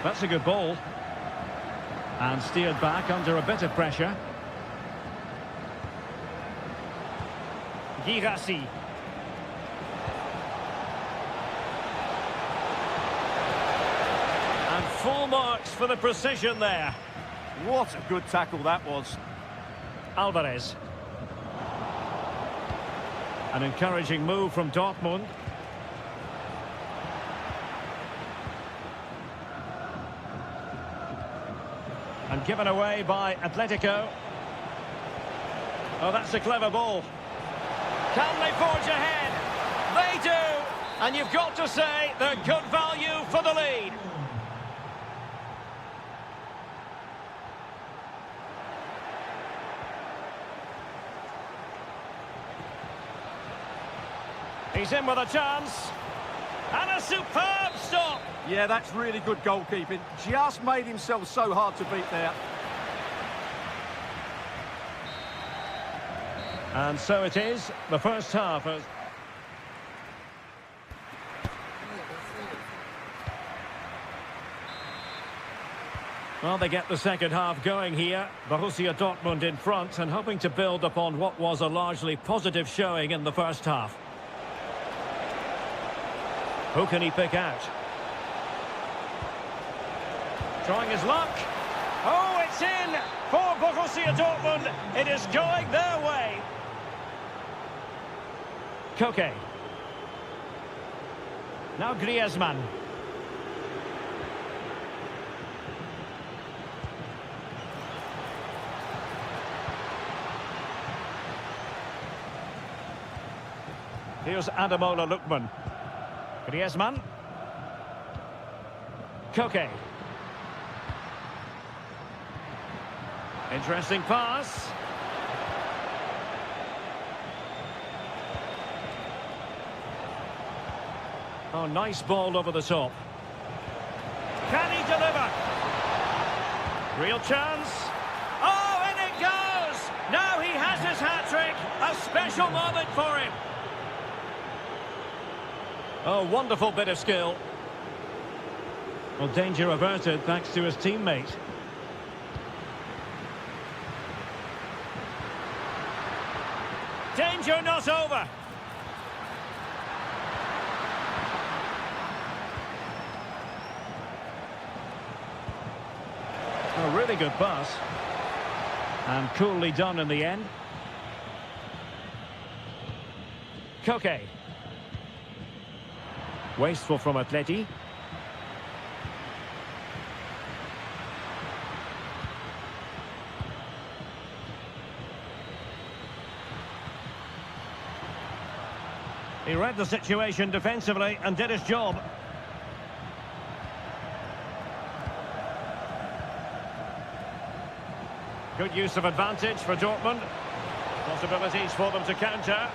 That's a good ball. And steered back under a bit of pressure. Girassi. And full marks for the precision there. What a good tackle that was. Alvarez. An encouraging move from Dortmund. And given away by Atletico. Oh, that's a clever ball. Can they forge ahead? They do! And you've got to say they're good value for the lead. He's in with a chance. And a superb stop. Yeah, that's really good goalkeeping. Just made himself so hard to beat there. And so it is. The first half has... Well, they get the second half going here. Borussia Dortmund in front and hoping to build upon what was a largely positive showing in the first half. Who can he pick out? Trying his luck. Oh, it's in for Borussia Dortmund. It is going their way. Koke. Now Griezmann. Here's Ademola Lookman. Griezmann. Koke. Interesting pass. Oh, nice ball over the top. Can he deliver? Real chance. Oh, in it goes! Now he has his hat-trick. A special moment for him. Oh, wonderful bit of skill. Well, danger averted thanks to his teammate. Danger not over. A really good pass. And coolly done in the end. Koke. Wasteful from Atleti. He read the situation defensively and did his job. Good use of advantage for Dortmund. Possibilities for them to counter.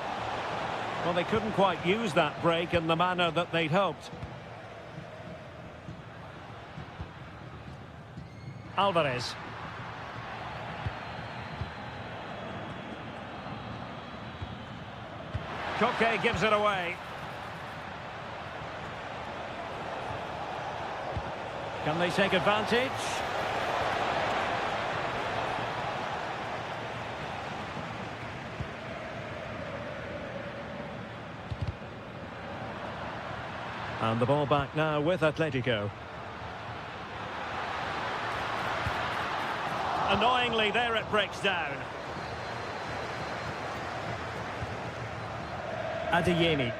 Well, they couldn't quite use that break in the manner that they'd hoped. Alvarez. Koke gives it away. Can they take advantage? And the ball back now with Atletico. Annoyingly, there it breaks down. Adeyemi.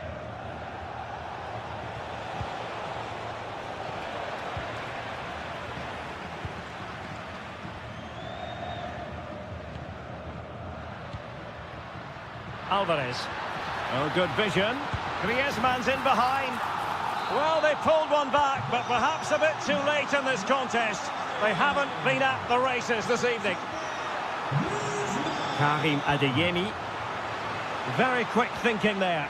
Alvarez. Oh, good vision. Griezmann's in behind. Well, they pulled one back, but perhaps a bit too late in this contest. They haven't been at the races this evening. Karim Adeyemi. Very quick thinking there.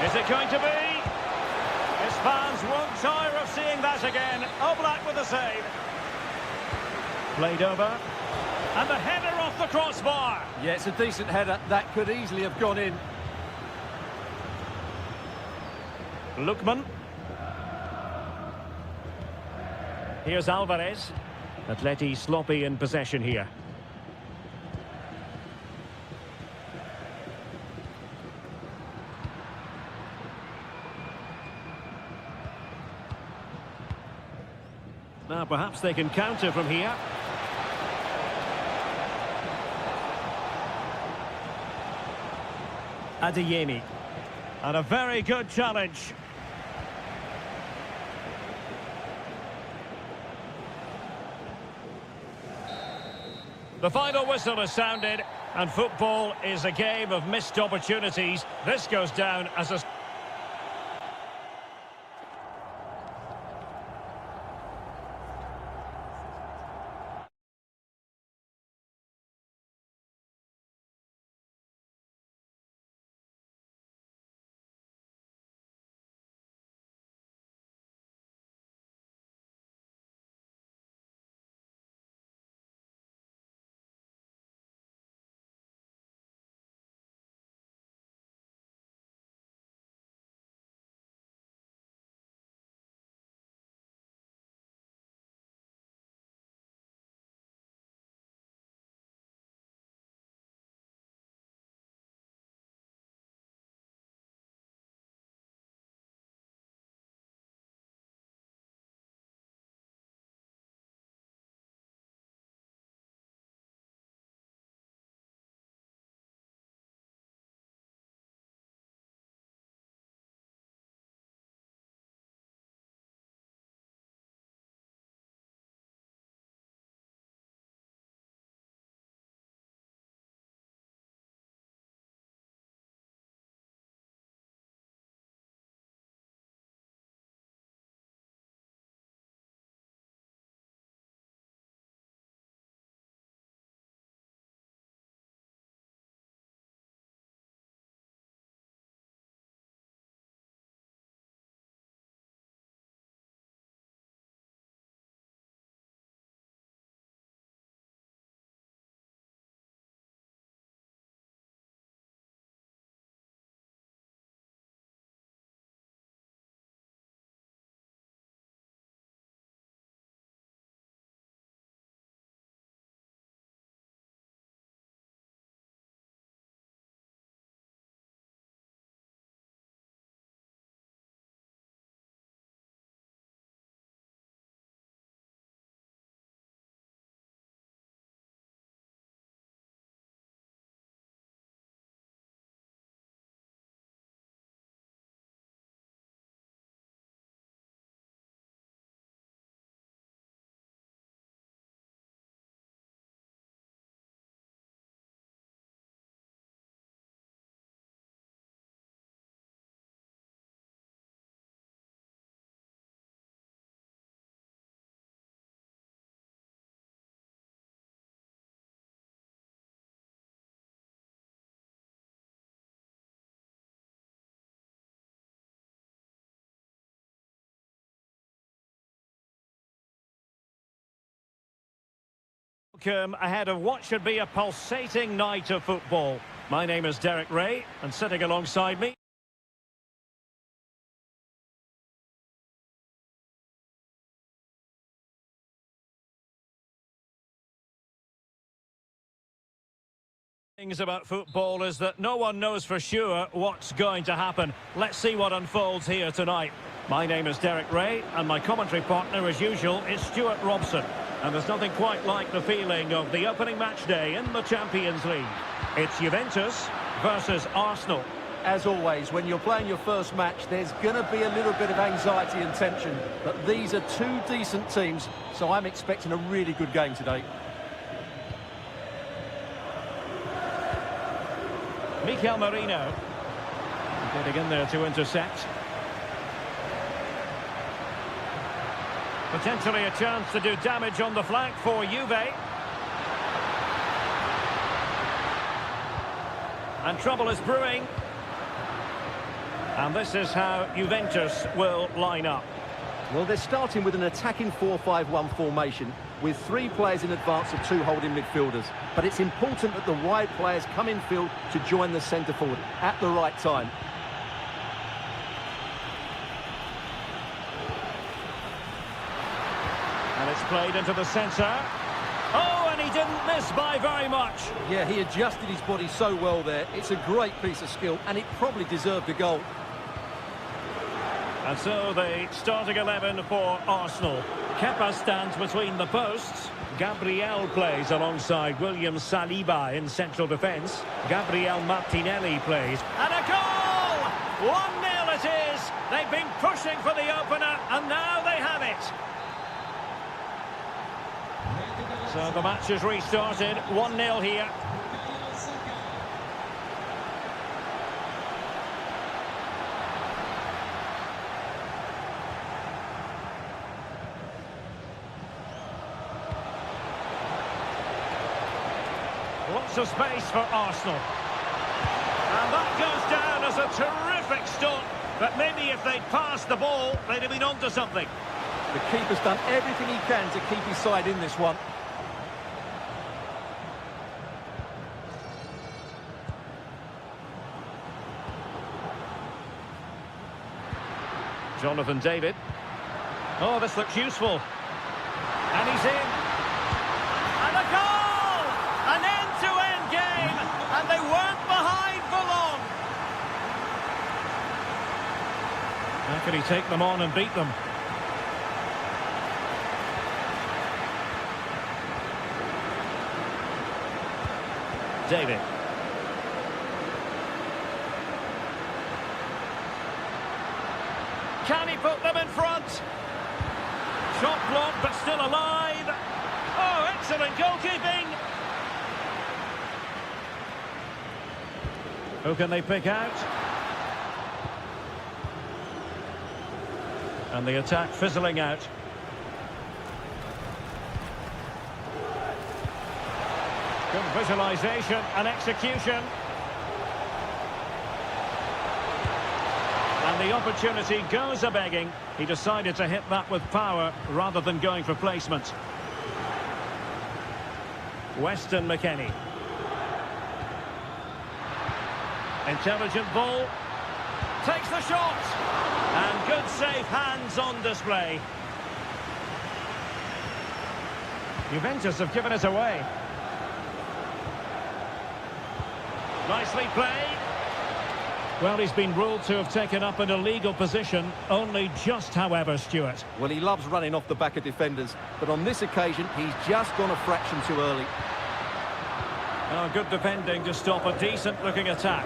Is it going to be? His fans won't tire of seeing that again. Oblak with the save. Played over. And the header off the crossbar. Yeah, it's a decent header. That could easily have gone in. Lookman. Here's Alvarez. Atleti sloppy in possession here. Now perhaps they can counter from here. Adeyemi. And a very good challenge. The final whistle is sounded, and football is a game of missed opportunities. This goes down as a Welcome ahead of what should be a pulsating night of football. My name is Derek Ray, and sitting alongside me... things about football is that no one knows for sure what's going to happen. Let's see what unfolds here tonight. My name is Derek Ray, and my commentary partner, as usual, is Stuart Robson. And there's nothing quite like the feeling of the opening match day in the Champions League. It's Juventus versus Arsenal. As always, when you're playing your first match, there's going to be a little bit of anxiety and tension. But these are two decent teams, so I'm expecting a really good game today. Mikel Merino getting in there to intercept. Potentially a chance to do damage on the flank for Juve. And trouble is brewing. And this is how Juventus will line up. Well, they're starting with an attacking 4-5-1 formation with 3 players in advance of 2 holding midfielders. But it's important that the wide players come in field to join the centre forward at the right time. And it's played into the centre. Oh, and he didn't miss by very much. Yeah, he adjusted his body so well there. It's a great piece of skill, and it probably deserved a goal. And so the starting 11 for Arsenal. Kepa stands between the posts. Gabriel plays alongside William Saliba in central defence. Gabriel Martinelli plays. And a goal! 1-0 it is. They've been pushing for the opener, and now they have it. So the match is restarted. 1-0 here. Lots of space for Arsenal. And that goes down as a terrific stop. But maybe if they'd passed the ball, they'd have been onto something. The keeper's done everything he can to keep his side in this one. Jonathan David. Oh, this looks useful. And he's in. And a goal! An end-to-end game, and they weren't behind for long. How can he take them on and beat them? David. Can he put them in front? Shot blocked, but still alive. Oh, excellent goalkeeping. Who can they pick out? And the attack fizzling out. Good visualisation and execution. And the opportunity goes a-begging. He decided to hit that with power rather than going for placement. Weston McKennie. Intelligent ball. Takes the shot. And good safe hands on display. Juventus have given it away. Nicely played. Well, he's been ruled to have taken up an illegal position, only just, however, Stuart. Well, he loves running off the back of defenders, but on this occasion, he's just gone a fraction too early. Oh, good defending to stop a decent-looking attack.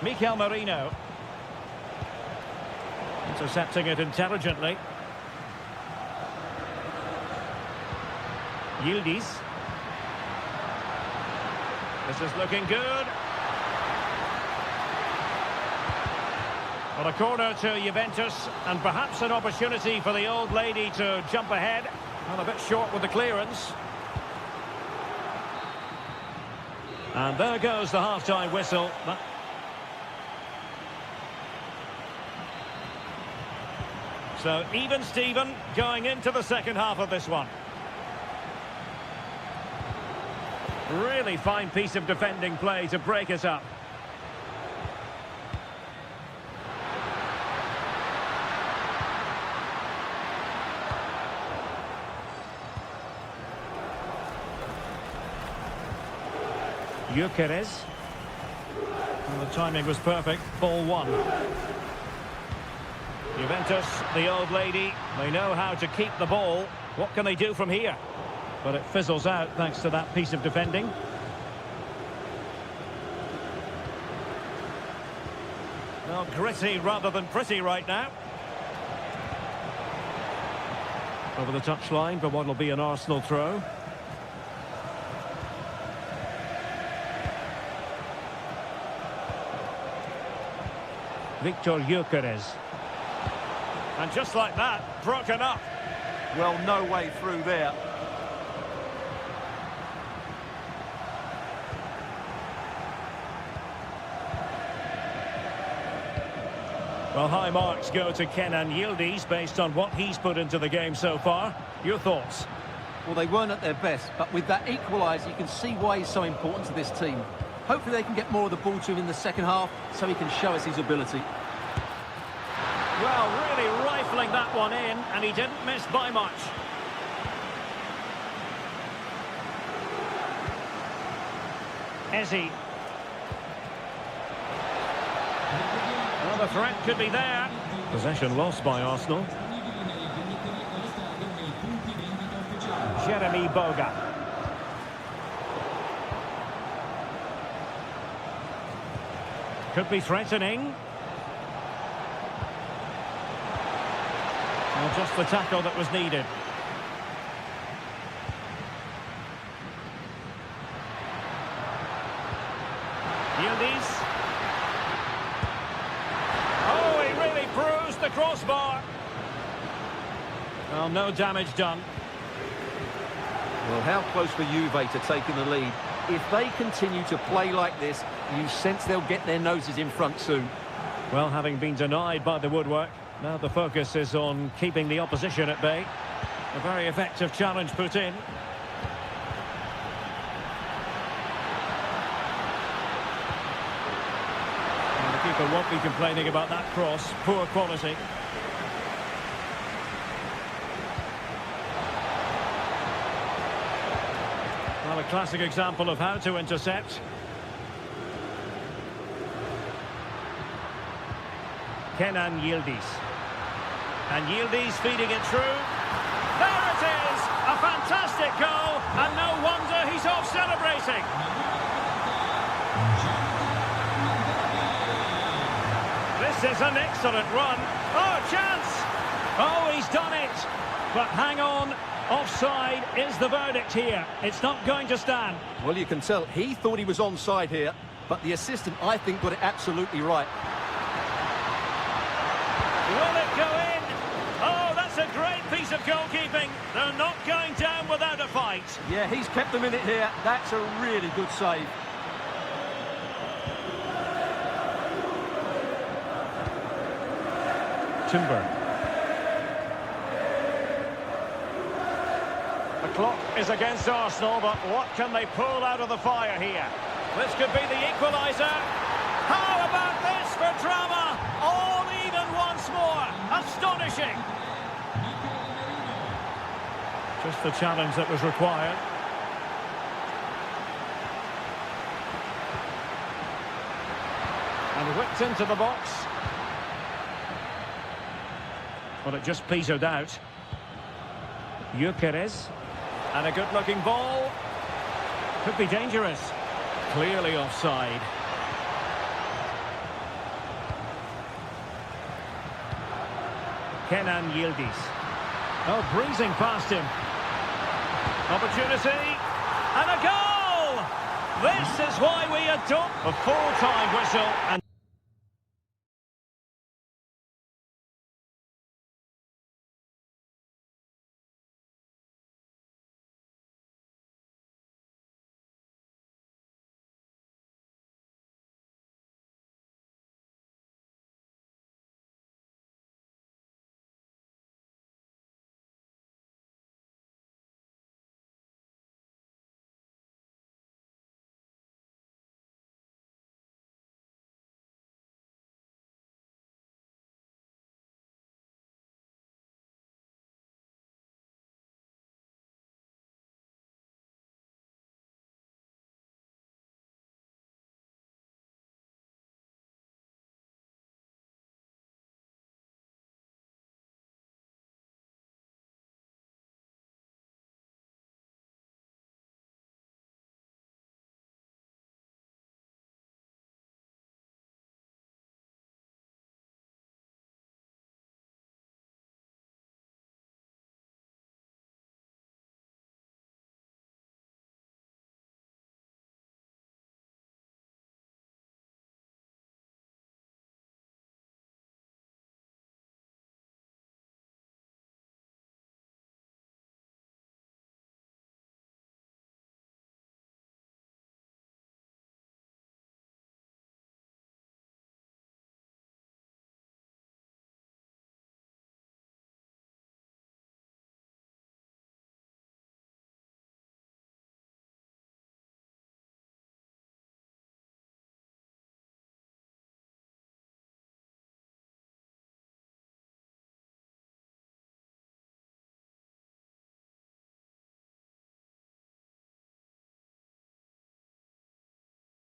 Mikel Merino. Intercepting it intelligently. Yildiz. This is looking good. Well, a corner to Juventus, and perhaps an opportunity for the old lady to jump ahead. And a bit short with the clearance. And there goes the half-time whistle. So even Steven going into the second half of this one. Really fine piece of defending play to break it up. Gyökeres. And the timing was perfect. Ball one. Juventus, the old lady, they know how to keep the ball. What can they do from here? But it fizzles out thanks to that piece of defending. Well, gritty rather than pretty right now. Over the touchline for what will be an Arsenal throw. Victor Gyökeres. And just like that, broken up. Well, no way through there. Well, high marks go to Kenan Yildiz based on what he's put into the game so far. Your thoughts? Well, they weren't at their best, but with that equaliser, you can see why he's so important to this team. Hopefully they can get more of the ball to him in the second half so he can show us his ability. Well, really rifling that one in, and he didn't miss by much. Ezzy. Well, the threat could be there. Possession lost by Arsenal. Jeremy Boga. Could be threatening. Well, just the tackle that was needed. Yildiz. Oh, he really bruised the crossbar. Well, no damage done. Well, how close for Juve to taking the lead? If they continue to play like this, you sense they'll get their noses in front soon. Well, having been denied by the woodwork, now the focus is on keeping the opposition at bay. A very effective challenge put in. And the keeper won't be complaining about that cross. Poor quality. Well, a classic example of how to intercept. Kenan Yildiz. And Yildiz feeding it through. There it is! A fantastic goal, and no wonder he's off celebrating. This is an excellent run. Oh, chance! Oh, he's done it! But hang on, offside is the verdict here. It's not going to stand. Well, you can tell he thought he was onside here, but the assistant, I think, got it absolutely right. Will it go in? Oh, that's a great piece of goalkeeping. They're not going down without a fight. Yeah, he's kept them in it here. That's a really good save. Timber. The clock is against Arsenal, but what can they pull out of the fire here? This could be the equaliser. How about this for drama? All even once more. Astonishing. Just the challenge that was required. And whipped into the box. Well, it just petered out. Gyökeres. And a good-looking ball. Could be dangerous. Clearly offside. Kenan Yildiz. Oh, breezing past him. Opportunity. And a goal! This is why we adore a full-time whistle. And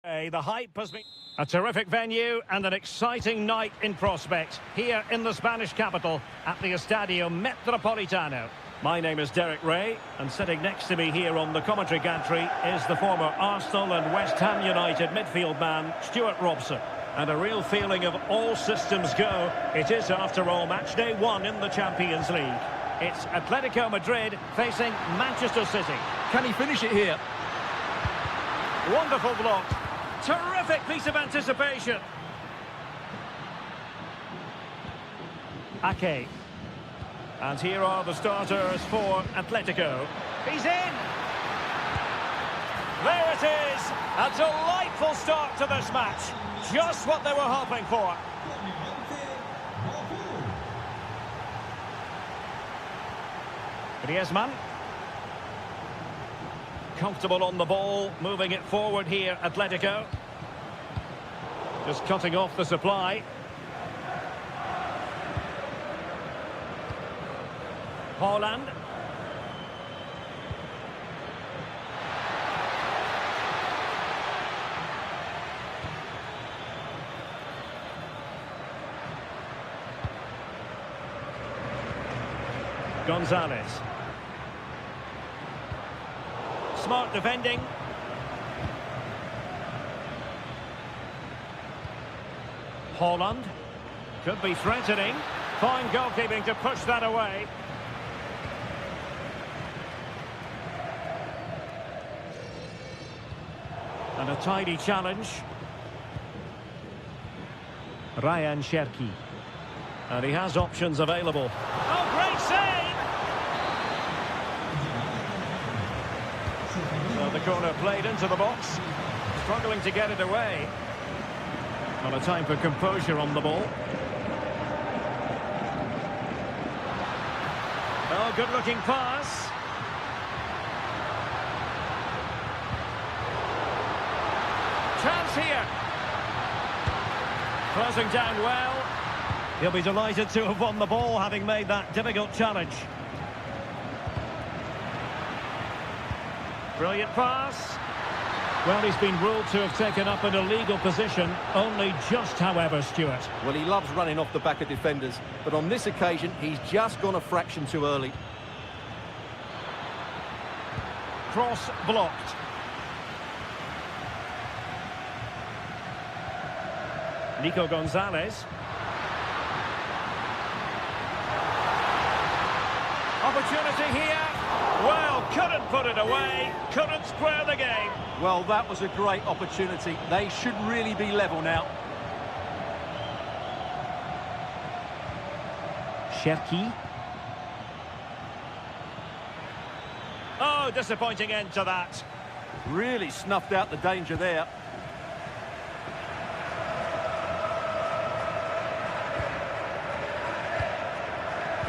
The hype has been a terrific venue and an exciting night in prospect here in the Spanish capital at the Estadio Metropolitano. My name is Derek Ray, and sitting next to me here on the commentary gantry is the former Arsenal and West Ham United midfield man, Stuart Robson. And a real feeling of all systems go. It is, after all, match day 1 in the Champions League. It's Atletico Madrid facing Manchester City. Can he finish it here? Wonderful block. Terrific piece of anticipation. Ake. And here are the starters for Atletico. He's in! There it is! A delightful start to this match. Just what they were hoping for. Griezmann. Comfortable on the ball, moving it forward here, Atletico. Just cutting off the supply. Haaland. Gonzalez. Smart defending. Haaland. Could be threatening. Fine goalkeeping to push that away. And a tidy challenge. Ryan Cherki. And he has options available. Oh, great save! So the corner played into the box. Struggling to get it away. Not a time for composure on the ball. Oh, good-looking pass. Chance here. Closing down well. He'll be delighted to have won the ball, having made that difficult challenge. Brilliant pass. Well, he's been ruled to have taken up an illegal position, only just, however, Stuart. Well, he loves running off the back of defenders, but on this occasion, he's just gone a fraction too early. Cross blocked. Nico Gonzalez. Opportunity here. Well, couldn't put it away. Couldn't square the game. Well, that was a great opportunity. They should really be level now. Cherki. Oh, disappointing end to that. Really snuffed out the danger there.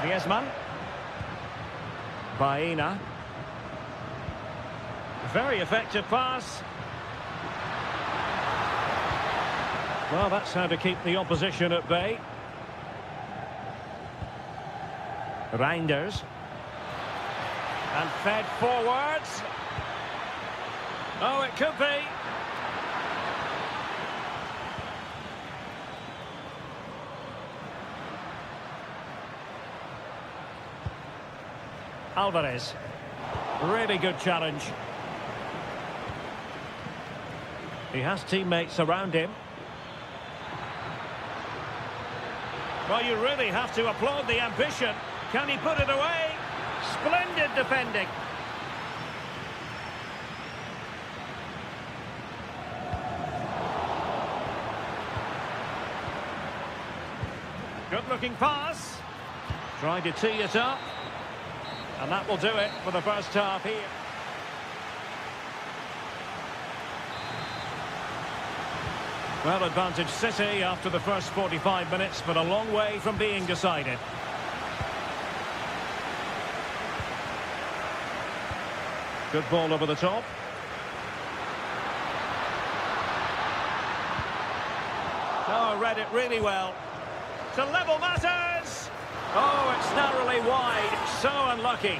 Griezmann. Baena. Very effective pass. Well, that's how to keep the opposition at bay. Reinders. And fed forwards. Oh, it could be. Alvarez. Really good challenge. He has teammates around him. Well, you really have to applaud the ambition. Can he put it away? Splendid defending. Good-looking pass. Trying to tee it up. And that will do it for the first half here. Well, advantage City after the first 45 minutes, but a long way from being decided. Good ball over the top. Oh, read it really well. To level matters! Oh, it's narrowly wide. So unlucky.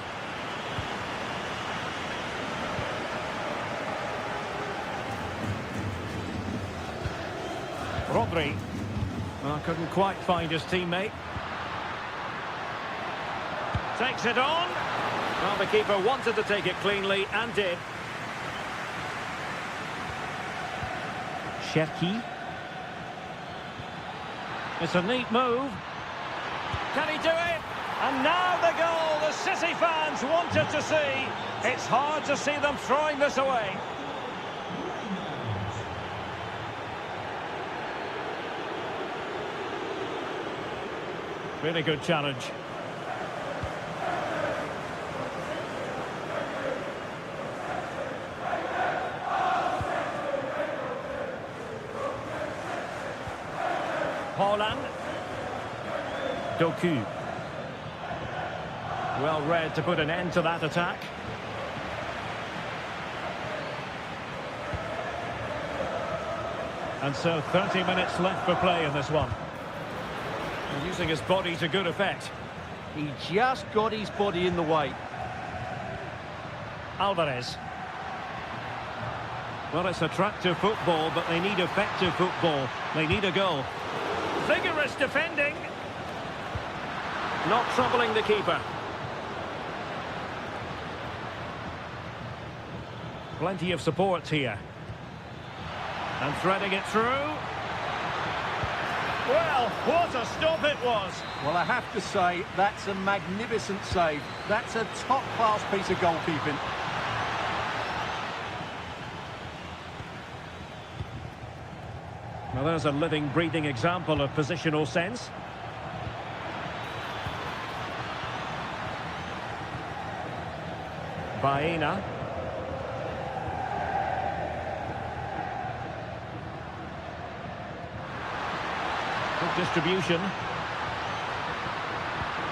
Rodri. Well, couldn't quite find his teammate. Takes it on. Well, the keeper wanted to take it cleanly and did. Cherki. It's a neat move. Can he do it? And now the goal the City fans wanted to see. It's hard to see them throwing this away. Really good challenge. Holland. Doku. Well read to put an end to that attack. And so 30 minutes left for play in this one. Using his body to good effect. He just got his body in the way. Alvarez. Well, it's attractive football, but they need effective football. They need a goal. Vigorous defending. Not troubling the keeper. Plenty of support here. And threading it through. Well, what a stop it was. Well, I have to say, that's a magnificent save. That's a top-class piece of goalkeeping. Well, there's a living, breathing example of positional sense. Baena. Good distribution.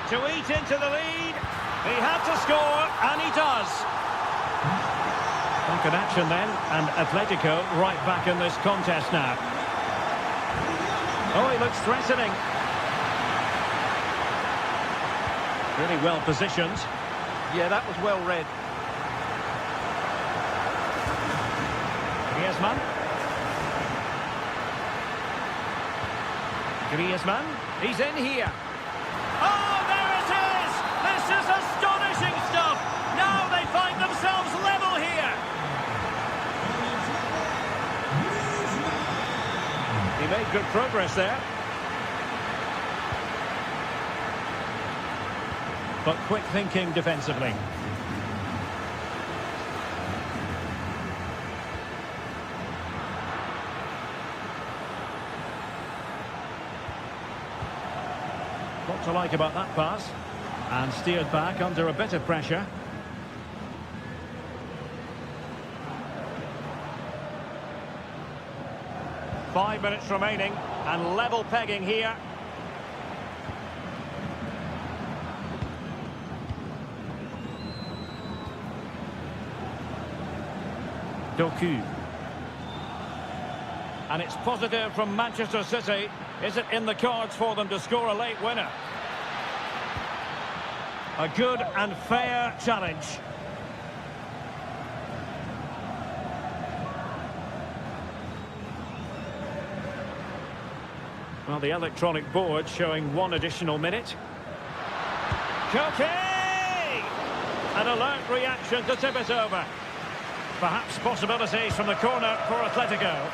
To eat into the lead. He had to score, and he does. Good action then, and Atletico right back in this contest now. Oh, he looks threatening. Really well positioned. Yeah, that was well read. Griezmann. Griezmann. He's in here. Oh, there it is! This is astonishing stuff! Now they find themselves level here. He made good progress there. But quick thinking defensively. What to like about that pass? And steered back under a bit of pressure. Five minutes remaining, and level pegging here. Doku. And it's positive from Manchester City. Is it in the cards for them to score a late winner? A good and fair challenge. Well, the electronic board showing one additional minute. Koke! An alert reaction to tip it over. Perhaps possibilities from the corner for Atletico.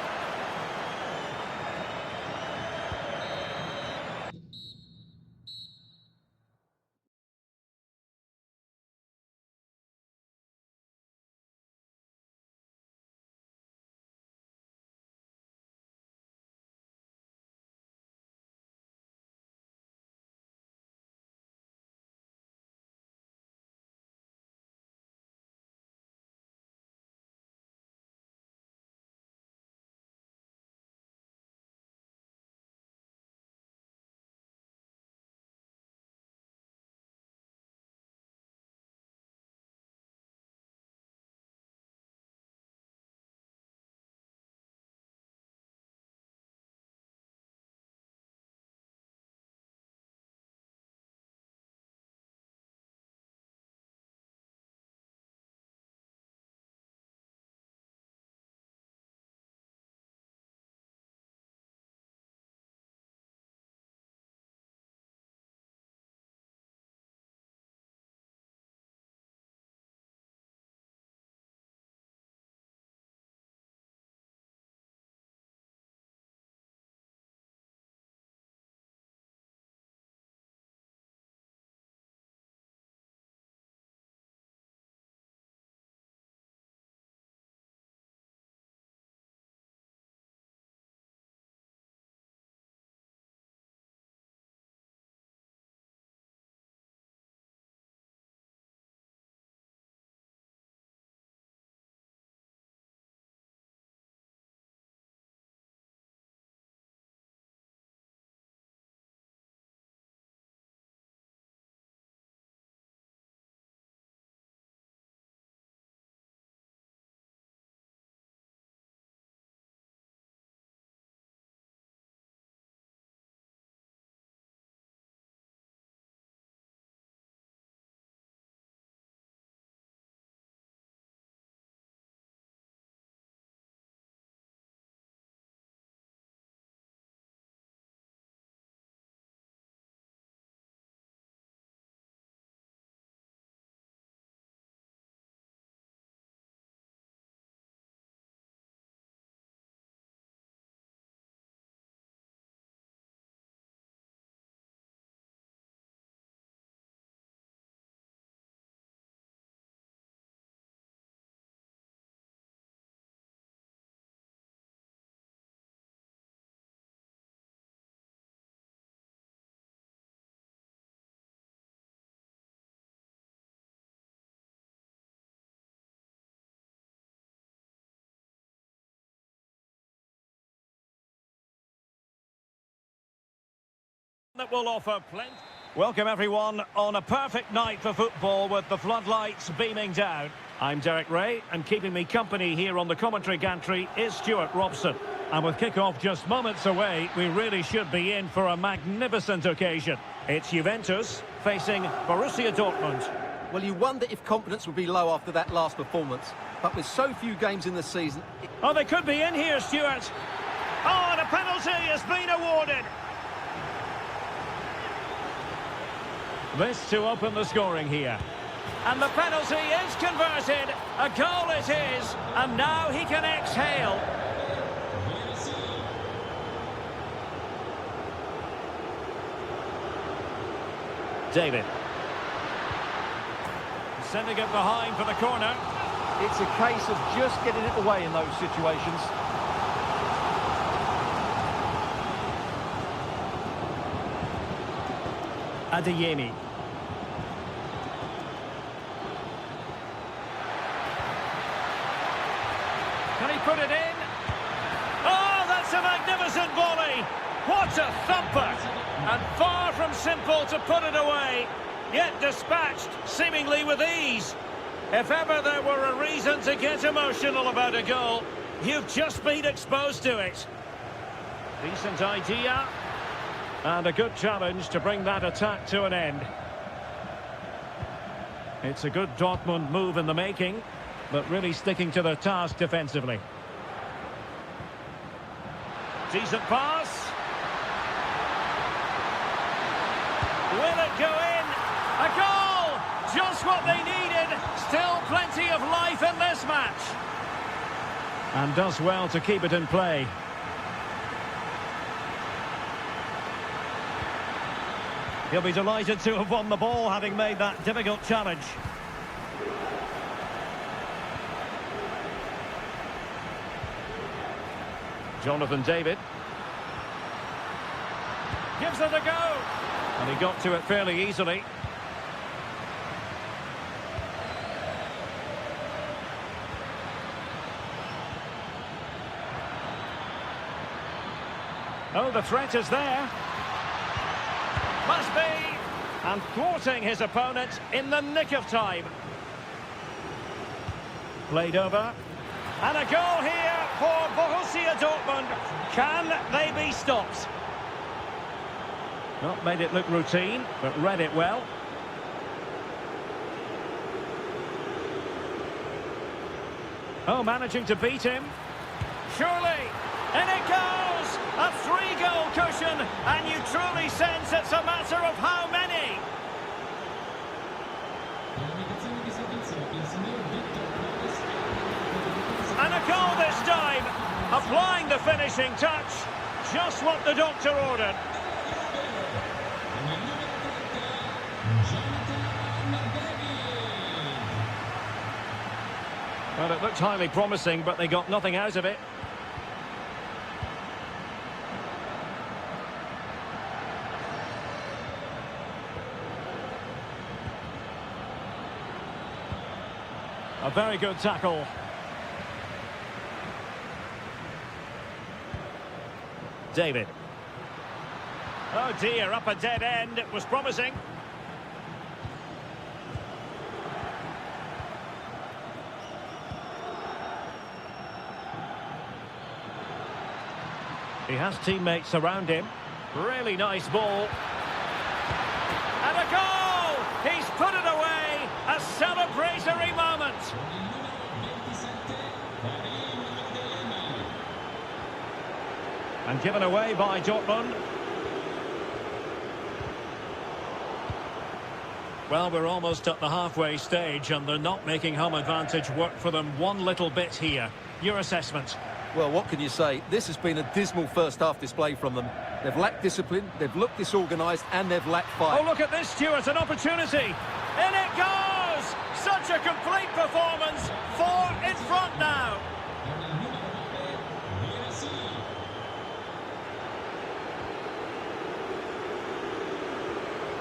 that will offer plenty. Welcome everyone on a perfect night for football with the floodlights beaming down. I'm Derek Ray, and keeping me company here on the commentary gantry is Stuart Robson. And with kick-off just moments away, we really should be in for a magnificent occasion. It's Juventus facing Borussia Dortmund. Well, you wonder if confidence would be low after that last performance. But with so few games in the season... Oh, they could be in here, Stuart. Oh, and a penalty has been awarded. This to open the scoring here. And the penalty is converted. A goal it is. And now he can exhale. David. Sending it behind for the corner. It's a case of just getting it away in those situations. Adeyemi. Can he put it in? Oh, that's a magnificent volley! What a thumper! And far from simple to put it away, yet dispatched seemingly with ease. If ever there were a reason to get emotional about a goal, you've just been exposed to it. Decent idea. And a good challenge to bring that attack to an end. It's a good Dortmund move in the making, but really sticking to their task defensively. Decent pass. Will it go in? A goal! Just what they needed. Still plenty of life in this match. And does well to keep it in play. He'll be delighted to have won the ball, having made that difficult challenge. Jonathan David. Gives it a go. And he got to it fairly easily. Oh, the threat is there. Must be. And thwarting his opponent in the nick of time. Played over. And a goal here for Borussia Dortmund. Can they be stopped? Not made it look routine, but read it well. Oh, managing to beat him. Surely. In it goes! A 3-goal cushion, and you truly sense it's a matter of how many. And a goal this time, applying the finishing touch, just what the doctor ordered. Well, it looked highly promising, but they got nothing out of it. A very good tackle. David. Oh dear, up a dead end. It was promising. He has teammates around him. Really nice ball. And a goal! He's put it away! A celebratory moment! And given away by Dortmund. Well, we're almost at the halfway stage and they're not making home advantage work for them one little bit here. Your assessment? Well, what can you say? This has been a dismal first-half display from them. They've lacked discipline, they've looked disorganised, and they've lacked fight. Oh, look at this, Stuart, an opportunity. In it goes! Such a complete performance. 4 in front now.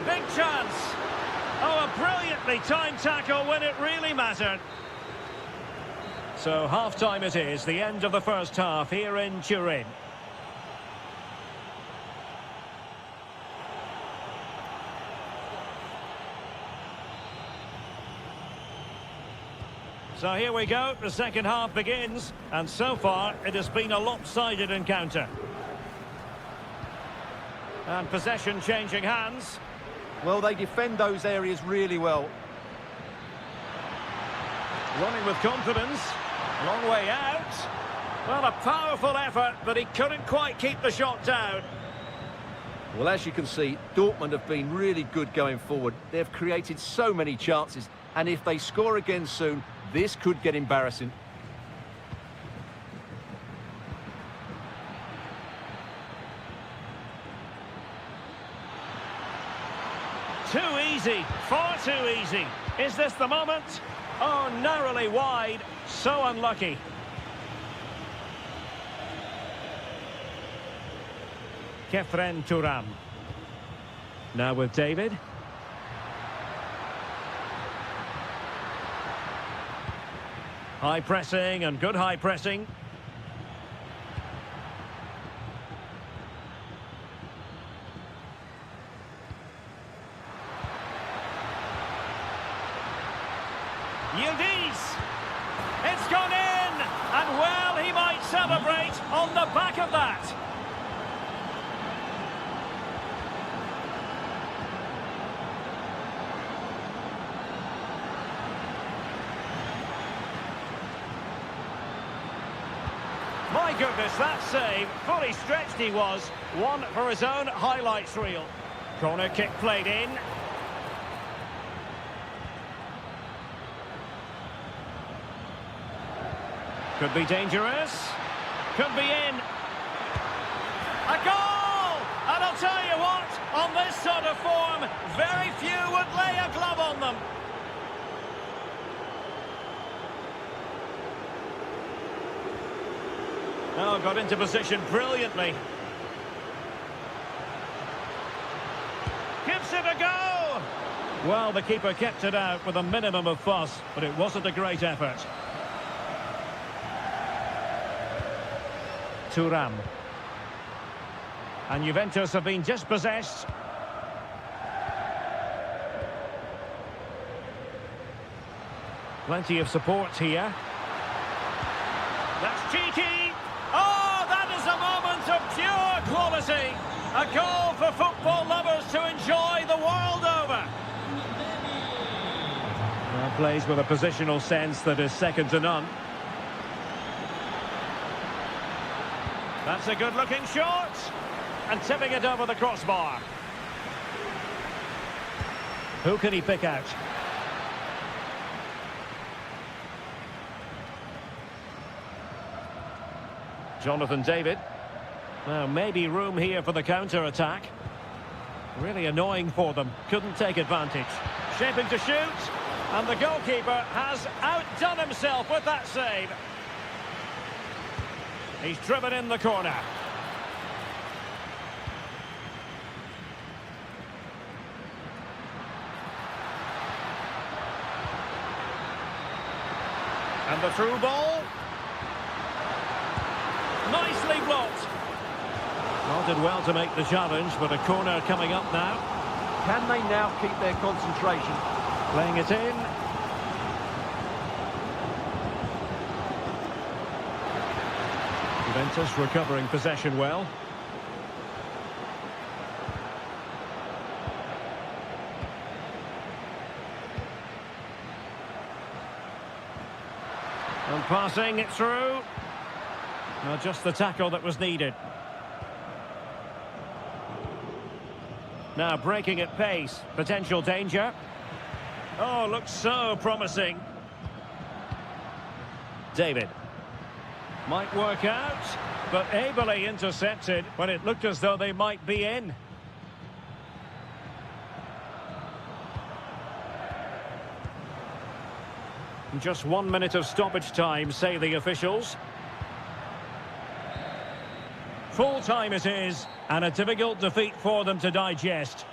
Big chance. Oh, a brilliantly timed tackle when it really mattered. So half-time it is, the end of the first half here in Turin. So here we go, the second half begins, and so far it has been a lopsided encounter. And possession changing hands. Well, they defend those areas really well. Running with confidence. Long way out. Well, a powerful effort, but he couldn't quite keep the shot down. Well, as you can see, Dortmund have been really good going forward. They've created so many chances, and if they score again soon, this could get embarrassing. Too easy, far too easy. Is this the moment? Oh, narrowly wide, so unlucky. Kefren Turam. Now with David. High pressing and good high pressing. Yildiz. It's gone in. And well, he might celebrate on the back of that. My goodness, that save. Fully stretched he was. One for his own highlights reel. Corner kick played in. Could be dangerous. Could be in. A goal! And I'll tell you what, on this sort of form, very few would lay a glove on them. Oh, got into position brilliantly. Gives it a go! Well, the keeper kept it out with a minimum of fuss, but it wasn't a great effort. Turam. And Juventus have been dispossessed. Plenty of support here. That's cheeky! Oh, that is a moment of pure quality. A goal for football lovers to enjoy the world over. Well, plays with a positional sense that is second to none. That's a good-looking shot. And tipping it over the crossbar. Who can he pick out? Jonathan David. Well, maybe room here for the counter-attack. Really annoying for them. Couldn't take advantage. Shaping to shoot. And the goalkeeper has outdone himself with that save. He's driven in the corner. And the through ball. Nicely blocked. Well, did well to make the challenge, but a corner coming up now. Can they now keep their concentration? Playing it in. Juventus recovering possession well. And passing it through. Not just the tackle that was needed. Now breaking at pace. Potential danger. Oh, looks so promising. David. Might work out, but ably intercepted when it looked as though they might be in. Just 1 minute of stoppage time, say the officials. Full time it is, and a difficult defeat for them to digest.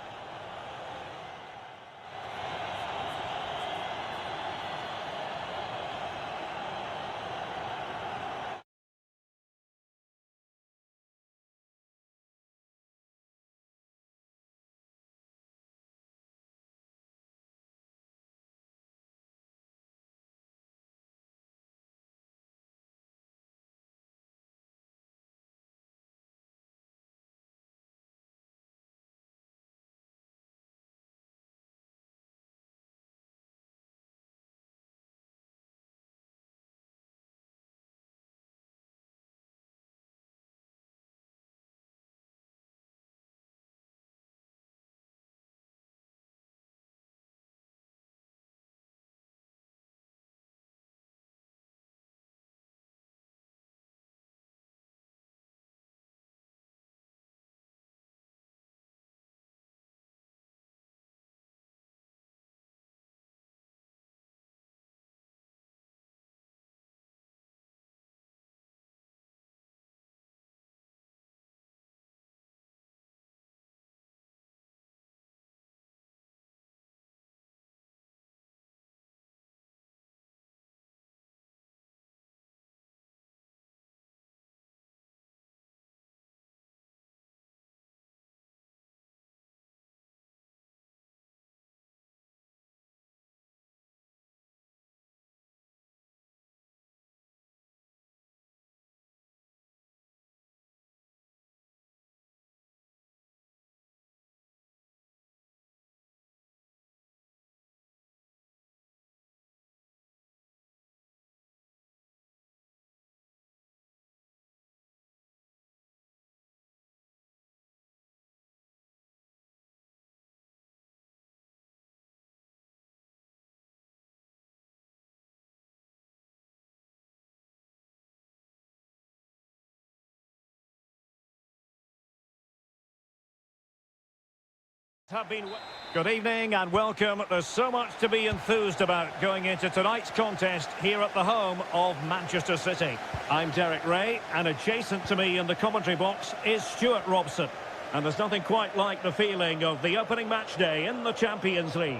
Have been Good evening and welcome. There's so much to be enthused about going into tonight's contest here at the home of Manchester City. I'm Derek Ray, and adjacent to me in the commentary box is Stuart Robson. And there's nothing quite like the feeling of the opening match day in the Champions League.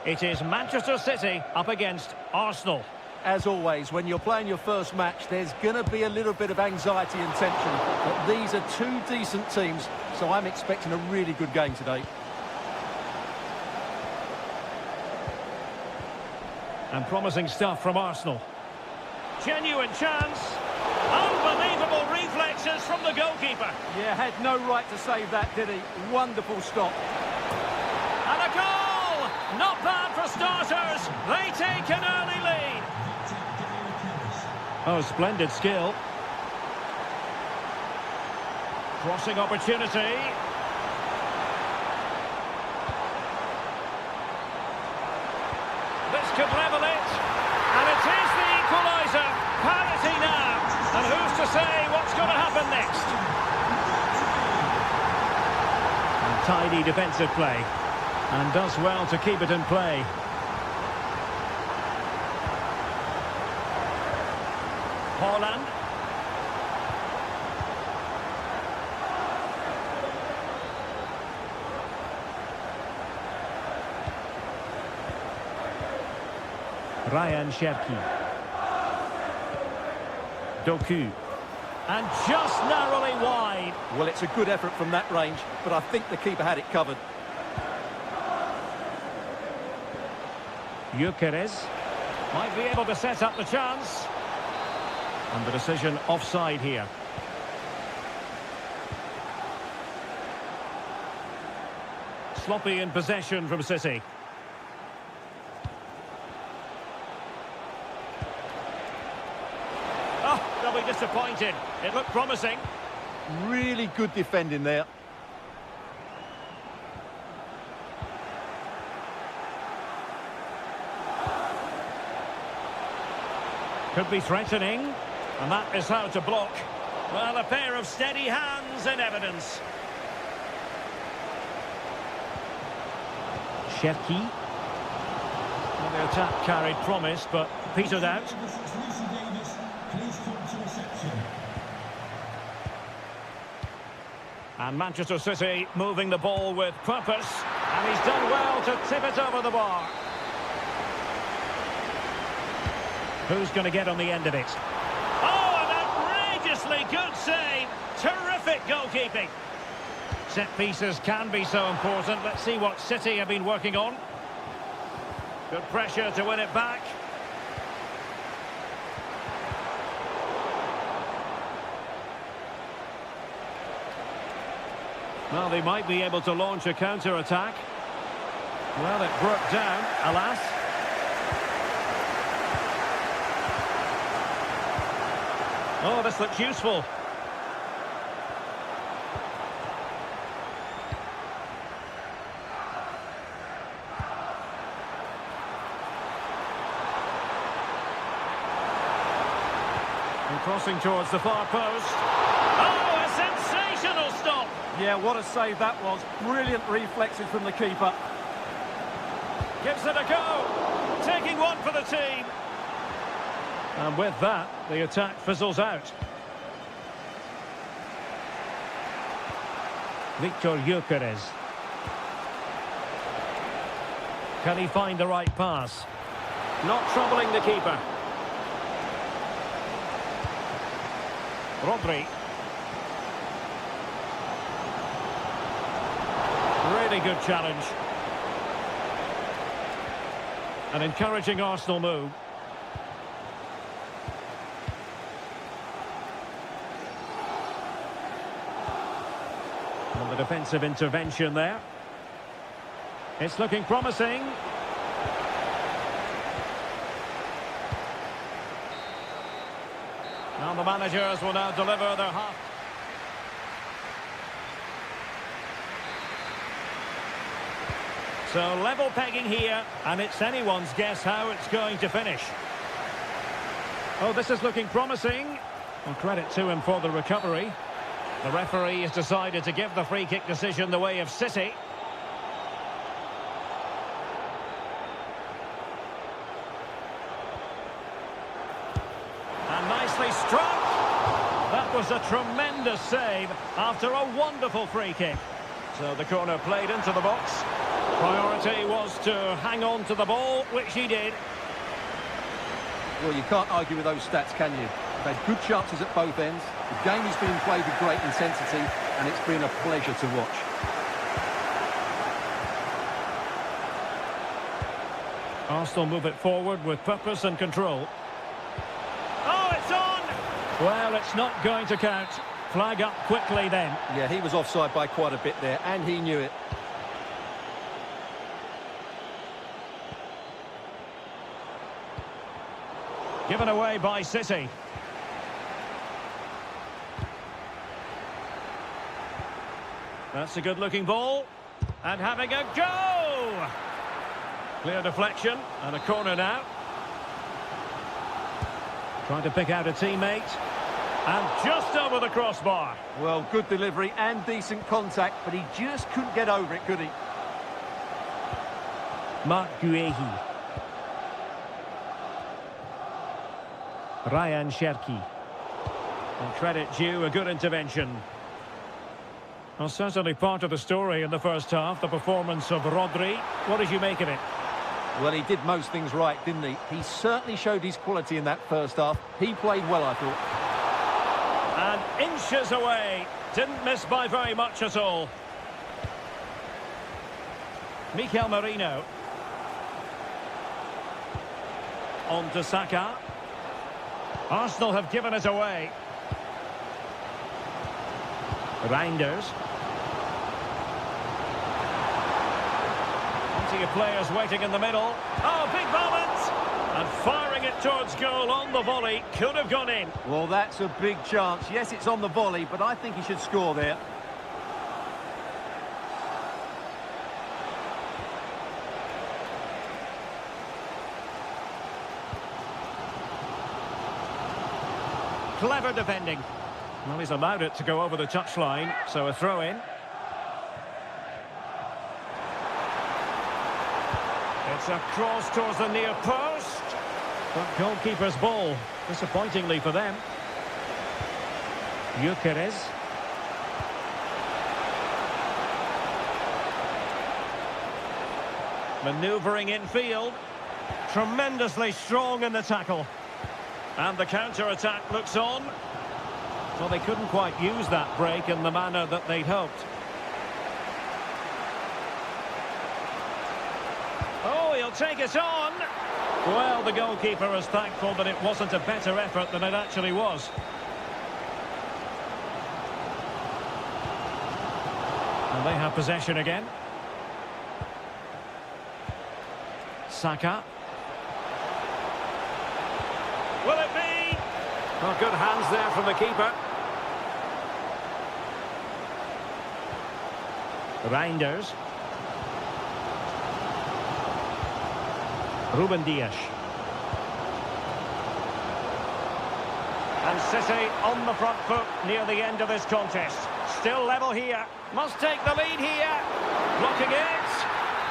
It is Manchester City up against Arsenal. As always, when you're playing your first match, there's going to be a little bit of anxiety and tension. But these are two decent teams, so I'm expecting a really good game today. And promising stuff from Arsenal. Genuine chance. Unbelievable reflexes from the goalkeeper. Yeah, had no right to save that, did he? Wonderful stop. And a goal! Not bad for starters. They take an early lead. Oh, splendid skill. Crossing opportunity. This could level it. And it is the equaliser. Parity now. And who's to say what's going to happen next? And tidy defensive play. And does well to keep it in play. Haaland. Ryan Cherki. Doku. And just narrowly wide. Well, it's a good effort from that range, but I think the keeper had it covered. Gyökeres might be able to set up the chance. And the decision offside here. Sloppy in possession from City. Oh, they'll be disappointed. It looked promising. Really good defending there. Could be threatening. And that is how to block. Well, a pair of steady hands in evidence. Cherki. Well, the attack carried promise, but petered out. And Manchester City moving the ball with purpose. And he's done well to tip it over the bar. Who's going to get on the end of it? Oh, an outrageously good save. Terrific goalkeeping. Set pieces can be so important. Let's see what City have been working on. Good pressure to win it back. Well, they might be able to launch a counter-attack. Well, it broke down, alas. Oh, this looks useful. And crossing towards the far post. Oh, a sensational stop! Yeah, what a save that was. Brilliant reflexes from the keeper. Gives it a go. Taking one for the team. And with that, the attack fizzles out. Victor Gyökeres. Can he find the right pass? Not troubling the keeper. Rodri. Really good challenge. An encouraging Arsenal move. And the defensive intervention there. It's looking promising. Now the managers will now deliver their half. So level pegging here, and it's anyone's guess how it's going to finish. Oh, this is looking promising. Well, credit to him for the recovery. The referee has decided to give the free kick decision the way of City. nicely struck. That was a tremendous save after a wonderful free kick. So the corner played into the box. Priority was to hang on to the ball, which he did. Well, you can't argue with those stats, can you? They've had good chances at both ends. The game has been played with great intensity, and it's been a pleasure to watch. Arsenal move it forward with purpose and control. Oh, it's on! Well, it's not going to count. Flag up quickly then. Yeah, he was offside by quite a bit there, and he knew it. Given away by City. That's a good-looking ball. And having a go! Clear deflection, and a corner now. Trying to pick out a teammate. And just over the crossbar. Well, good delivery and decent contact, but he just couldn't get over it, could he? Mark Guehi. Ryan Cherki. And credit due, a good intervention. Well, certainly part of the story in the first half, the performance of Rodri. What did you make of it? Well, he did most things right, didn't he? He certainly showed his quality in that first half. He played well, I thought. And inches away. Didn't miss by very much at all. Mikel Merino. On to Saka. Arsenal have given it away. Reinders. Plenty of players waiting in the middle. Oh, big moment! And firing it towards goal on the volley. Could have gone in. Well, that's a big chance. Yes, it's on the volley, but I think he should score there. Clever defending. Well, he's allowed it to go over the touchline, so a throw-in. It's a cross towards the near post. But goalkeeper's ball, disappointingly for them. Gyökeres. Manoeuvring infield. Tremendously strong in the tackle. And the counter-attack looks on. Well, they couldn't quite use that break in the manner that they'd hoped. Oh, he'll take it on. Well, the goalkeeper is thankful that it wasn't a better effort than it actually was. And they have possession again. Saka. Will it be? Well, good hands there from the keeper. Reinders. Ruben Dias. And City on the front foot near the end of this contest. Still level here. Must take the lead here. Blocking it.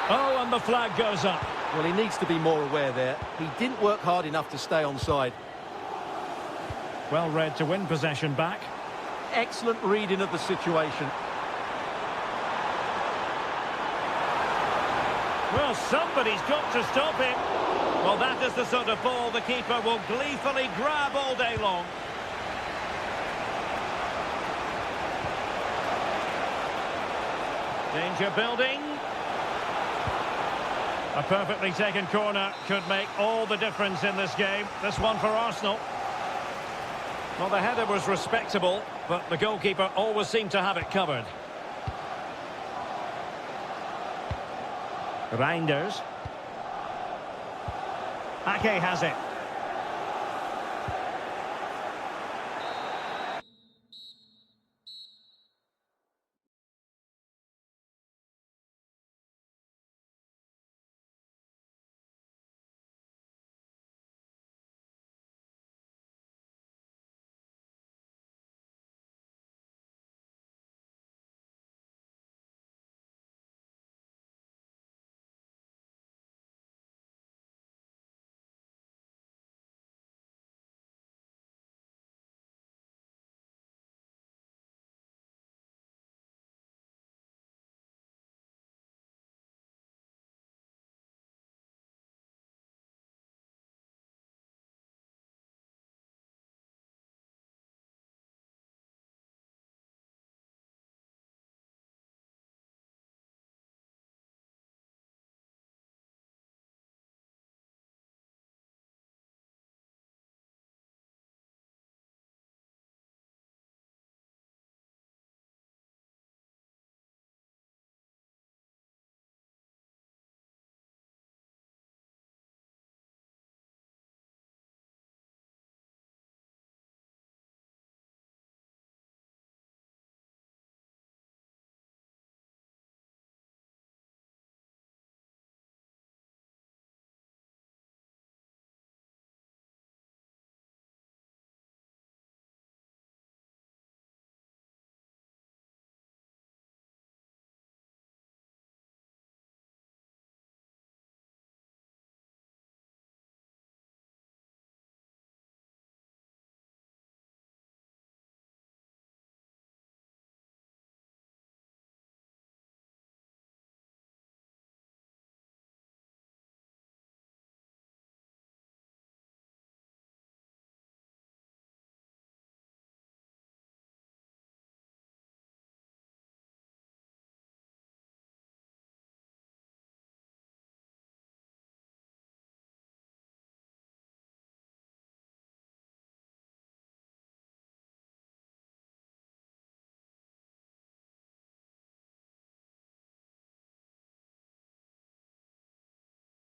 Oh, and the flag goes up. Well, he needs to be more aware there. He didn't work hard enough to stay onside. Well read to win possession back. Excellent reading of the situation. Well, somebody's got to stop him. Well, that is the sort of ball the keeper will gleefully grab all day long. Danger building. A perfectly taken corner could make all the difference in this game. This one for Arsenal. Well, the header was respectable, but the goalkeeper always seemed to have it covered. Reinders. Ake has it.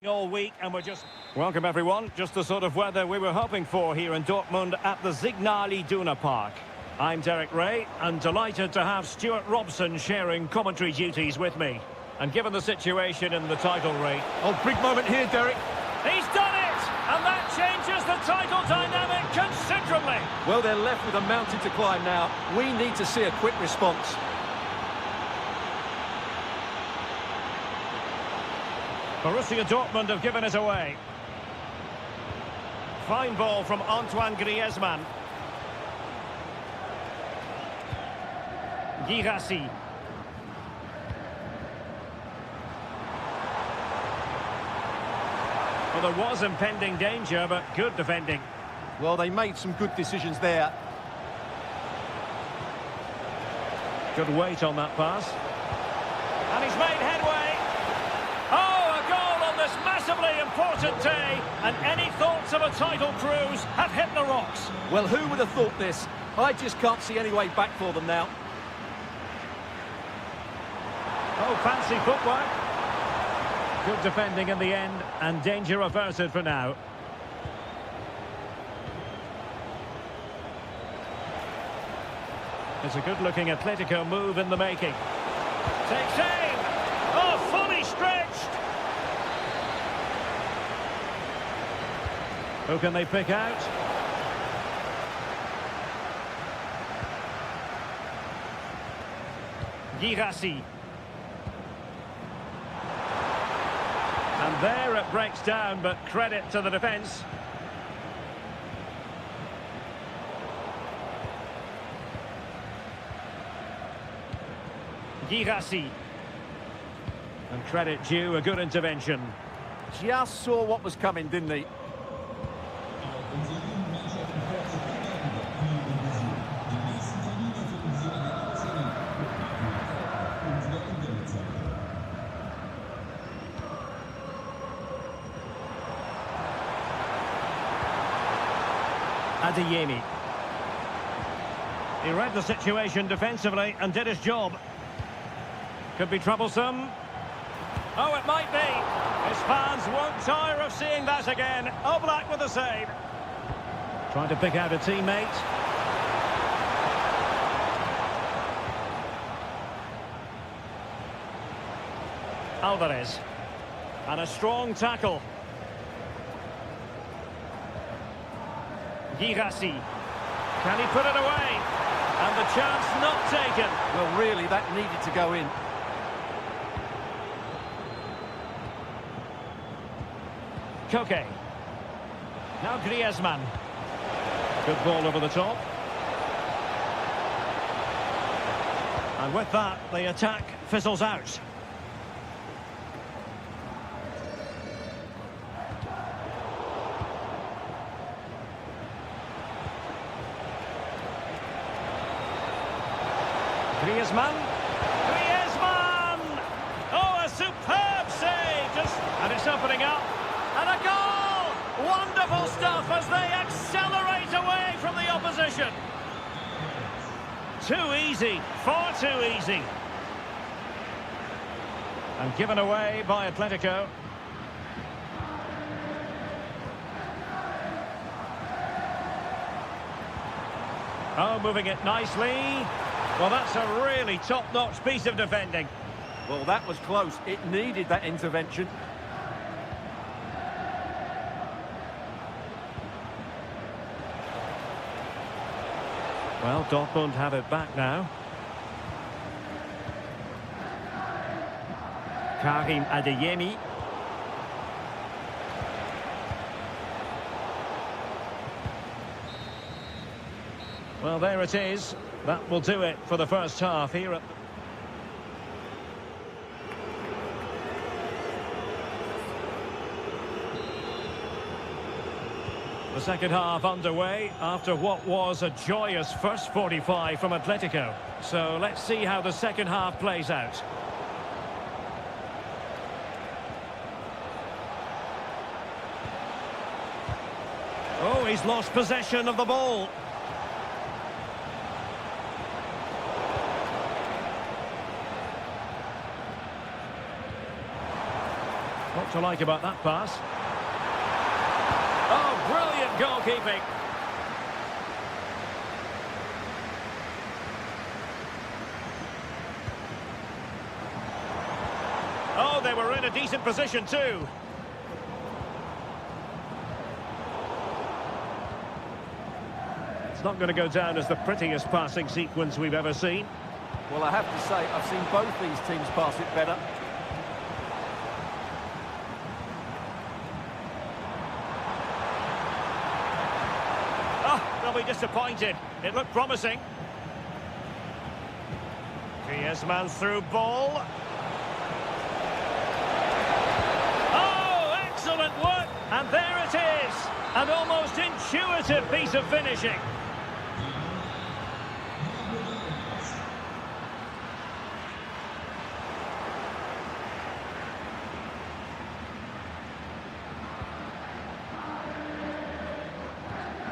all week, and we're just... Welcome, everyone. Just the sort of weather we were hoping for here in Dortmund at the Signal Iduna Park. I'm Derek Ray, and delighted to have Stuart Robson sharing commentary duties with me. And given the situation in the title race... Oh, big moment here, Derek. He's done it! And that changes the title dynamic considerably. Well, they're left with a mountain to climb now. We need to see a quick response. Borussia Dortmund have given it away. Fine ball from Antoine Griezmann. Girassi. Well, there was impending danger, but good defending. Well, they made some good decisions there. Good weight on that pass. And he's made headway. Oh, a goal on this massively important day. And any thoughts of a title cruise have hit the rocks. Well, who would have thought this? I just can't see any way back for them now. Oh, fancy footwork. Good defending in the end, and danger averted for now. It's a good-looking Atletico move in the making. Takes aim! Oh, fully stretched! Who can they pick out? Girassi. And there it breaks down, but credit to the defence. Girassi. And credit due, a good intervention. Just saw what was coming, didn't he? Adeyemi. He read the situation defensively and did his job. Could be troublesome. Oh, it might be. His fans won't tire of seeing that again. Oblak with the save. Trying to pick out a teammate. Alvarez. And a strong tackle. Girassi. Can he put it away? And the chance not taken. Well, really, that needed to go in. Koke. Now Griezmann. Good ball over the top. And with that, the attack fizzles out. Griezmann. Griezmann! Oh, a superb save! And it's opening up. And a goal! Wonderful stuff as they accelerate away from the opposition. Too easy. Far too easy. And given away by Atletico. Oh, moving it nicely. Well, that's a really top-notch piece of defending. Well, that was close. It needed that intervention. Well, Dortmund have it back now. Karim Adeyemi. Well, there it is. That will do it for the first half here at... The second half underway after what was a joyous first 45 from Atletico. So let's see how the second half plays out. Oh, he's lost possession of the ball. What to like about that pass? Oh, brilliant goalkeeping. Oh, they were in a decent position too. It's not going to go down as the prettiest passing sequence we've ever seen. Well, I have to say, I've seen both these teams pass it better. Oh, they'll be disappointed. It looked promising. Griezmann's through ball. Oh, excellent work. And there it is. An almost intuitive piece of finishing.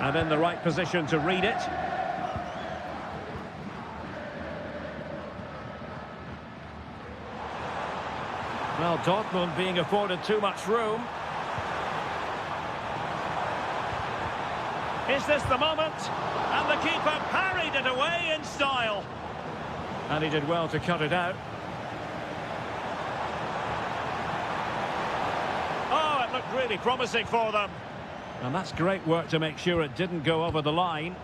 And in the right position to read it. Well, Dortmund being afforded too much room. Is this the moment? And the keeper parried it away in style. And he did well to cut it out. Oh, it looked really promising for them. And that's great work to make sure it didn't go over the line.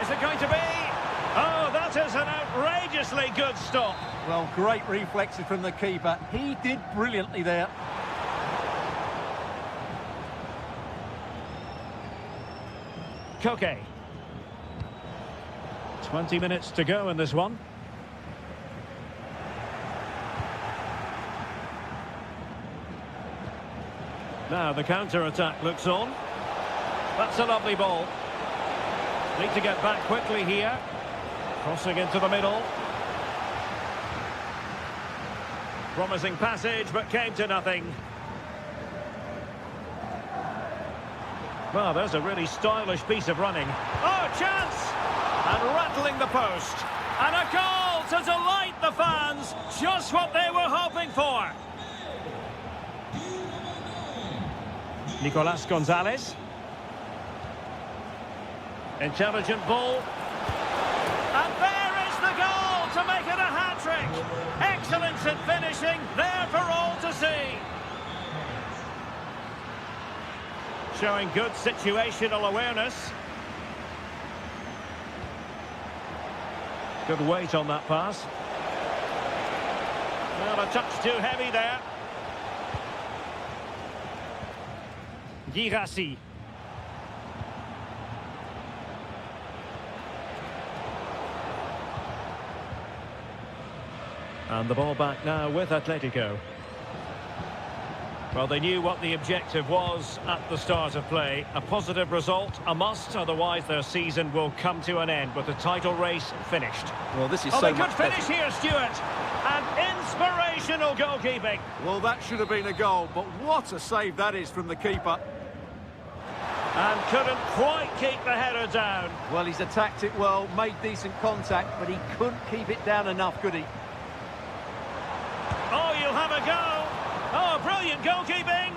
Is it going to be? Oh, that is an outrageously good stop. Well, great reflexes from the keeper. He did brilliantly there. Koke. 20 minutes to go in this one. Now the counter-attack looks on. That's a lovely ball. Need to get back quickly here. Crossing into the middle. Promising passage, but came to nothing. Well, there's a really stylish piece of running. Oh, chance! And rattling the post. And a goal to delight the fans. Just what they were hoping for. Nicolas Gonzalez. Intelligent ball. And there is the goal to make it a hat-trick. Excellence in finishing, there for all to see. Showing good situational awareness. Good weight on that pass. Well, a touch too heavy there. Girassi. And the ball back now with Atletico. Well, they knew what the objective was at the start of play. A positive result, a must, otherwise their season will come to an end with the title race finished. Well, this is so so they much could finish better. here, Stuart. And inspirational goalkeeping. Well, that should have been a goal, but what a save that is from the keeper. And couldn't quite keep the header down. Well, he's attacked it well, made decent contact, but he couldn't keep it down enough, could he? Oh, you'll have a go. Oh, brilliant goalkeeping.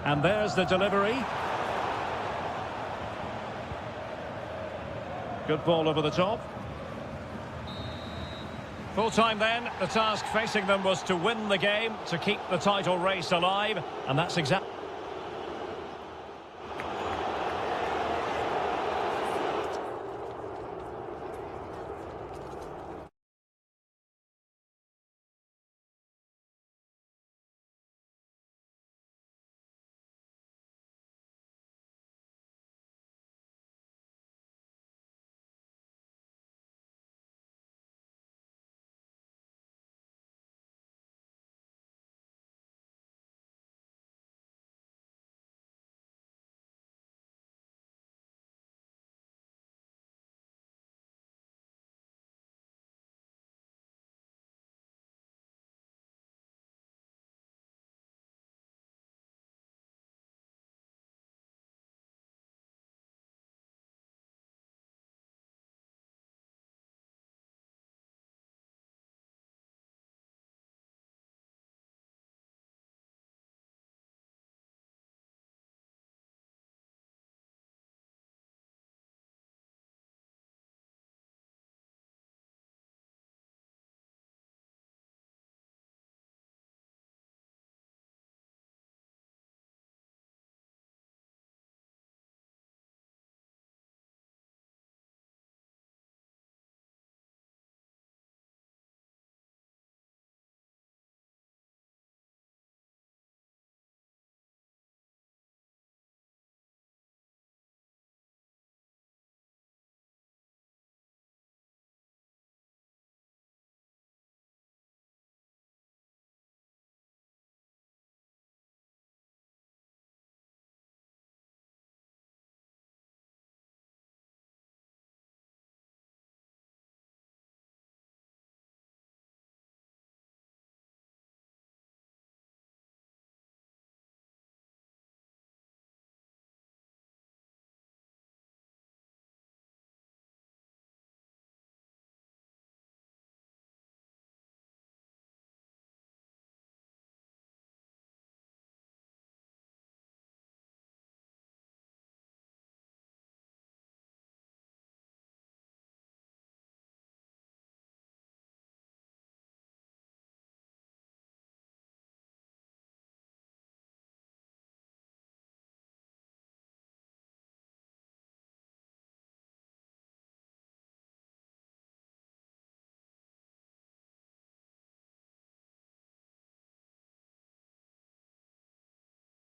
And there's the delivery. Good ball over the top. Full time then. The task facing them was to win the game, to keep the title race alive, and that's exactly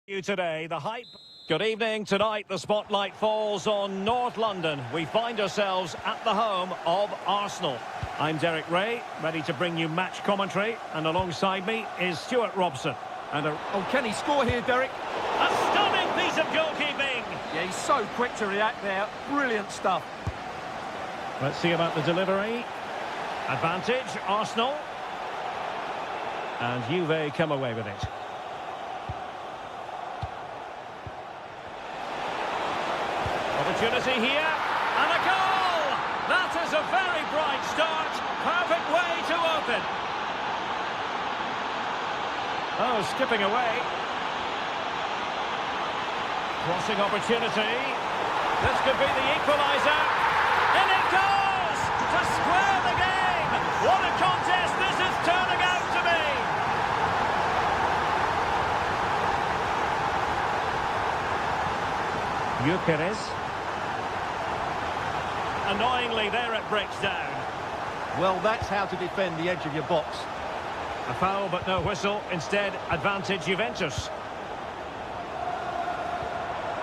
You today, the hype. Good evening. Tonight, the spotlight falls on North London. We find ourselves at the home of Arsenal. I'm Derek Ray, ready to bring you match commentary, and alongside me is Stuart Robson. Oh, can he score here, Derek? A stunning piece of goalkeeping. Yeah, he's so quick to react there. Brilliant stuff. Let's see about the delivery. Advantage, Arsenal. And Juve come away with it. Opportunity here, and a goal! That is a very bright start. Perfect way to open. Oh, skipping away. Crossing opportunity. This could be the equaliser. In it goes! To square the game! What a contest this is turning out to be! Gyökeres. Annoyingly, there it breaks down. Well, that's how to defend the edge of your box. A foul, but no whistle. Instead, advantage Juventus.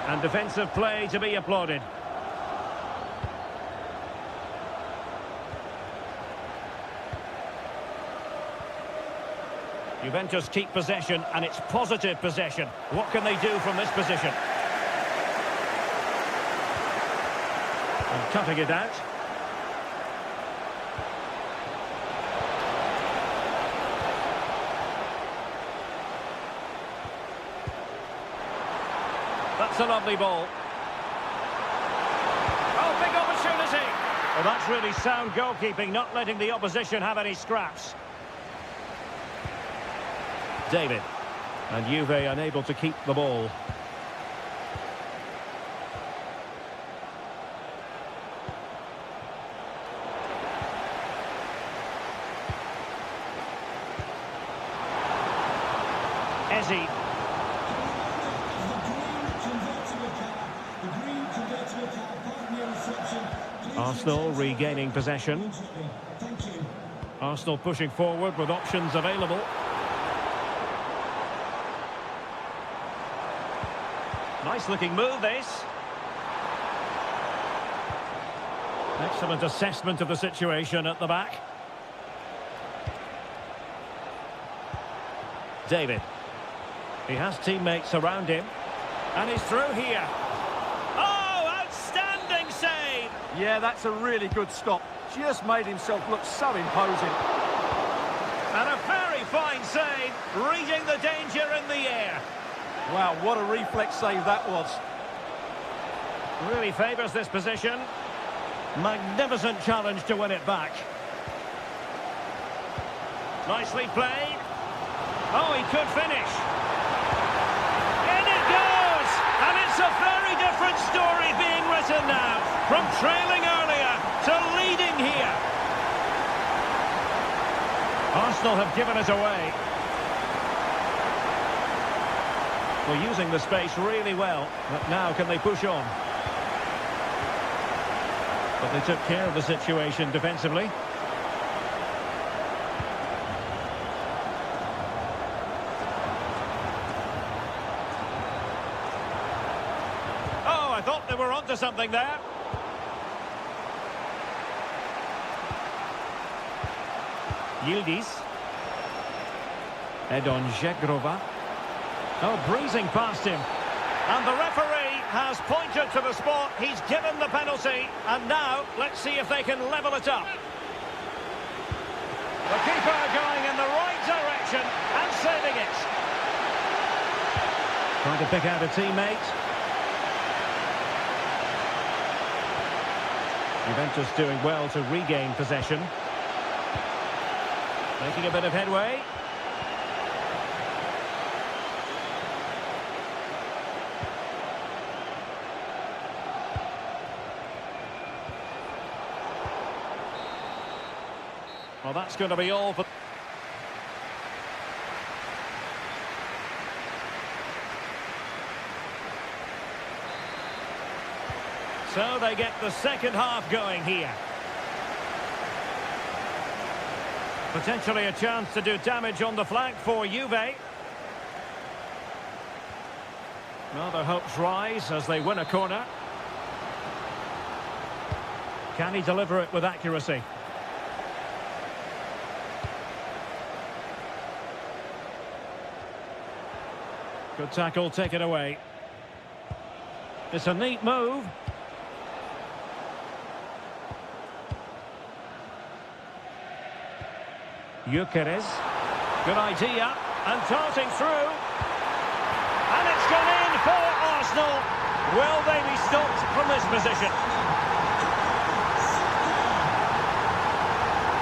And defensive play to be applauded. Juventus keep possession, and it's positive possession. What can they do from this position? And cutting it out. That's a lovely ball. Oh, big opportunity. Well, that's really sound goalkeeping, not letting the opposition have any scraps. David. And Juve unable to keep the ball. Ezzy. Arsenal regaining possession. Arsenal pushing forward with options available. Nice looking move, this. Excellent assessment of the situation at the back. David. He has teammates around him. And he's through here. Oh, outstanding save! Yeah, that's a really good stop. Just made himself look so imposing. And a very fine save, reading the danger in the air. Wow, what a reflex save that was. Really favours this position. Magnificent challenge to win it back. Nicely played. Oh, he could finish. In it goes! And it's a very different story being written now. From trailing earlier to leading here. Arsenal have given it away. Well, using the space really well. But now can they push on? But they took care of the situation defensively. Oh, I thought they were onto something there. Yildiz. Edon Žegrova. Oh, breezing past him. And the referee has pointed to the spot. He's given the penalty. And now, let's see if they can level it up. The keeper going in the right direction and saving it. Trying to pick out a teammate. Juventus doing well to regain possession. Making a bit of headway. Well, that's going to be all for... So they get the second half going here. Potentially a chance to do damage on the flank for Juve. Well, their hopes rise as they win a corner. Can he deliver it with accuracy? Good tackle, take it away. It's a neat move. Gyökeres. Good idea. And darting through. And it's gone in for Arsenal. Will they be stopped from this position?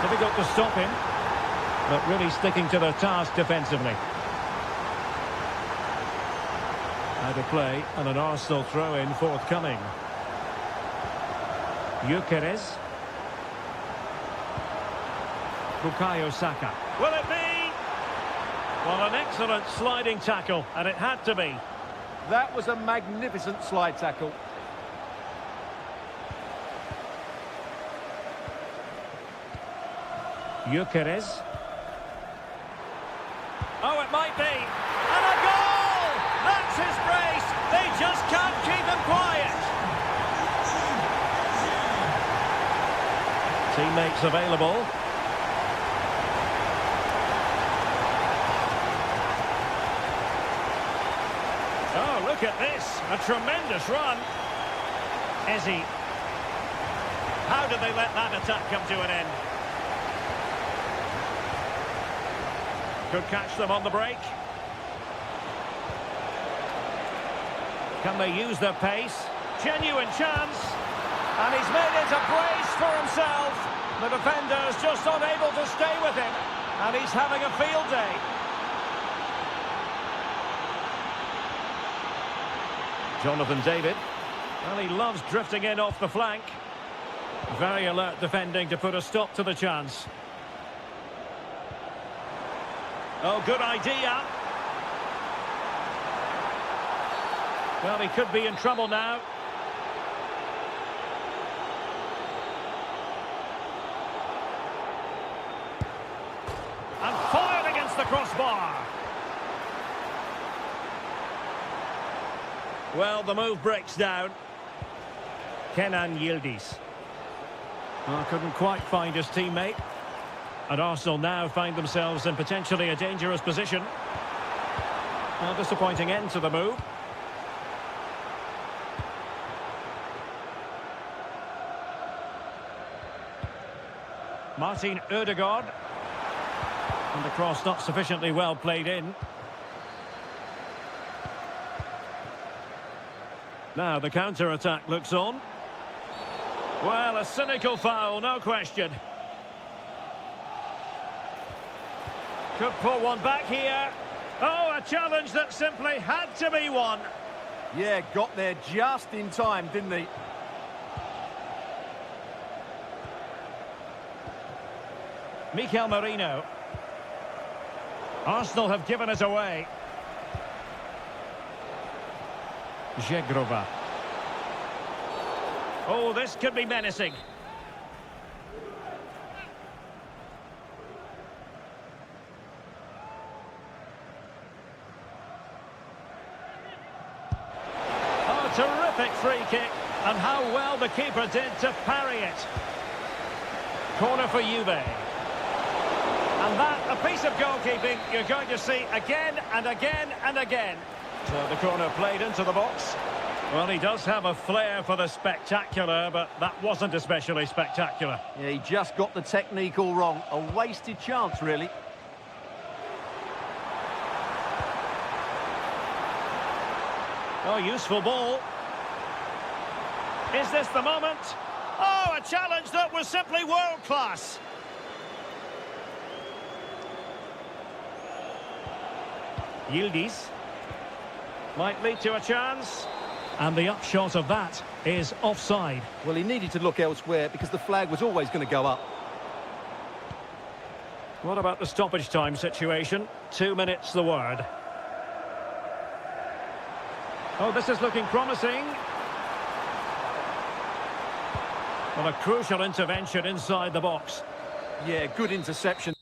Difficult to stop him, but really sticking to their task defensively. Out of play, and an Arsenal throw-in forthcoming. Gyökeres. Bukayo Saka. Will it be? Well, an excellent sliding tackle, and it had to be. That was a magnificent slide tackle. Gyökeres. Oh, it might be. And a goal! That's his brace. They just can't keep him quiet. Teammates available. Oh, look at this. A tremendous run. Ezzy. How did they let that attack come to an end? Could catch them on the break. Can they use their pace? Genuine chance. And he's made it a brace for himself. The defender's just unable to stay with him. And he's having a field day. Jonathan David. Well, he loves drifting in off the flank. Very alert defending to put a stop to the chance. Oh, good idea. Well, he could be in trouble now. And fired against the crossbar. Well, the move breaks down. Kenan Yildiz. Oh, couldn't quite find his teammate. And Arsenal now find themselves in potentially a dangerous position. A disappointing end to the move. Martin Ødegaard. And the cross not sufficiently well played in. Now the counter-attack looks on. Well, a cynical foul, no question. Could pull one back here. Oh, a challenge that simply had to be won. Yeah, got there just in time, didn't he? Mikel Merino. Arsenal have given it away. Zegrova. Oh, this could be menacing. Terrific free kick, and how well the keeper did to parry it. Corner for Juve. And that, a piece of goalkeeping you're going to see again and again and again. So the corner played into the box. Well, he does have a flair for the spectacular, but that wasn't especially spectacular. Yeah, he just got the technique all wrong. A wasted chance, really. Oh, useful ball. Is this the moment? Oh, a challenge that was simply world-class. Yildiz. Might lead to a chance. And the upshot of that is offside. Well, he needed to look elsewhere because the flag was always going to go up. What about the stoppage time situation? 2 minutes the word. Oh, this is looking promising. Well, a crucial intervention inside the box. Yeah, good interception.